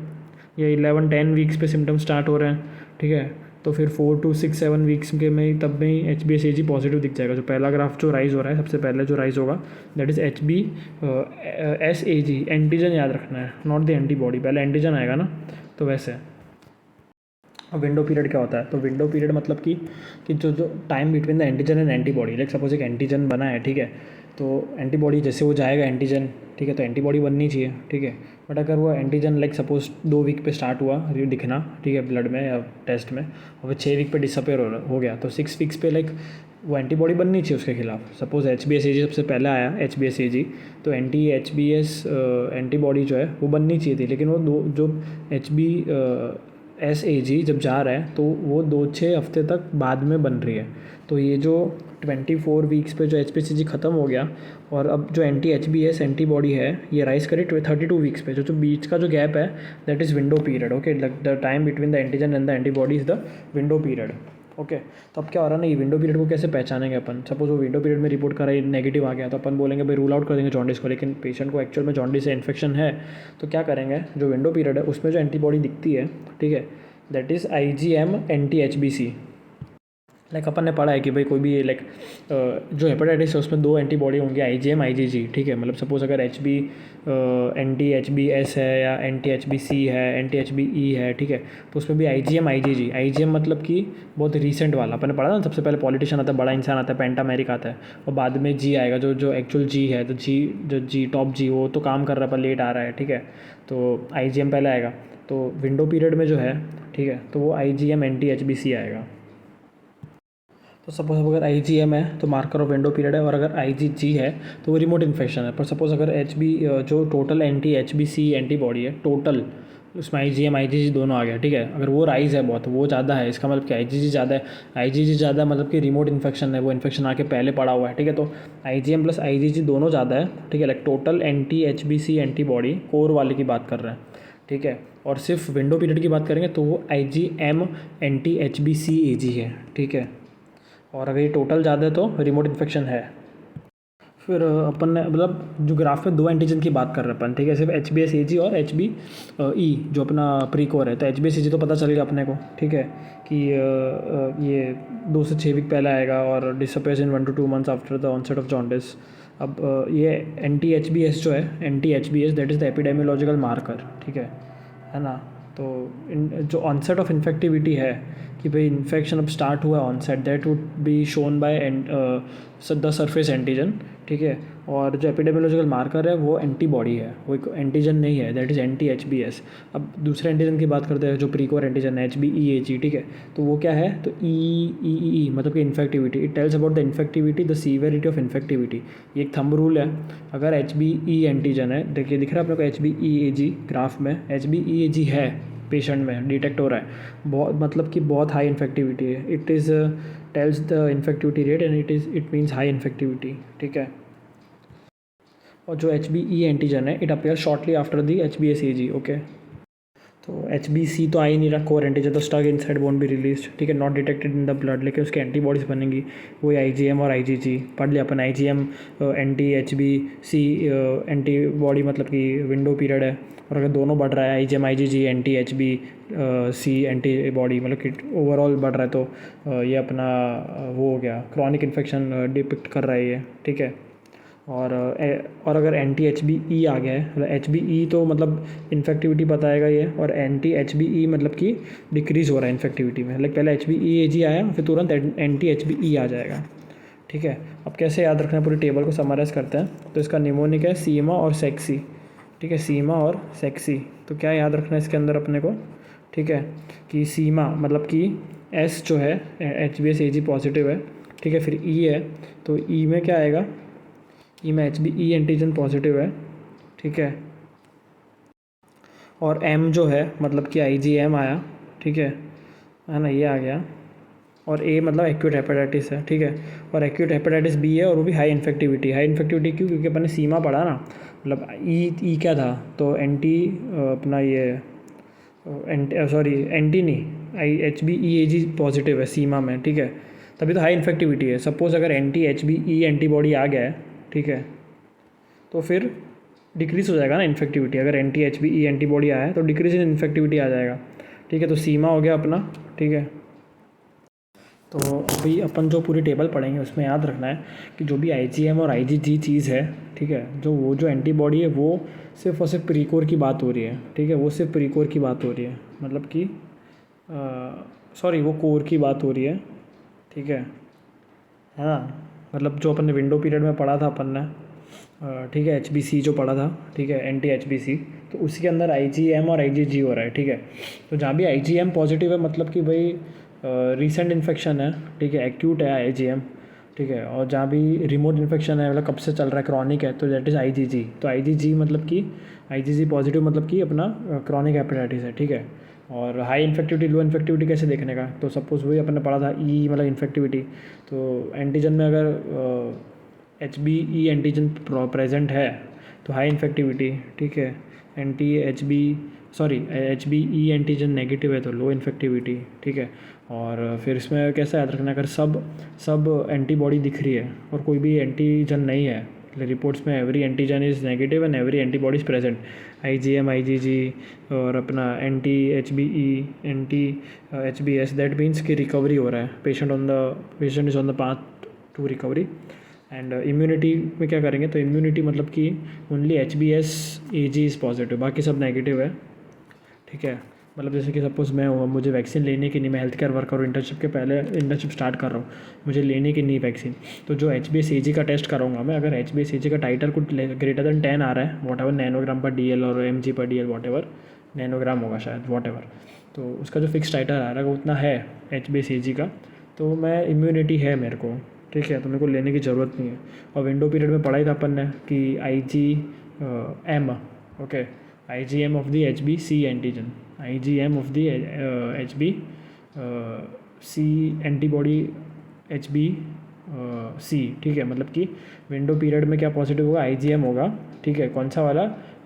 या 11-10 वीक्स पे सिम्टम्स स्टार्ट हो रहे हैं, ठीक है। तो फिर 4 to 6-7 वीक्स के में तब में ही HbA1c पॉजिटिव दिख जाएगा। जो पहला ग्राफ जो राइज हो रहा है, सबसे पहले जो राइज होगा दैट इज़ HbA1c। एंटीजन याद रखना है, नॉट द एंटीबॉडी, पहले एंटीजन आएगा ना, तो वैसे। अब विंडो पीरियड क्या होता है, तो विंडो पीरियड मतलब कि जो time between the antigen and antibody, like suppose एक एंटीजन बना है, ठीक है। तो एंटीबॉडी जैसे वो जाएगा एंटीजन, ठीक है, तो एंटीबॉडी बननी चाहिए, ठीक है। बट अगर वो एंटीजन लाइक सपोज 2 वीक पे स्टार्ट हुआ दिखना, ठीक है, ब्लड में या टेस्ट में, और फिर 6 वीक पे डिसअपेयर हो गया, तो 6 वीक्स पे लाइक वो एंटीबॉडी बननी चाहिए उसके खिलाफ। सपोज HbA1c सबसे पहले आया HbA1c, तो HbS एंटीबॉडी जो है वो बननी चाहिए थी, लेकिन वो जो HbS जब जा रहा है तो वो 2-6 हफ्ते तक बाद में बन रही है। तो ये जो 24 वीक्स पे जो HbA1c ख़त्म हो गया, और अब जो HbS एंटीबॉडी है ये राइज करे 32 वीक्स पे, जो बीच का जो गैप है that is window period, okay. The time between the antigen and the antibody is the window period, okay. तो अब क्या हो रहा है ना, ये विंडो पीरियड को कैसे पहचानेंगे अपन। सपोज वो विंडो पीरियड में रिपोर्ट करा नेगेटिव आ गया, तो अपन बोलेंगे भाई रूल आउट कर देंगे जॉन्डिस को, लेकिन पेशेंट को एक्चुअल में जॉन्डिस से इन्फेक्शन है, तो क्या करेंगे, जो विंडो पीरियड है उसमें जो एंटीबॉडी दिखती है, ठीक है, दैट इज़ IgM एंटी-HbC। लाइक अपन ने पढ़ा है कि भाई कोई भी लाइक जो हेपेटाइटिस है उसमें 2 एंटीबॉडी होंगे, IgM IgG, ठीक है। मतलब सपोज अगर एंटी-HbS है या एंटी-HbC है, एंटी-HbE है, ठीक है, तो उसमें भी IgM IgG। IgM मतलब कि बहुत रिसेंट वाला, अपन ने पढ़ा ना, सबसे पहले पॉलिटिशियन आता है, बड़ा इंसान आता है, पेंटामेरिक आता है, और बाद में G आएगा, जो एक्चुअल G है, तो G टॉप G वो तो काम कर रहा है पर लेट आ रहा है, ठीक है। तो IgM पहले आएगा। तो विंडो पीरियड में जो है, ठीक है, तो वो IgM एंटी-HbC आएगा। तो सपोज अगर IgM है तो मार्कर ऑफ विंडो पीरियड है, और अगर IgG है तो वो रिमोट इन्फेक्शन है। पर सपोज अगर जो टोटल एंटी-HbC एंटीबॉडी है टोटल, उसमें IgM IgG दोनों आ गया, ठीक है, अगर वो राइज है बहुत, वो ज़्यादा है, इसका मतलब कि IgG ज़्यादा है। IgG ज़्यादा मतलब कि रिमोट इन्फेक्शन है, वो इन्फेक्शन आके पहले पड़ा हुआ है, ठीक है। तो IgM प्लस IgG दोनों ज़्यादा है, ठीक है। लाइक टोटल एंटी-HbC एंटीबॉडी कोर वाले की बात कर रहे हैं, ठीक है। और सिर्फ विंडो पीरियड की बात करेंगे तो वो IgM एंटी-HbCAg है, ठीक है। और अगर ये टोटल ज़्यादा है तो रिमोट इन्फेक्शन है। फिर अपन ने मतलब जो ग्राफ में 2 एंटीजन की बात कर रहे हैं अपन, ठीक है, सिर्फ HbS-Ag और HbE जो अपना प्रीकोर है। तो HbS-Ag तो पता चल गया अपने को, ठीक है, कि ये 2 से 6 वीक पहले आएगा और disappears in 1 to 2 months after the onset of jaundice. अब ये एंटी-HbS जो है, एंटी-HbS that is the epidemiological marker, ठीक है ना। तो जो ऑनसेट ऑफ इन्फेक्टिविटी है कि भाई इन्फेक्शन अब स्टार्ट हुआ है onset, that would be shown by the surface antigen, ठीक है। और जो एपिडेमियोलॉजिकल मार्कर है वो एंटीबॉडी है, वो एक एंटीजन नहीं है, दैट इज़ एंटी-HbS। अब दूसरे एंटीजन की बात करते हैं जो प्रीकोर एंटीजन है HbE-Ag, ठीक है। तो वो क्या है, तो E मतलब कि infectivity, it tells about the infectivity, the severity of infectivity. ये एक थंब रूल है। अगर HbE एंटीजन है, देखिए दिख रहा है अपने को HbE-Ag ग्राफ में, HbE-Ag है पेशेंट में डिटेक्ट हो रहा है, बहुत मतलब कि बहुत हाई इन्फेक्टिविटी है। It is tells the infectivity rate and it means high infectivity, ठीक है। और जो HbE एंटीजन है it appear shortly after the HbS-Ag, okay. तो HbC तो आ ही नहीं रहा, कोर एंटीजन तो stuck inside won't be release, ठीक है, not detected in the blood, लेकिन उसके एंटीबॉडीज बनेंगी, वही IgM और IgG पढ़ लिया अपन। IgM एंटी-HbC एंटीबॉडी मतलब कि विंडो पीरियड है, और अगर दोनों बढ़ रहा है IgM IgG एंटी-HbC एंटीबॉडी मतलब कि ओवरऑल बढ़ रहा है, तो ये अपना वो हो गया क्रॉनिक इन्फेक्शन डिपिक्ट कर रहा है ये, ठीक है। और अगर एंटी-HbE आ गया है, मतलब HbE तो मतलब इन्फेक्टिविटी बताएगा ये, और एंटी-HbE मतलब कि डिक्रीज़ हो रहा है इन्फेक्टिविटी में। लाइक पहले HbE-Ag आया फिर तुरंत एंटी-HbE आ जाएगा, ठीक है। अब कैसे याद रखना है, पूरी टेबल को समराइज़ करते हैं। तो इसका निमोनिक है सीमा और सेक्सी, ठीक है, सीमा और सेक्सी। तो क्या याद रखना है इसके अंदर अपने को, ठीक है, कि सीमा मतलब कि एस जो है HbS Ag पॉजिटिव है, ठीक है। फिर ई है, तो ई में क्या आएगा, ई में HbE एंटीजन पॉजिटिव है, ठीक है। और एम जो है मतलब कि IgM आया, ठीक है ना, ये आ गया। और ए मतलब एक्यूट हेपेटाइटिस है, ठीक है। और एक्यूट हेपेटाइटिस बी है, और वो भी हाई इन्फेक्टिविटी। हाई इन्फेक्टिविटी क्यों, क्योंकि अपन ने सीमा पढ़ा ना, मतलब ई क्या था, तो एंटी अपना ये सॉरी एंटी नहीं, HbE Ag पॉजिटिव है सीमा में, ठीक है, तभी तो हाई इन्फेक्टिविटी है। सपोज़ अगर HbE एंटीबॉडी आ गया है, ठीक है, तो फिर डिक्रीज़ हो जाएगा ना इन्फेक्टिविटी। अगर HbE एंटीबॉडी आया है तो डिक्रीज इन इन्फेक्टिविटी आ जाएगा, ठीक है। तो सीमा हो गया अपना, ठीक है। तो अभी अपन जो पूरी टेबल पढ़ेंगे उसमें याद रखना है कि जो भी IgM और IgG चीज़ है, ठीक है, जो एंटीबॉडी है वो सिर्फ और सिर्फ प्रीकोर की बात हो रही है, ठीक है, वो सिर्फ प्रीकोर की बात हो रही है, मतलब कि सॉरी वो कोर की बात हो रही है, ठीक है ना। मतलब जो अपन ने विंडो पीरियड में पढ़ा था अपन ने, ठीक है, HbC जो पढ़ा था, ठीक है, एंटी HbC, तो उसके अंदर IgM और IgG हो रहा है, ठीक है। तो जहाँ भी IgM पॉजिटिव है मतलब कि भाई रीसेंट इन्फेक्शन है, ठीक है, एक्यूट है IgM, ठीक है। और जहाँ भी रिमोट इन्फेक्शन है, मतलब कब से चल रहा है, क्रॉनिक है, तो दैट इज़ IgG। तो IgG मतलब कि IgG पॉजिटिव मतलब कि अपना क्रॉनिक हेपेटाइटिस है, ठीक है। और हाई इन्फेक्टिविटी लो इन्फेक्टिविटी कैसे देखने का, तो सपोज़ वही अपन ने पढ़ा था ई मतलब इन्फेक्टिविटी, तो एंटीजन में अगर HbE एंटीजन प्रेजेंट है तो हाई इन्फेक्टिविटी, ठीक है। HbE एंटीजन नेगेटिव है तो लो इन्फेक्टिविटी, ठीक है। और फिर इसमें कैसा याद रखना, अगर सब एंटीबॉडी दिख रही है और कोई भी एंटीजन नहीं है, रिपोर्ट्स में every antigen is negative and every antibody is present, IgM IgG और अपना anti HbE anti HbS, that means कि रिकवरी हो रहा है, patient is on the path to recovery. And immunity में क्या करेंगे, तो इम्यूनिटी मतलब कि only HbS Ag is positive, बाकी सब नेगेटिव है, ठीक है। मतलब जैसे कि सपोज़ मैं हूँ, मुझे वैक्सीन लेने की नहीं, मैं हेल्थ केयर वर्कर हूँ, इंटर्नशिप के पहले इंटर्नशिप स्टार्ट कर रहा हूँ, मुझे लेने की नहीं वैक्सीन, तो जो HbS Ag का टेस्ट कराऊंगा मैं, अगर HbS Ag का टाइटर कुछ ग्रेटर देन 10 आ रहा है, वॉट एवर नैनोग्राम पर DL और mg पर DL, वॉट एवर नैनोग्राम होगा शायद, वॉट एवर, तो उसका जो फिक्स टाइटर आ रहा है वो उतना है HbS Ag का, तो मैं इम्यूनिटी है मेरे को, ठीक है, तो मेरे को लेने की ज़रूरत नहीं है। और विंडो पीरियड में पढ़ा ही था अपन ने कि IgM, okay, IgM of the HbC antigen, IgM of the HbC antibody HbC, ठीक है। मतलब कि विंडो पीरियड में क्या पॉजिटिव होगा, IgM होगा, ठीक है, कौन सा वाला,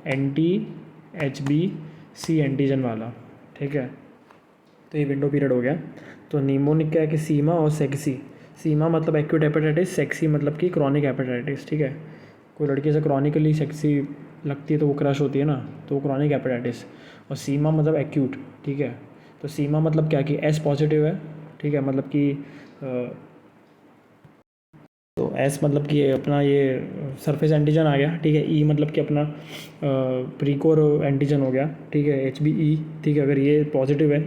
एंटी HbC एंटीजन वाला, ठीक है। तो ये विंडो पीरियड हो गया। तो निमोनिक क्या है कि सीमा और सेक्सी, सीमा मतलब एक्यूट हेपेटाइटिस, सेक्सी मतलब कि क्रॉनिक हेपेटाइटिस, ठीक है। कोई लड़की से क्रॉनिकली सेक्सी लगती है तो वो क्रश होती है ना, तो वो क्रॉनिक हेपेटाइटिस। और सीमा मतलब एक्यूट, ठीक है। तो सीमा मतलब क्या कि S पॉजिटिव है, ठीक है, मतलब कि तो S मतलब कि अपना ये सरफेस एंटीजन आ गया, ठीक है। E मतलब कि अपना प्रीकोर एंटीजन हो गया, ठीक है, HbE, ठीक है। अगर ये पॉजिटिव है,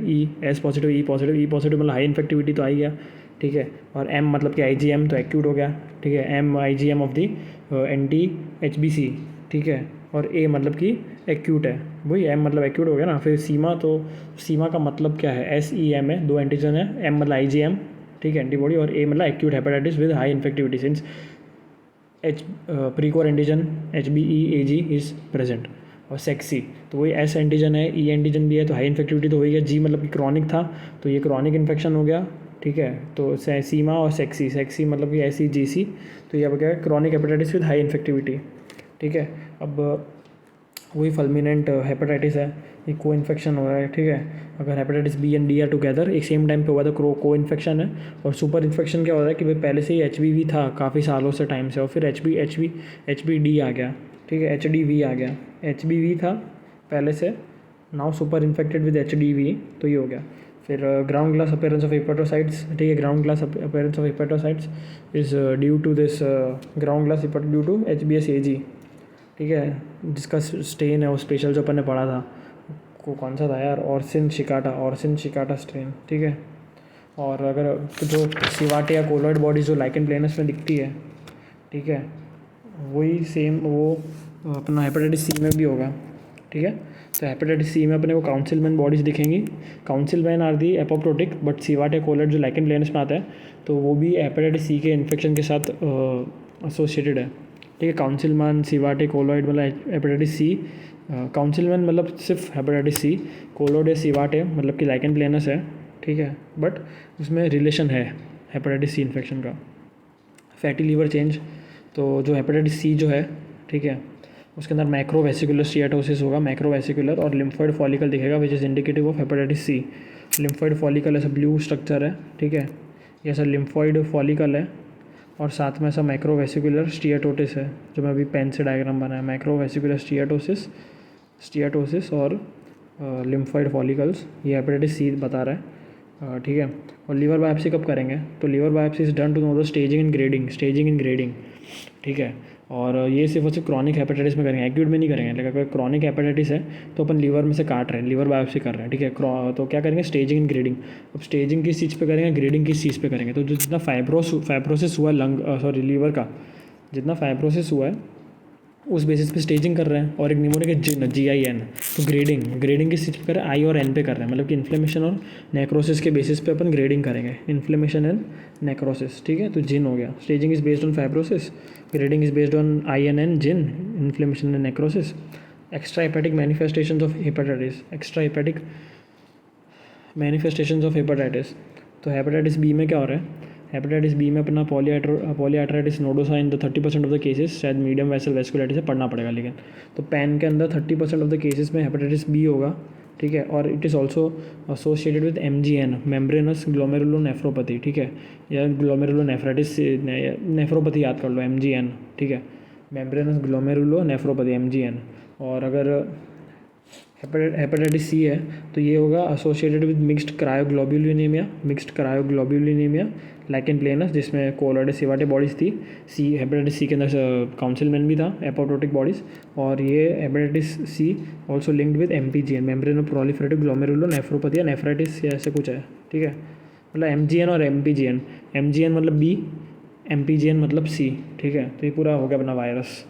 S पॉजिटिव, E पॉजिटिव मतलब हाई इन्फेक्टिविटी तो आ ही गया, ठीक है। और M मतलब कि IgM तो एक्यूट हो गया, ठीक है, IgM of the anti HbC, ठीक है। और A मतलब कि एक्यूट है, वही M मतलब एक्यूट हो गया ना। फिर सीमा, तो सीमा का मतलब क्या है, SEM है, दो एंटीजन है, M मतलब IgM, ठीक है, एंटीबॉडी, और A मतलब acute hepatitis with high infectivity, since precore antigen HbE Ag is present. और सेक्सी तो वही S एंटीजन है, E एंटीजन भी है, तो हाई इन्फेक्टिविटी तो हो गया। G मतलब कि क्रॉनिक था, तो ये क्रॉनिक इन्फेक्शन हो गया, ठीक है। तो सीमा और सेक्सी मतलब कि SEGC, तो ये अब क्या है, chronic hepatitis with high infectivity, ठीक है। अब वही फल्मिनेंट हेपेटाइटिस है, ये को इन्फेक्शन हो रहा है, ठीक है। अगर hepatitis B and D are together एक सेम टाइम पे हुआ तो को इन्फेक्शन है। और सुपर इन्फेक्शन क्या हो रहा है कि भाई पहले से ही HBV था काफ़ी सालों से टाइम से, और फिर HBD आ गया, ठीक है, HDV आ गया। HBV था पहले से, now super infected with HDV, तो ये हो गया। फिर ground glass appearance of hepatocytes, ठीक है, ground glass appearance of hepatocytes is due to this ground glass due to HbS Ag, ठीक है, जिसका स्ट्रेन है वो स्पेशल जो अपन ने पढ़ा था, को कौन सा था यार, ऑर्सिन शिकाटा स्ट्रेन, ठीक है। और अगर तो जो सिवाटे या कोलॉइड बॉडी जो लाइकेन प्लेनस में दिखती है, ठीक है, वही सेम वो अपना हेपेटाइटिस सी में भी होगा, ठीक है। तो हेपेटाइटिस सी में अपने को काउंसिलमैन बॉडीज़ दिखेंगी। Councilman are the apoptotic, but Civatte colloid जो लाइकेन प्लेनस में आता है तो वो भी हेपेटाइटिस सी के इन्फेक्शन के साथ एसोसिएटेड है, ठीक है। काउंसिलमैन, सिवाटे, कोलॉइड मतलब हेपेटाइटिस सी। काउंसिलमैन मतलब सिर्फ हेपेटाइटिस सी, कोलॉइड या सिवाटे मतलब कि लाइकेन प्लेनस है, ठीक है, बट उसमें रिलेशन है हेपेटाइटिस सी इन्फेक्शन का। फैटी लीवर चेंज, तो जो हेपेटाइटिस सी जो है, ठीक है, उसके अंदर मैक्रोवेसिकुलर स्टीएटोसिस होगा, मैक्रोवेसिकुलर, और लिम्फॉइड फॉलिकल दिखेगा which is indicative of hepatitis C. Lymphoid follicle ऐसा ब्लू स्ट्रक्चर है, ठीक है, ये ऐसा लिम्फॉइड फॉलिकल है और साथ में ऐसा मैक्रोवेसिकुलर स्टीएटोसिस है, जो मैं अभी पेन से डायग्राम बनाया, मैक्रोवेसिकुलर स्टीएटोसिस और लिम्फॉइड फॉलिकल्स, ये हेपेटाइटिस सी बता रहा है, ठीक है। और लीवर बायोप्सी कब करेंगे, तो liver biopsy is done to know the staging in grading, ठीक है। और ये सिर्फ और सिर्फ क्रॉनिक हेपेटाइटिस में करेंगे, एक्यूट में नहीं करेंगे। लेकिन अगर क्रॉनिक हेपेटाइटिस है तो अपन लीवर में से काट रहे हैं, लीवर बायोप्सी कर रहे हैं, ठीक है। तो क्या करेंगे, स्टेजिंग इन ग्रेडिंग। अब स्टेजिंग किस चीज़ पे करेंगे, ग्रेडिंग किस चीज़ पे करेंगे, तो जो जितना फाइब्रोसिस हुआ लीवर का जितना फाइब्रोसिस हुआ है उस बेसिस पे स्टेजिंग कर रहे हैं। और एक निमोनिक है जिन, GIN, तो ग्रेडिंग किस चीज़ पे कर रहे हैं, आई और एन पे कर रहे हैं, मतलब कि इन्फ्लेमेशन और नेक्रोसिस के बेसिस पे अपन ग्रेडिंग करेंगे, इन्फ्लेमेशन एंड नेक्रोसिस, ठीक है। तो जिन हो गया, staging is based on fibrosis, grading is based on IN and जिन, inflammation and necrosis. Extra hepatic manifestations of hepatitis, तो हेपेटाइटिस बी में क्या हो रहा है, हेपेटाइटिस बी में अपना polyarteritis nodosa in the 30% of the cases, शायद मीडियम वेसल वेस्कुलाइटिस से पढ़ना पड़ेगा, लेकिन तो पैन के अंदर 30% ऑफ द केसेस में हेपेटाइटिस बी होगा, ठीक है। और it is also associated with MGN, membranous glomerulonephropathy, ठीक है, या ग्लोमेरुलोनेफ्राइटिस, नेफ्रोपैथी याद कर लो, MGN, ठीक है, मेम्ब्रेनस ग्लोमेरुलोनेफ्रोपैथी, MGN। और अगर हेपेटाइटिस सी है तो ये होगा associated with mixed cryoglobulinemia lichen planus, जिसमें कोलॉइड सिवाटे बॉडीज़ थी। हेपेटाइटिस सी के अंदर काउंसिलमैन भी था, एपोप्टोटिक बॉडीज़। और ये hepatitis C also linked with MPGN, membrano proliferative glomerulonephropathy या नेफ्राइटिस या ऐसे कुछ है, ठीक है। मतलब MGN और MPGN मतलब B, MPGN मतलब C, ठीक है। तो ये पूरा हो गया अपना वायरस।